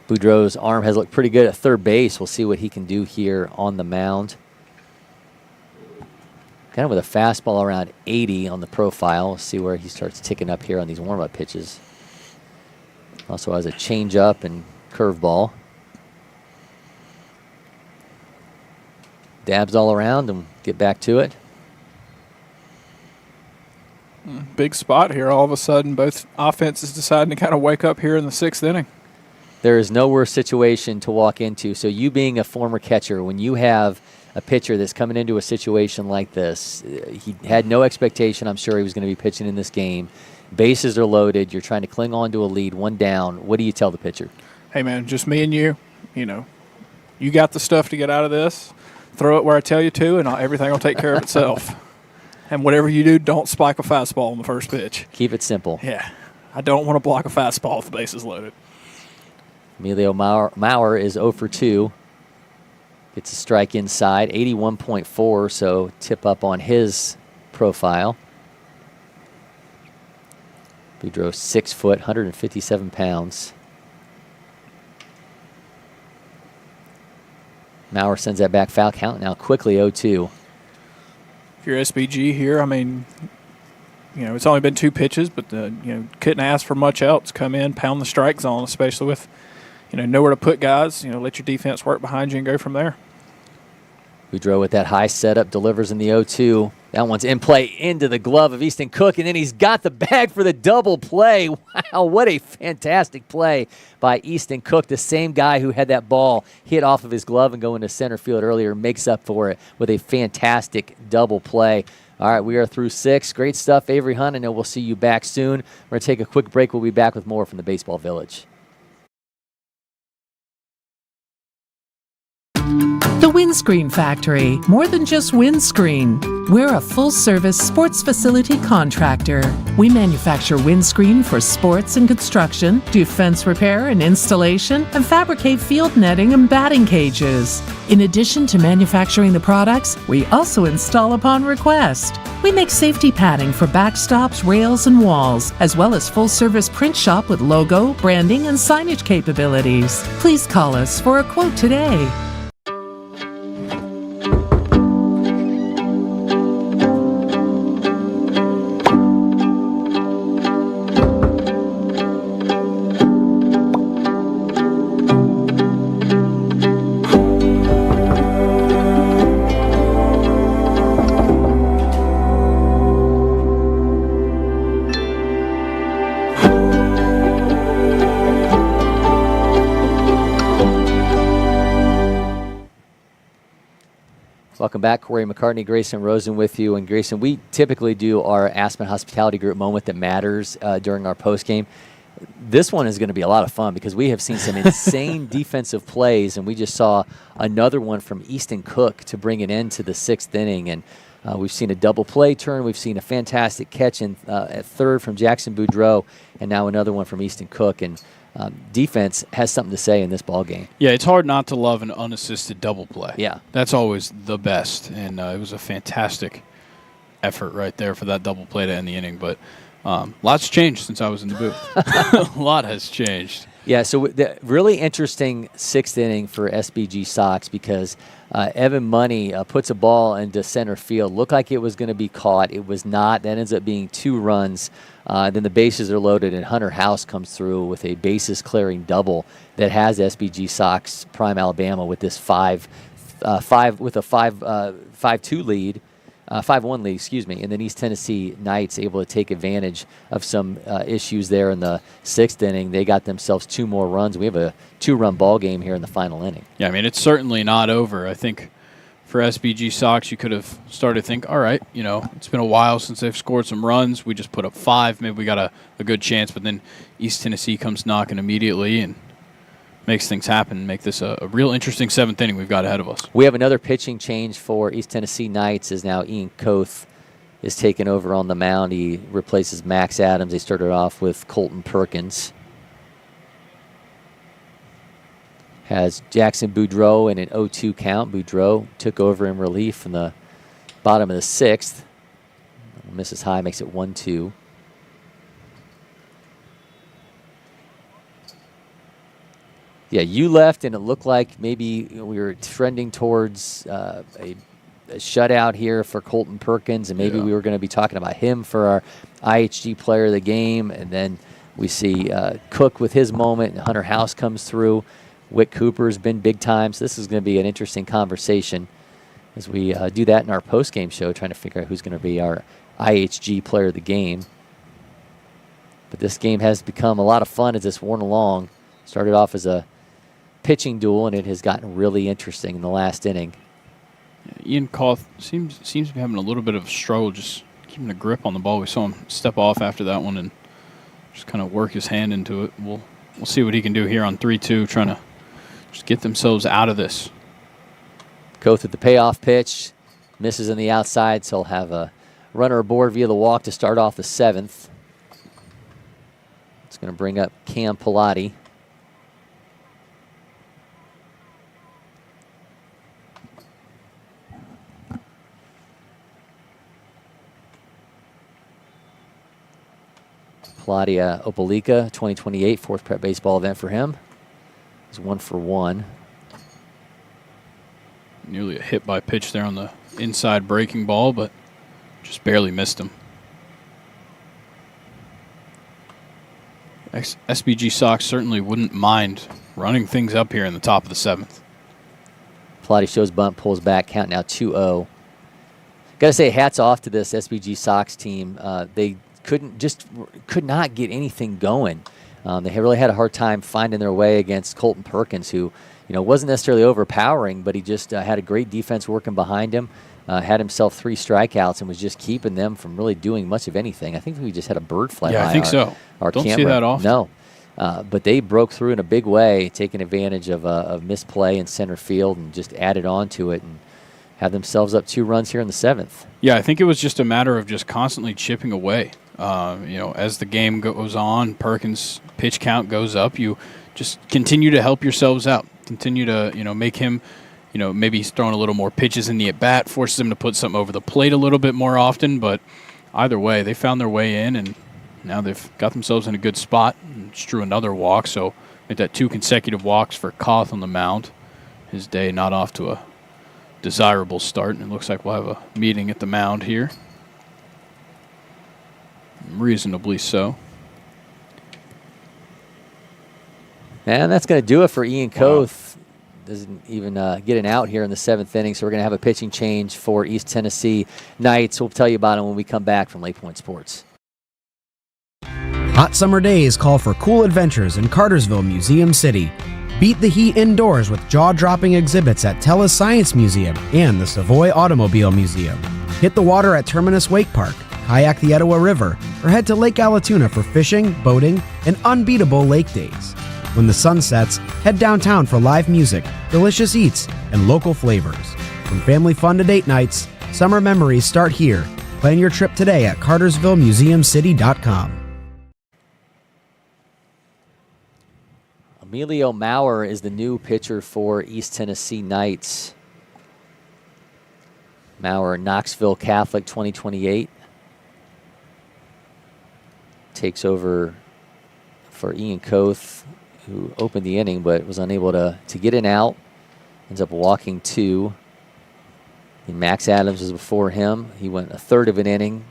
Boudreau's arm has looked pretty good at third base. We'll see what he can do here on the mound. Kind of with a fastball around 80 on the profile. We'll see where he starts ticking up here on these warm-up pitches. Also has a changeup and curveball. Dabs all around and get back to it. Big spot here. All of a sudden, both offenses deciding to kind of wake up here in the 6th inning. There is no worse situation to walk into. So you being a former catcher, when you have a pitcher that's coming into a situation like this, he had no expectation, I'm sure, he was going to be pitching in this game. Bases are loaded. You're trying to cling on to a lead, 1 down. What do you tell the pitcher? Hey, man, just me and you. You got the stuff to get out of this. Throw it where I tell you to, and everything will take care of itself. And whatever you do, don't spike a fastball on the first pitch. Keep it simple. Yeah. I don't want to block a fastball if the base is loaded. Emilio Maurer is 0 for 2. Gets a strike inside, 81.4, so tip up on his profile. Boudreau, 6 foot, 157 pounds. Maurer sends that back, foul count now quickly 0-2. If you're SBG here, I mean, it's only been 2 pitches, but couldn't ask for much else. Come in, pound the strike zone, especially with nowhere to put guys. Let your defense work behind you and go from there. Boudreau with that high setup delivers in the 0-2. That one's in play into the glove of Easton Cook, and then he's got the bag for the double play. Wow, what a fantastic play by Easton Cook. The same guy who had that ball hit off of his glove and go into center field earlier makes up for it with a fantastic double play. All right, we are through 6. Great stuff, Avery Hunt. I know we'll see you back soon. We're going to take a quick break. We'll be back with more from the Baseball Village. The Windscreen Factory, more than just windscreen. We're a full-service sports facility contractor. We manufacture windscreen for sports and construction, do fence repair and installation, and fabricate field netting and batting cages. In addition to manufacturing the products, we also install upon request. We make safety padding for backstops, rails, and walls, as well as full-service print shop with logo, branding, and signage capabilities. Please call us for a quote today. Welcome back. Cory, McCartney, Grayson, Rosen with you. And Grayson, we typically do our Aspen Hospitality Group moment that matters during our postgame. This one is going to be a lot of fun because we have seen some insane defensive plays, and we just saw another one from Easton Cook to bring it into the 6th inning. And we've seen a double play turn. We've seen a fantastic catch at third from Jackson Boudreau, and now another one from Easton Cook. And defense has something to say in this ball game. Yeah, it's hard not to love an unassisted double play. Yeah. That's always the best, and it was a fantastic effort right there for that double play to end the inning. But lots changed since I was in the booth. A lot has changed. Yeah, so the really interesting 6th inning for SBG Sox because Evan Money puts a ball into center field. Looked like it was going to be caught. It was not. That ends up being 2 runs. Then the bases are loaded, and Hunter House comes through with a bases-clearing double that has SBG Sox Prime Alabama with this 5-2 lead. 5-1 lead, excuse me, and then East Tennessee Knights able to take advantage of some issues there in the 6th inning. They got themselves 2 more runs. We have a 2-run ball game here in the final inning. Yeah, I mean, it's certainly not over. I think for SBG Sox, you could have started to think, all right, it's been a while since they've scored some runs. We just put up 5. Maybe we got a good chance, but then East Tennessee comes knocking immediately, and makes things happen, make this a real interesting 7th inning we've got ahead of us. We have another pitching change for East Tennessee Knights as now Ian Koth is taken over on the mound. He replaces Max Adams. They started off with Colton Perkins. Has Jackson Boudreau in an 0-2 count. Boudreau took over in relief in the bottom of the 6th. Misses high, makes it 1-2. Yeah, you left, and it looked like maybe we were trending towards a shutout here for Colton Perkins, and maybe we were going to be talking about him for our IHG Player of the Game. And then we see Cook with his moment, and Hunter House comes through. Wick Cooper's been big time, so this is going to be an interesting conversation as we do that in our post-game show, trying to figure out who's going to be our IHG Player of the Game. But this game has become a lot of fun as it's worn along. Started off as a pitching duel, and it has gotten really interesting in the last inning. Ian Koth seems to be having a little bit of a struggle just keeping a grip on the ball. We saw him step off after that one and just kind of work his hand into it. We'll see what he can do here on 3-2, trying to just get themselves out of this. Koth at the payoff pitch, misses in the outside, so he'll have a runner aboard via the walk to start off the 7th. It's going to bring up Cam Pilati. Pilati Opelika, 2028, 4th prep baseball event for him. He's 1 for 1. Nearly a hit by pitch there on the inside breaking ball, but just barely missed him. SBG Sox certainly wouldn't mind running things up here in the top of the 7th. Pilati shows bunt, pulls back, count now 2-0. Got to say, hats off to this SBG Sox team. They could not get anything going. They really had a hard time finding their way against Colton Perkins, who wasn't necessarily overpowering, but he just had a great defense working behind him. Had himself 3 strikeouts and was just keeping them from really doing much of anything. I think we just had a bird fly by I think so. Our Don't camera. see that often. No. But they broke through in a big way, taking advantage of misplay in center field and just added on to it and had themselves up 2 runs here in the 7th. Yeah, I think it was just a matter of just constantly chipping away. As the game goes on, Perkins' pitch count goes up. You just continue to help yourselves out. Continue to, make him, maybe he's throwing a little more pitches in the at-bat, forces him to put something over the plate a little bit more often. But either way, they found their way in, and now they've got themselves in a good spot and just drew another walk. So made that 2 consecutive walks for Koth on the mound. His day not off to a desirable start, and it looks like we'll have a meeting at the mound here. Reasonably so. And that's going to do it for Ian Koth. Doesn't even get an out here in the 7th inning, so we're going to have a pitching change for East Tennessee Knights. We'll tell you about it when we come back from LakePoint Sports. Hot summer days call for cool adventures in Cartersville, Museum City. Beat the heat indoors with jaw-dropping exhibits at Tellus Science Museum and the Savoy Automobile Museum. Hit the water at Terminus Wake Park, kayak the Etowah River, or head to Lake Allatoona for fishing, boating, and unbeatable lake days. When the sun sets, head downtown for live music, delicious eats, and local flavors. From family fun to date nights, summer memories start here. Plan your trip today at CartersvilleMuseumCity.com. Emilio Maurer is the new pitcher for East Tennessee Knights. Maurer, Knoxville Catholic, 2028. Takes over for Ian Koth, who opened the inning but was unable to get an out. Ends up walking 2. And Max Adams was before him. He went a third of an inning,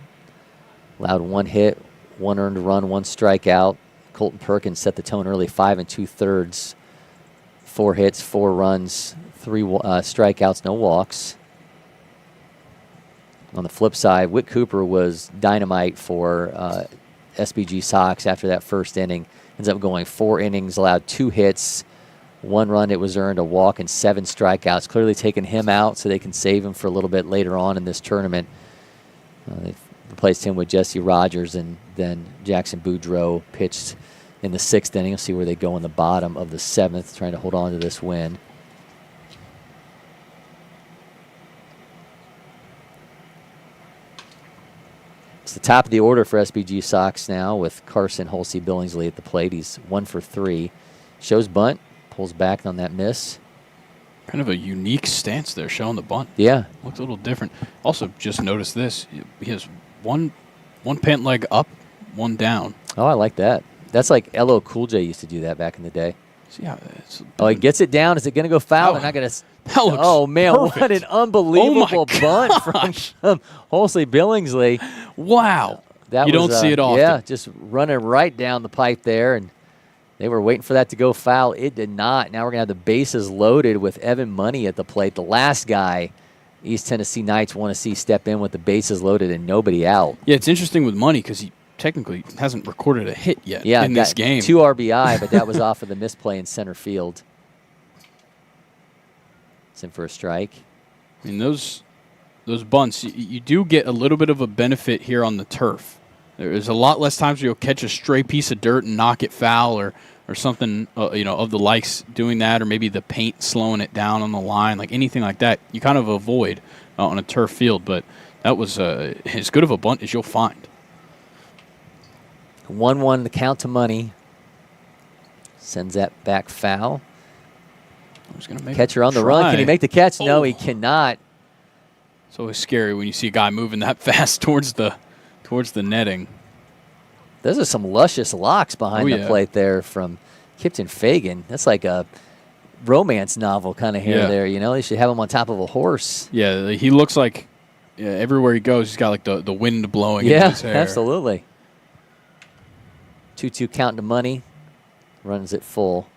allowed 1 hit, 1 earned run, 1 strikeout. Colton Perkins set the tone early, 5 2/3, 4 hits, 4 runs, 3 strikeouts, no walks. On the flip side, Wick Cooper was dynamite for SBG Sox after that first inning. Ends up going 4 innings, allowed 2 hits, 1 run it was earned, a walk, and 7 strikeouts. Clearly taking him out so they can save him for a little bit later on in this tournament. They've replaced him with Jesse Rogers, and then Jackson Boudreau pitched in the 6th inning. We'll see where they go in the bottom of the 7th, trying to hold on to this win. It's the top of the order for SBG Sox now with Carson Holsey Billingsley at the plate. He's 1 for 3. Shows bunt, pulls back on that miss. Kind of a unique stance there, showing the bunt. Yeah. Looked a little different. Also, just notice this. He has one pant leg up, one down. Oh, I like that. That's like LL Cool J used to do that back in the day. Yeah. Oh, he gets it down. Is it going to go foul? Oh, They're not going to. That looks oh, man, perfect. what an unbelievable bunt from Holsey Billingsley. Wow. That you don't see it often. Yeah, just running right down the pipe there, and they were waiting for that to go foul. It did not. Now we're going to have the bases loaded with Evan Money at the plate. The last guy East Tennessee Knights want to see step in with the bases loaded and nobody out. Yeah, it's interesting with Money because he technically hasn't recorded a hit yet in this game. 2 RBI, but that was off of the misplay in center field. It's in for a strike. I mean, those bunts, you do get a little bit of a benefit here on the turf. There's a lot less times where you'll catch a stray piece of dirt and knock it foul or something, of the likes doing that, or maybe the paint slowing it down on the line, like anything like that. You kind of avoid on a turf field, but that was as good of a bunt as you'll find. 1-1 the count to Money. Sends that back foul. Catcher on the run. Can he make the catch? No, he cannot. It's always scary when you see a guy moving that fast towards the netting. Those are some luscious locks behind the plate there from Kipton Fagan. That's like a romance novel kind of hair there. They should have him on top of a horse. Yeah, he looks like everywhere he goes, he's got like the wind blowing into his hair. Yeah, absolutely. 2-2 count to Money. Runs it full.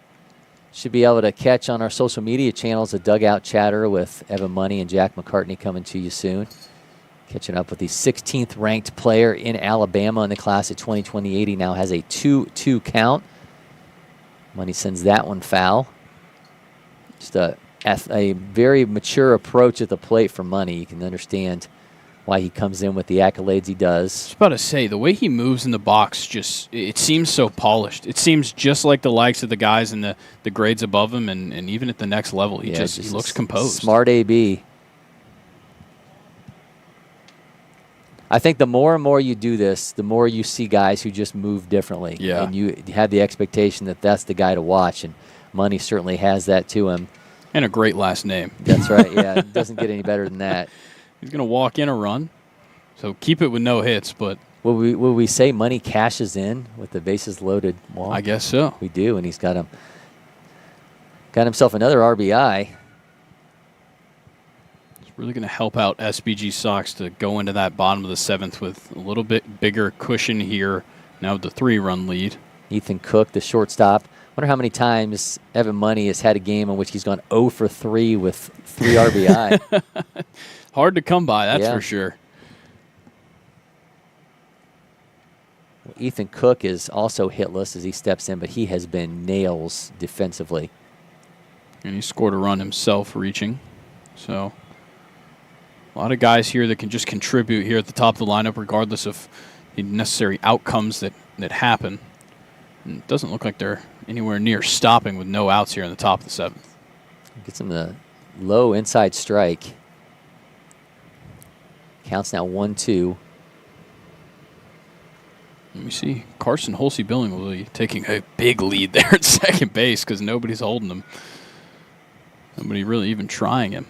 Should be able to catch on our social media channels a dugout chatter with Evan Money and Jack McCartney coming to you soon. Catching up with the 16th ranked player in Alabama in the class of 2020. He now has a 2-2 count. Money sends that one foul. Just a very mature approach at the plate for Money. You can understand why he comes in with the accolades he does. I was about to say, the way he moves in the box, it seems so polished. It seems just like the likes of the guys in the grades above him, and even at the next level, he looks composed. Smart AB. I think the more and more you do this, the more you see guys who just move differently. Yeah. And you have the expectation that that's the guy to watch, and Money certainly has that to him. And a great last name. That's right, yeah. It doesn't get any better than that. He's going to walk in a run, so keep it with no hits. But will we say Money cashes in with the bases loaded walk? I guess so. We do, and he's got himself another RBI. It's really going to help out SBG Sox to go into that bottom of the 7th with a little bit bigger cushion here. Now with the 3-run lead. Ethan Cook, the shortstop. Wonder how many times Evan Money has had a game in which he's gone 0 for 3 with 3 RBI. Hard to come by, that's for sure. Well, Ethan Cook is also hitless as he steps in, but he has been nails defensively. And he scored a run himself reaching. So a lot of guys here that can just contribute here at the top of the lineup regardless of the necessary outcomes that happen. And it doesn't look like they're anywhere near stopping with no outs here in the top of the 7th. Gets him the low inside strike. Counts now 1-2. Let me see. Carson Holsey Billingsley taking a big lead there at second base because nobody's holding him. Nobody really even trying him.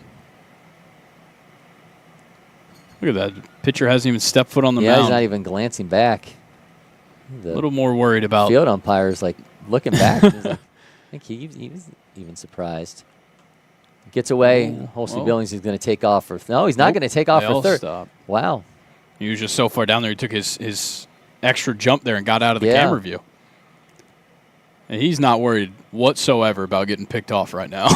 Look at that. Pitcher hasn't even stepped foot on the mound. Yeah, he's not even glancing back. A little more worried about. Field umpire's like looking back. He's like, I think he was even surprised. Gets away. Holsey Billings is going to take off for. No, he's not going to take off for third. Stop. Wow. He was just so far down there. He took his extra jump there and got out of the camera view. And he's not worried whatsoever about getting picked off right now.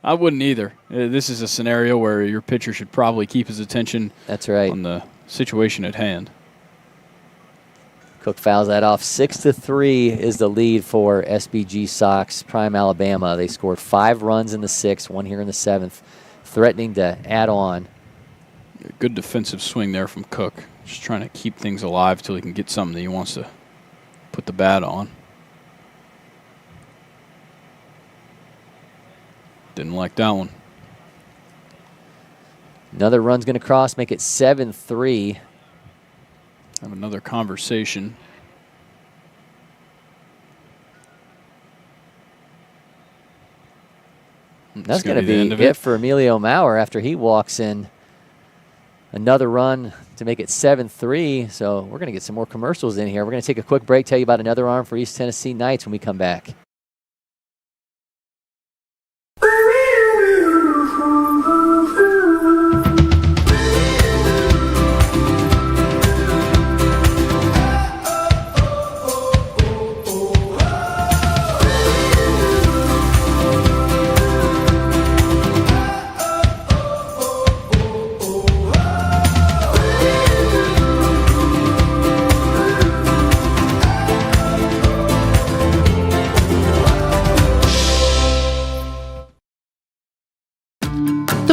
I wouldn't either. This is a scenario where your pitcher should probably keep his attention. That's right. On the situation at hand. Cook fouls that off. 6-3 is the lead for SBG Sox Prime Alabama. They scored 5 runs in the 6th, 1 here in the 7th, threatening to add on. Good defensive swing there from Cook. Just trying to keep things alive till he can get something that he wants to put the bat on. Didn't like that one. Another run's going to cross, make it 7-3. Have another conversation. That's going to be it for Emilio Maurer after he walks in. Another run to make it 7-3. So we're going to get some more commercials in here. We're going to take a quick break, tell you about another arm for East Tennessee Knights when we come back.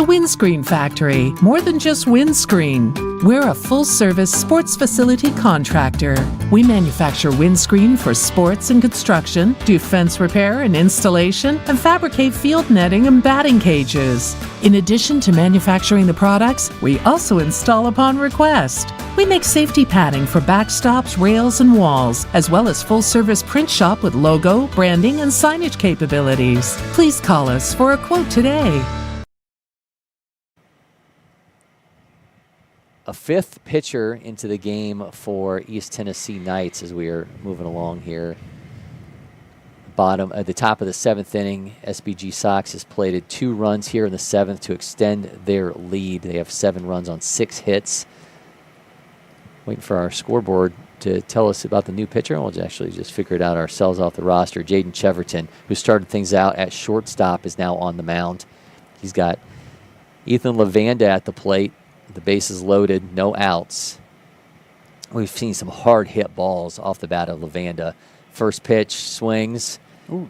Windscreen Factory, more than just windscreen. We're a full-service sports facility contractor. We manufacture windscreen for sports and construction, do fence repair and installation, and fabricate field netting and batting cages. In addition to manufacturing the products, we also install upon request. We make safety padding for backstops, rails, and walls, as well as full-service print shop with logo, branding, and signage capabilities. Please call us for a quote today. A fifth pitcher into the game for East Tennessee Knights as we are moving along here. At the top of the seventh inning, SBG Sox has plated 2 runs here in the seventh to extend their lead. They have 7 runs on 6 hits. Waiting for our scoreboard to tell us about the new pitcher, and we'll actually just figure it out ourselves off the roster. Jaden Cheverton, who started things out at shortstop, is now on the mound. He's got Ethan Lavanda at the plate. The bases loaded, no outs. We've seen some hard hit balls off the bat of Lavanda. First pitch, swings,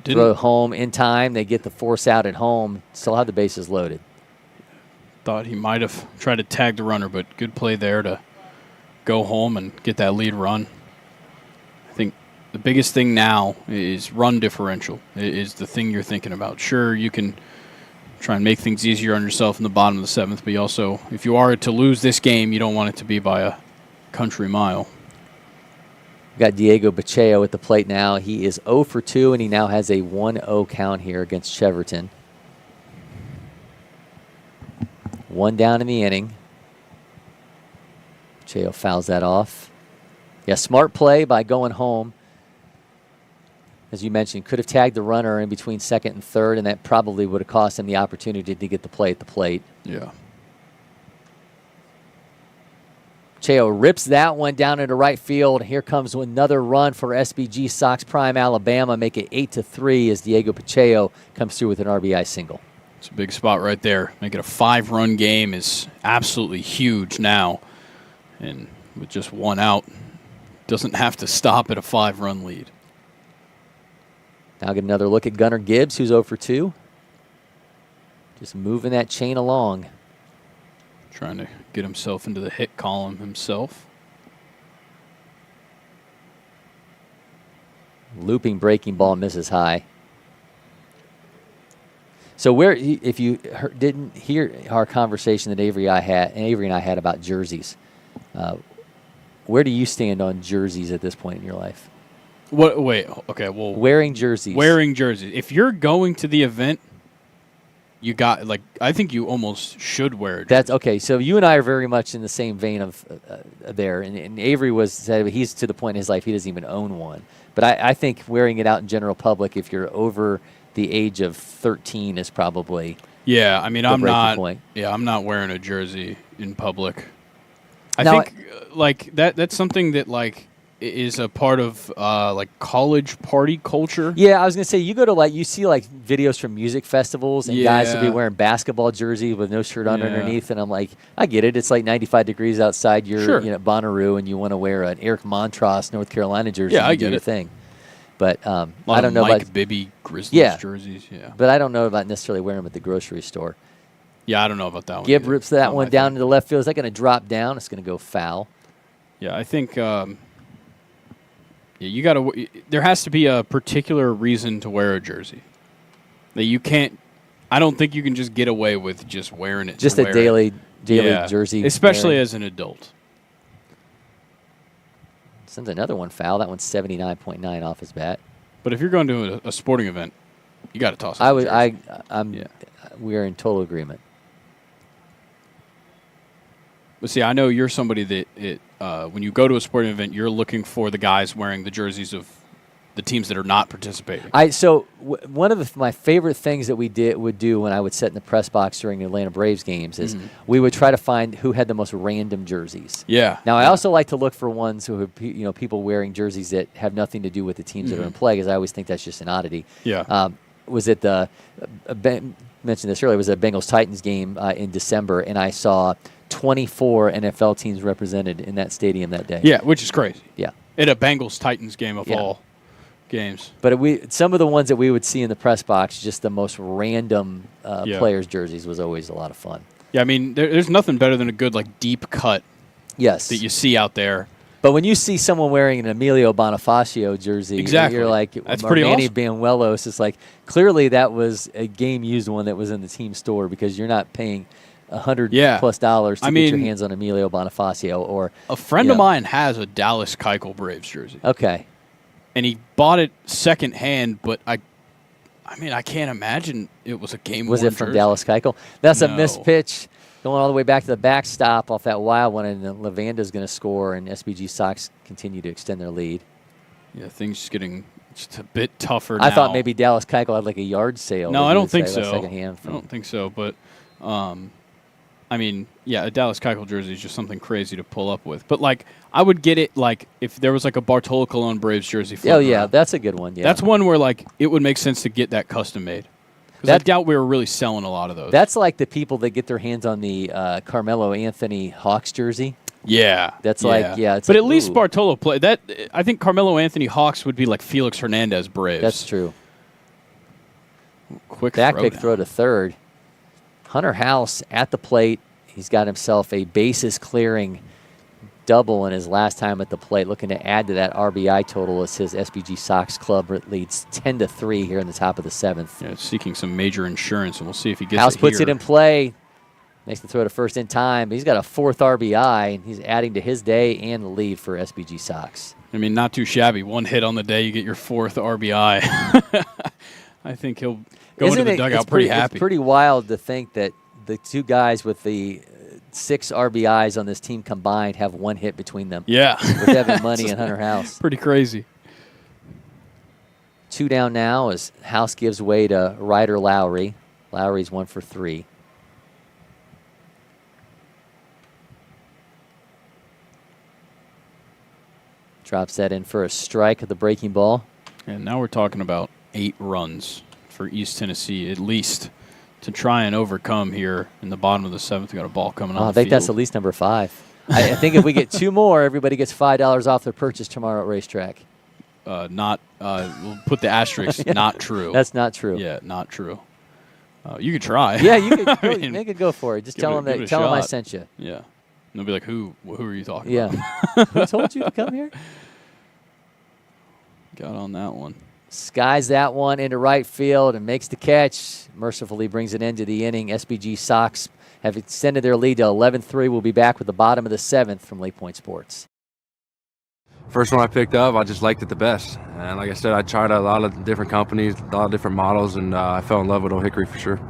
throw home in time. They get the force out at home, still have the bases loaded. Thought he might have tried to tag the runner, but good play there to go home and get that lead run. I think the biggest thing now is run differential is the thing you're thinking about. Sure, you can try and make things easier on yourself in the bottom of the seventh, but you also, if you are to lose this game, you don't want it to be by a country mile. We've got Diego Bacheo at the plate now. He is 0 for 2, and he now has a 1-0 count here against Cheverton. 1 down in the inning. Bacheo fouls that off. Yeah, smart play by going home. As you mentioned, could have tagged the runner in between second and third, and that probably would have cost him the opportunity to get the play at the plate. Yeah. Cheo rips that one down into right field. Here comes another run for SBG Sox Prime Alabama, make it 8-3 as Diego Pacheco comes through with an RBI single. It's a big spot right there. Make it a 5-run game is absolutely huge now. And with just 1 out, doesn't have to stop at a 5-run lead. Now get another look at Gunnar Gibbs, who's 0 for 2. Just moving that chain along. Trying to get himself into the hit column himself. Looping breaking ball misses high. So if you didn't hear our conversation that Avery and I had about jerseys, where do you stand on jerseys at this point in your life? What? Wait. Okay. Well, wearing jerseys. Wearing jerseys. If you're going to the event, you got I think you almost should wear it. That's okay. So you and I are very much in the same vein of there. And Avery said he's to the point in his life he doesn't even own one. But I think wearing it out in general public, if you're over the age of 13, is probably yeah. I mean, I'm not. Point. Yeah, I'm not wearing a jersey in public. I think that's something that is a part of college party culture. Yeah, I was gonna say you go to you see videos from music festivals and guys will be wearing basketball jerseys with no shirt underneath, and I'm like, I get it. It's 95 degrees outside. You're at Bonnaroo and you want to wear an Eric Montross, North Carolina jersey. Yeah, I get your it. Thing. But I don't know Mike about Bibby Grizzlies jerseys. Yeah, but I don't know about necessarily wearing them at the grocery store. Yeah, I don't know about that one. Gibb rips that one down to the left field. Is that going to drop down? It's going to go foul. Yeah, I think you got to. There has to be a particular reason to wear a jersey. That you can't. I don't think you can just get away with just wearing it. Just a daily jersey, especially wearing. as an adult. Sends another one foul. That one's 79.9 off his bat. But if you're going to a sporting event, you got to toss it. We're in total agreement. But see, I know you're somebody that when you go to a sporting event, you're looking for the guys wearing the jerseys of the teams that are not participating. One of my favorite things that we would do when I would sit in the press box during the Atlanta Braves games is we would try to find who had the most random jerseys. Yeah. Now I also like to look for ones who have people wearing jerseys that have nothing to do with the teams that are in play, because I always think that's just an oddity. Yeah. Was it mentioned this earlier? It was a Bengals Titans game in December, and I saw 24 NFL teams represented in that stadium that day. Yeah, which is crazy. Yeah. At a Bengals Titans game of all games. But some of the ones that we would see in the press box, just the most random players' jerseys, was always a lot of fun. Yeah, I mean, there's nothing better than a good deep cut. Yes. That you see out there. But when you see someone wearing an Emilio Bonifacio jersey, exactly. You're like, that's pretty Manny awesome. Banuelos, it's like, clearly that was a game-used one that was in the team store, because you're not paying $100+ to get your hands on Emilio Bonifacio. Or a friend of mine has a Dallas Keuchel Braves jersey. Okay. And he bought it secondhand, but I can't imagine it was a game. Was it from jersey. Dallas Keuchel? That's a missed pitch going all the way back to the backstop off that wild one, and Lavanda's going to score, and SBG Sox continue to extend their lead. Yeah, things getting just a bit tougher now. I thought maybe Dallas Keuchel had a yard sale. No, I don't think so. Secondhand I don't think so, but a Dallas Keuchel jersey is just something crazy to pull up with. But I would get it if there was a Bartolo Colon Braves jersey. Oh yeah, that's a good one. Yeah, that's one where it would make sense to get that custom made. Because I doubt we were really selling a lot of those. That's like the people that get their hands on the Carmelo Anthony Hawks jersey. Yeah, that's It's but at least Bartolo play that. I think Carmelo Anthony Hawks would be like Felix Hernandez Braves. That's true. Quick backpick throw to third. Hunter House at the plate. He's got himself a bases clearing double in his last time at the plate, looking to add to that RBI total as his SBG Sox club leads 10-3 here in the top of the 7th. Yeah, seeking some major insurance, and we'll see if he gets House it puts here. it in play, makes the throw to first in time. He's got a 4th RBI, and he's adding to his day and the lead for SBG Sox. I mean, not too shabby. One hit on the day, you get your 4th RBI. I think he'll go into the dugout pretty happy. It's pretty wild to think that the two guys with the 6 RBIs on this team combined have 1 hit between them. Yeah. With Evan Money and Hunter House. Pretty crazy. 2 down now as House gives way to Ryder Lowry. Lowry's 1 for 3. Drops that in for a strike at the breaking ball. And now we're talking about 8 runs for East Tennessee at least to try and overcome here in the bottom of the 7th. We got a ball coming on. I think that's at least number 5. I think if we get 2 more, everybody gets $5 off their purchase tomorrow at Racetrack. We'll put the asterisk. Yeah, not true. That's not true. Yeah, not true. You could try. Yeah, you could. Make it go for it. Just tell them I sent you. Yeah, and they'll be like, "Who are you talking about?" Who told you to come here? Got on that one. Skies that one into right field and makes the catch. Mercifully brings it into the inning. SBG Sox have extended their lead to 11-3. We'll be back with the bottom of the 7th from LakePoint Sports. First one I picked up, I just liked it the best. And like I said, I tried a lot of different companies, a lot of different models, and I fell in love with Old Hickory for sure.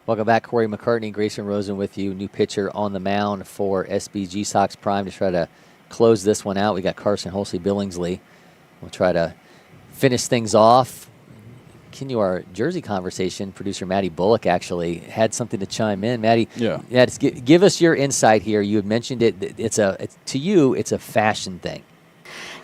Welcome back. Cory McCartney, Grayson Rosen with you. New pitcher on the mound for SBG Sox Prime to try to close this one out. We got Carson Holsey Billingsley. We'll try to finish things off, continue our jersey conversation, producer Maddie Bullock actually had something to chime in. Maddie, just give us your insight here. You had mentioned it. To you, it's a fashion thing.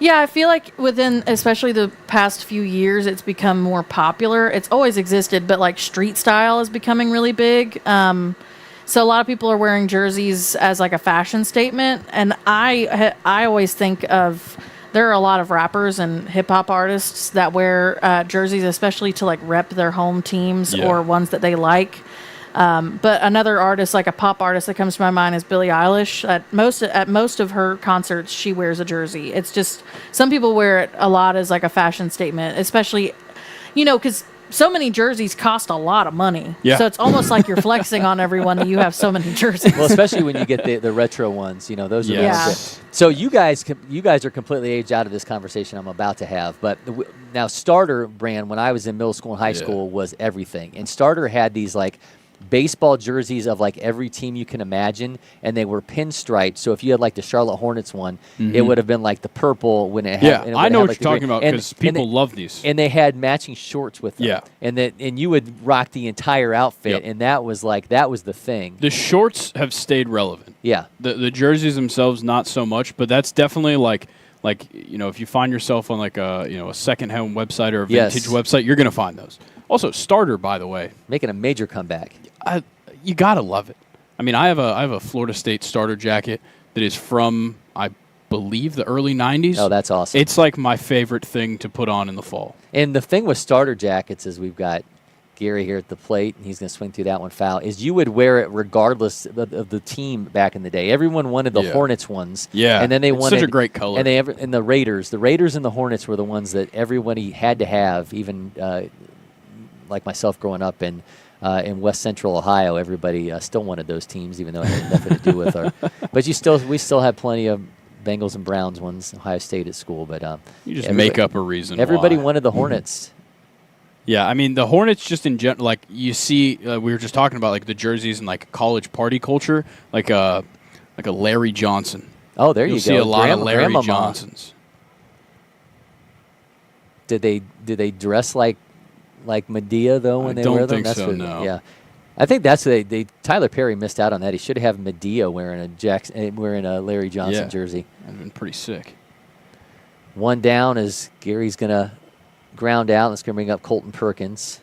Yeah, I feel like within, especially the past few years, it's become more popular. It's always existed, but like street style is becoming really big. So a lot of people are wearing jerseys as like a fashion statement. And I always think of, there are a lot of rappers and hip hop artists that wear jerseys, especially to like rep their home teams or ones that they like. But another artist, like a pop artist that comes to my mind, is Billie Eilish. At most of her concerts, she wears a jersey. It's just, some people wear it a lot as like a fashion statement, especially, because so many jerseys cost a lot of money. Yeah. So it's almost like you're flexing on everyone that you have so many jerseys. Well, especially when you get the retro ones, those are the ones that, so you guys are completely aged out of this conversation I'm about to have. But now Starter brand, when I was in middle school and high school, was everything. And Starter had these like baseball jerseys of like every team you can imagine, and they were pinstriped. So if you had like the Charlotte Hornets one, it would have been like the purple when it had. Yeah, I know what you're talking about because people love these. And they had matching shorts with them. Yeah, and you would rock the entire outfit, and that was the thing. The shorts have stayed relevant. Yeah, the jerseys themselves not so much, but that's definitely like if you find yourself on like a secondhand website or a vintage website, you're gonna find those. Also, Starter, by the way, making a major comeback. You gotta love it. I mean, I have a Florida State Starter jacket that is from, I believe, the early '90s. Oh, that's awesome! It's like my favorite thing to put on in the fall. And the thing with Starter jackets is we've got Gary here at the plate, and he's going to swing through that one foul. Is you would wear it regardless of the team back in the day. Everyone wanted the Hornets ones. Yeah, and then they wanted such a great color. And the Raiders and the Hornets were the ones that everybody had to have. Even like myself growing up in West Central Ohio, everybody still wanted those teams, even though it had nothing to do with our. But we still had plenty of Bengals and Browns ones, Ohio State at school. But you just make up a reason. Everybody why. wanted the Hornets. Yeah, I mean the Hornets just in general. Like you see, we were just talking about like the jerseys and like college party culture, like a Larry Johnson. Oh, there you go. See a lot of Larry Johnsons. Did they dress like Medea though when they wear them? I don't think so. No. Yeah, I think that's Tyler Perry missed out on that. He should have Medea wearing a Larry Johnson jersey. That'd been pretty sick. One down as Gary's gonna ground out. Let's bring up Colton Perkins.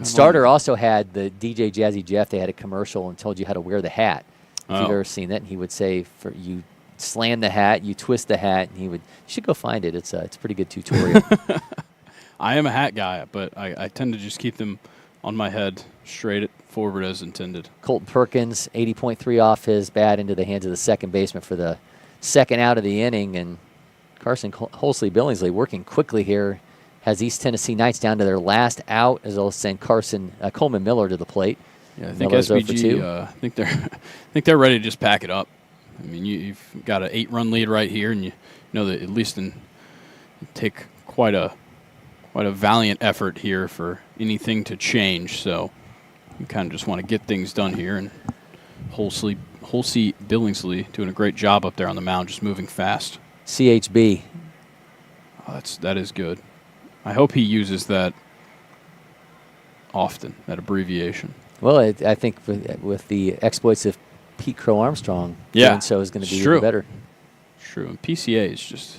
Starter also had the DJ Jazzy Jeff. They had a commercial and told you how to wear the hat. If you've ever seen that, and he would say, "For you slam the hat, you twist the hat," and you should go find it. It's a pretty good tutorial. I am a hat guy, but I tend to just keep them on my head straight forward as intended. Colton Perkins, 80.3 off his bat into the hands of the second baseman for the second out of the inning, and Carson Holsley-Billingsley working quickly here has East Tennessee Knights down to their last out, as well as send Coleman Miller to the plate. Yeah, I think SBG. I think they're ready to just pack it up. I mean, you've got an 8-run lead right here, and you know that at least take quite a valiant effort here for anything to change. So you kind of just want to get things done here, and Holsey-Billingsley doing a great job up there on the mound, just moving fast. CHB. Oh, that is good. I hope he uses that often, that abbreviation. Well, I think with the exploits of Pete Crow Armstrong, doing so is going to be even better. True. And PCA is just,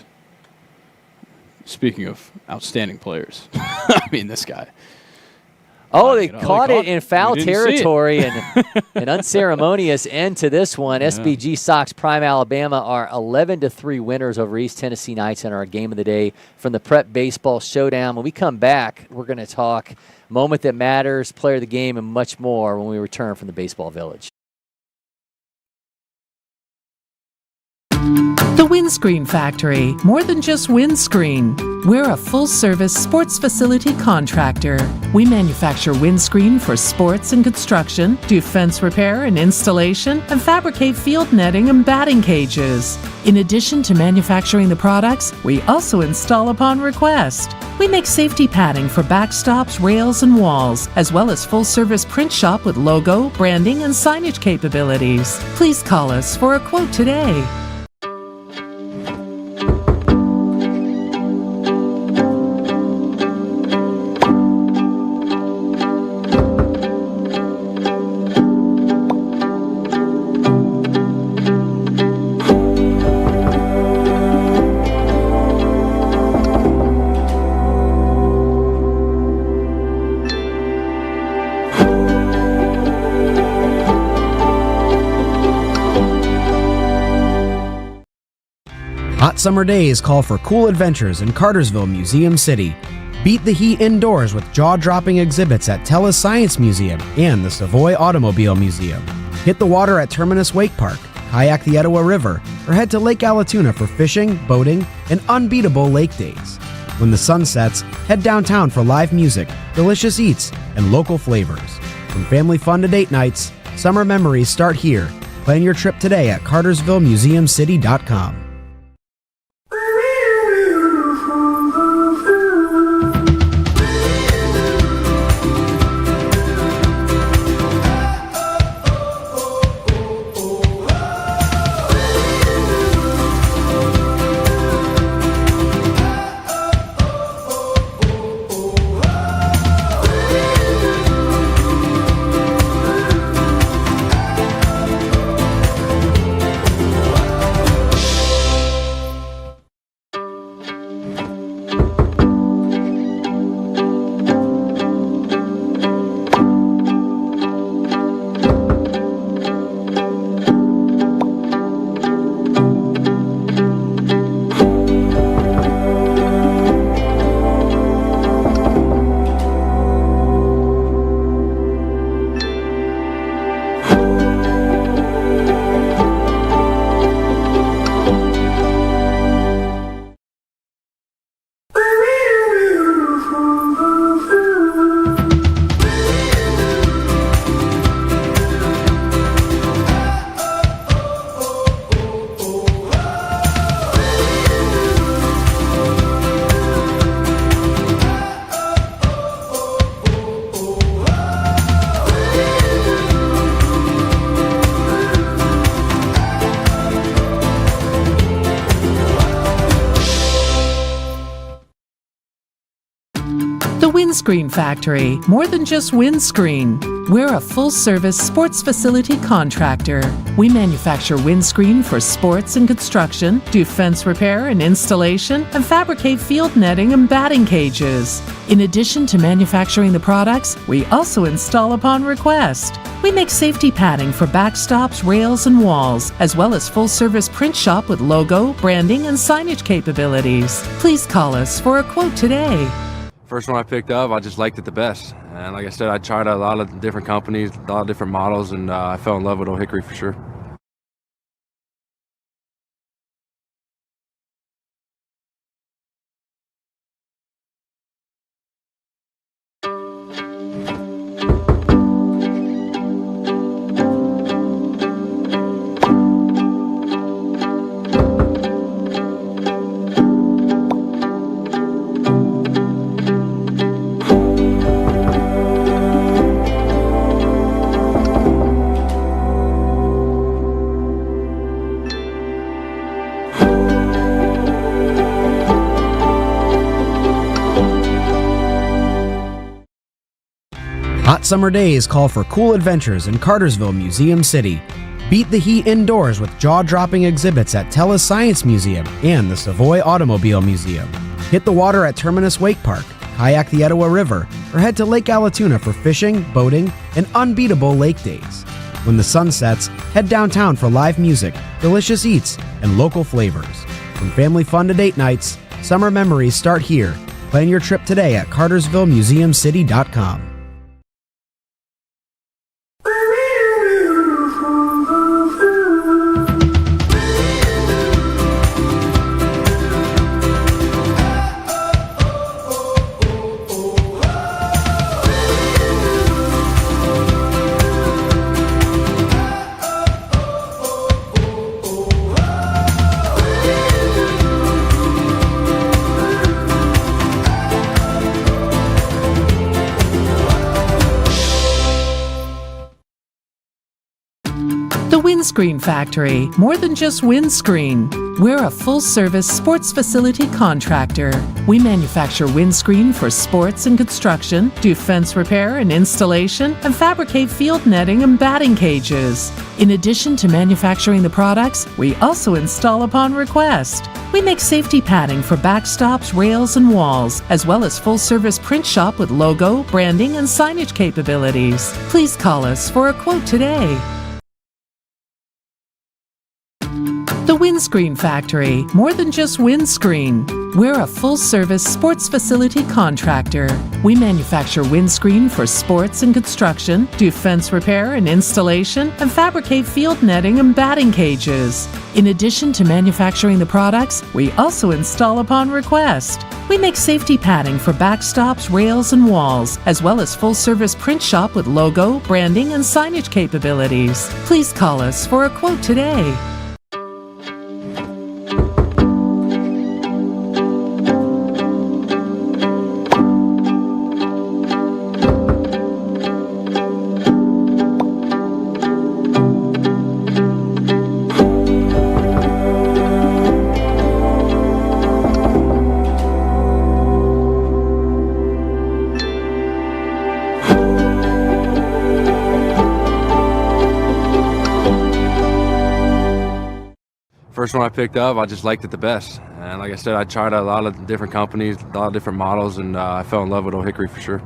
speaking of outstanding players, I mean, this guy. Oh, they caught it in foul territory, and an unceremonious end to this one. Yeah. SBG Sox Prime Alabama are 11-3 winners over East Tennessee Knights in our game of the day from the Prep Baseball Showdown. When we come back, we're going to talk moment that matters, player of the game, and much more when we return from the Baseball Village. The Windscreen Factory, more than just windscreen. We're a full-service sports facility contractor. We manufacture windscreen for sports and construction, do fence repair and installation, and fabricate field netting and batting cages. In addition to manufacturing the products, we also install upon request. We make safety padding for backstops, rails, and walls, as well as full-service print shop with logo, branding, and signage capabilities. Please call us for a quote today. Hot summer days call for cool adventures in Cartersville, Museum City. Beat the heat indoors with jaw-dropping exhibits at Tellus Science Museum and the Savoy Automobile Museum. Hit the water at Terminus Wake Park, kayak the Etowah River, or head to Lake Allatoona for fishing, boating, and unbeatable lake days. When the sun sets, head downtown for live music, delicious eats, and local flavors. From family fun to date nights, summer memories start here. Plan your trip today at cartersvillemuseumcity.com. The Windscreen Factory, more than just windscreen. We're a full-service sports facility contractor. We manufacture windscreen for sports and construction, do fence repair and installation, and fabricate field netting and batting cages. In addition to manufacturing the products, we also install upon request. We make safety padding for backstops, rails, and walls, as well as full-service print shop with logo, branding, and signage capabilities. Please call us for a quote today. First one I picked up, I just liked it the best. And like I said, I tried a lot of different companies, a lot of different models, and I fell in love with Old Hickory for sure. Hot summer days call for cool adventures in Cartersville, Museum City. Beat the heat indoors with jaw-dropping exhibits at Tellus Science Museum and the Savoy Automobile Museum. Hit the water at Terminus Wake Park, kayak the Etowah River, or head to Lake Allatoona for fishing, boating, and unbeatable lake days. When the sun sets, head downtown for live music, delicious eats, and local flavors. From family fun to date nights, summer memories start here. Plan your trip today at cartersvillemuseumcity.com. The Windscreen Factory, more than just windscreen. We're a full-service sports facility contractor. We manufacture windscreen for sports and construction, do fence repair and installation, and fabricate field netting and batting cages. In addition to manufacturing the products, we also install upon request. We make safety padding for backstops, rails, and walls, as well as full-service print shop with logo, branding, and signage capabilities. Please call us for a quote today. The Windscreen Factory, more than just windscreen. We're a full-service sports facility contractor. We manufacture windscreen for sports and construction, do fence repair and installation, and fabricate field netting and batting cages. In addition to manufacturing the products, we also install upon request. We make safety padding for backstops, rails, and walls, as well as full-service print shop with logo, branding, and signage capabilities. Please call us for a quote today. First one I picked up, I just liked it the best. And like I said, I tried a lot of different companies, a lot of different models, and I fell in love with Old Hickory for sure.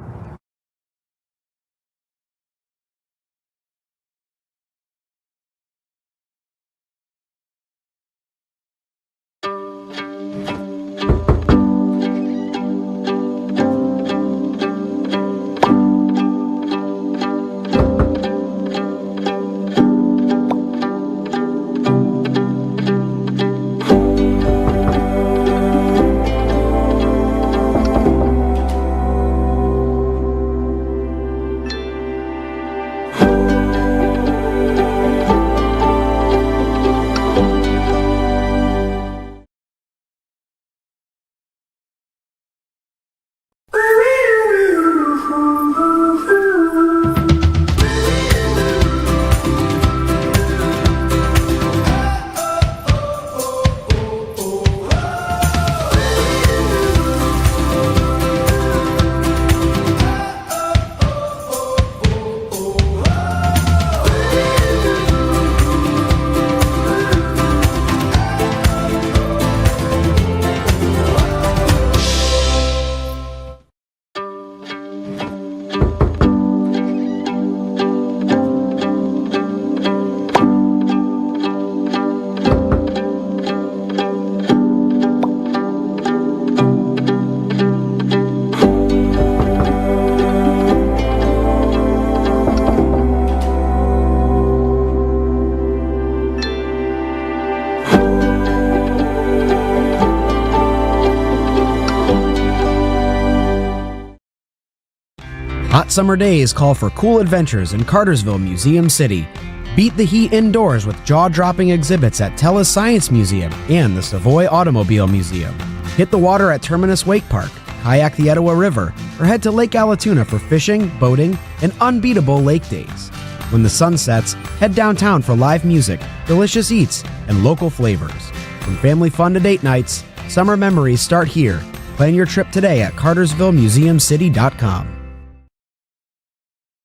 Hot summer days call for cool adventures in Cartersville, Museum City. Beat the heat indoors with jaw-dropping exhibits at Telus Science Museum and the Savoy Automobile Museum. Hit the water at Terminus Wake Park, kayak the Etowah River, or head to Lake Allatoona for fishing, boating, and unbeatable lake days. When the sun sets, head downtown for live music, delicious eats, and local flavors. From family fun to date nights, summer memories start here. Plan your trip today at CartersvilleMuseumCity.com.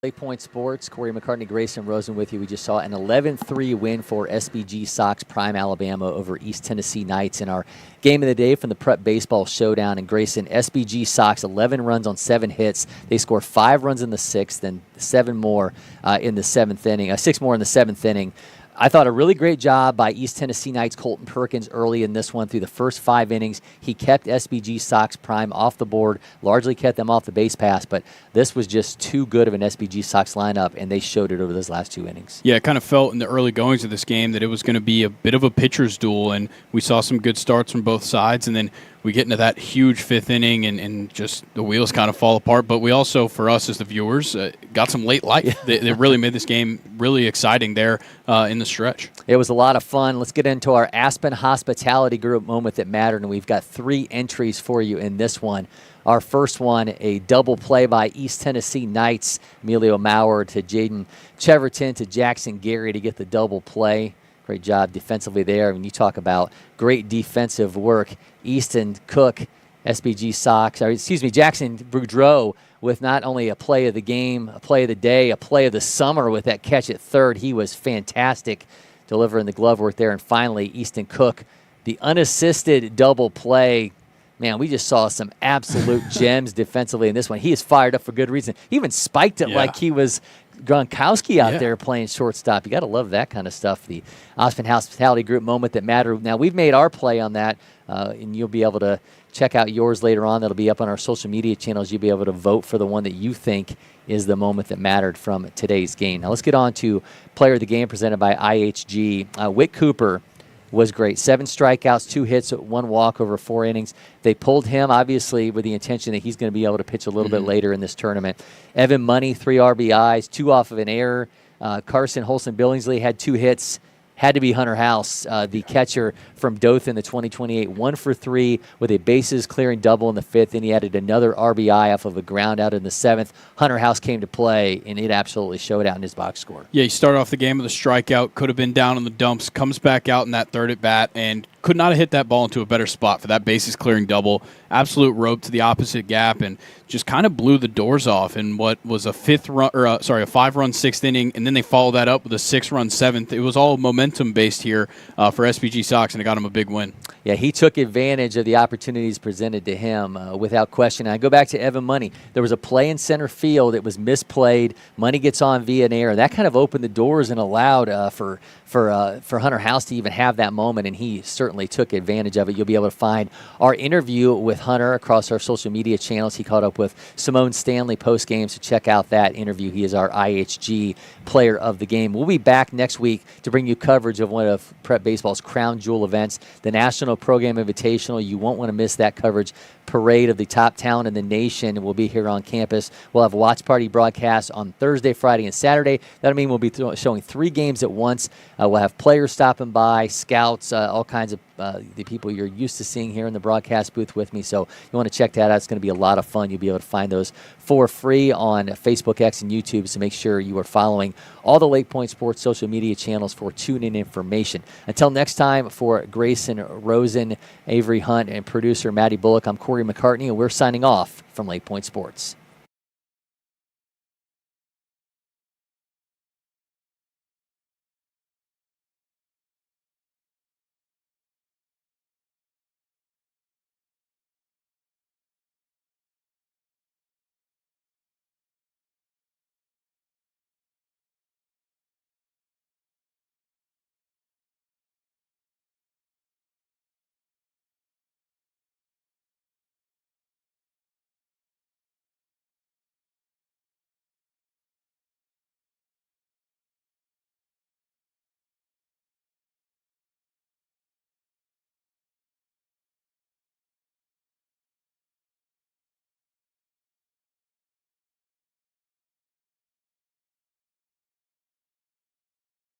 LakePoint Sports, Cory, McCartney, Grayson, Rosen with you. We just saw an 11-3 win for SBG Sox Prime Alabama over East Tennessee Knights in our game of the day from the Prep Baseball Showdown. And Grayson, SBG Sox, 11 runs on 7 hits. They scored 5 runs in the 6th and 7 more in the 7th inning, 6 more in the 7th inning. I thought a really great job by East Tennessee Knights Colton Perkins early in this one. Through the first 5 innings, he kept SBG Sox Prime off the board, largely kept them off the base pass, but this was just too good of an SBG Sox lineup, and they showed it over those last 2 innings. Yeah, it kind of felt in the early goings of this game that it was going to be a bit of a pitcher's duel, and we saw some good starts from both sides, and then we get into that huge 5th inning and just the wheels kind of fall apart. But we also, for us as the viewers, got some late light. Yeah. They really made this game really exciting there in the stretch. It was a lot of fun. Let's get into our Aspen Hospitality Group moment that mattered, and we've got 3 entries for you in this one. Our first one, a double play by East Tennessee Knights, Emilio Maurer to Jaden Cheverton to Jackson Gary to get the double play. Great job defensively there. When you talk about great defensive work, Easton Cook, SBG Sox, Jackson Boudreau with not only a play of the game, a play of the day, a play of the summer with that catch at third. He was fantastic delivering the glove work there. And finally, Easton Cook, the unassisted double play. Man, we just saw some absolute gems defensively in this one. He is fired up for good reason. He even spiked it like he was Gronkowski out Yeah. there playing shortstop. You got to love that kind of stuff. The Osmond Hospitality Group moment that mattered. Now, we've made our play on that, and you'll be able to check out yours later on. That'll be up on our social media channels. You'll be able to vote for the one that you think is the moment that mattered from today's game. Now, let's get on to Player of the Game presented by IHG. Wick Cooper was great. 7 strikeouts, 2 hits, 1 walk over 4 innings. They pulled him, obviously, with the intention that he's going to be able to pitch a little bit later in this tournament. Evan Money, 3 RBIs, 2 off of an error. Carson Holson-Billingsley had 2 hits. Had to be Hunter House, the catcher from Dothan, the 2028, 1 for 3 with a bases-clearing double in the 5th, and he added another RBI off of a ground out in the 7th. Hunter House came to play, and it absolutely showed out in his box score. Yeah, he started off the game with a strikeout, could have been down in the dumps, comes back out in that 3rd at bat, and could not have hit that ball into a better spot for that bases-clearing double. Absolute rope to the opposite gap, and just kind of blew the doors off in what was a 5-run 6th inning, and then they followed that up with a 6-run 7th. It was all momentum-based here for SBG Sox, and it got him a big win. Yeah, he took advantage of the opportunities presented to him without question. I go back to Evan Money. There was a play in center field. It was misplayed. Money gets on via an error. That kind of opened the doors and allowed for Hunter House to even have that moment, and he certainly took advantage of it. You'll be able to find our interview with Hunter across our social media channels. He caught up with Simone Stanley post-game, so check out that interview. He is our IHG Player of the Game. We'll be back next week to bring you coverage of one of Prep Baseball's crown jewel events, the National Pregame Invitational. You won't want to miss that coverage. Parade of the top talent in the nation will be here on campus. We'll have a watch party broadcast on Thursday, Friday, and Saturday. That'll mean we'll be showing 3 games at once. We'll have players stopping by, scouts, all kinds of the people you're used to seeing here in the broadcast booth with me. So you want to check that out. It's going to be a lot of fun. You'll be able to find those for free on Facebook, X, and YouTube. So make sure you are following all the LakePoint Sports social media channels for tune-in information. Until next time, for Grayson, Rosen, Avery Hunt, and producer Maddie Bullock, I'm Cory McCartney, and we're signing off from LakePoint Sports.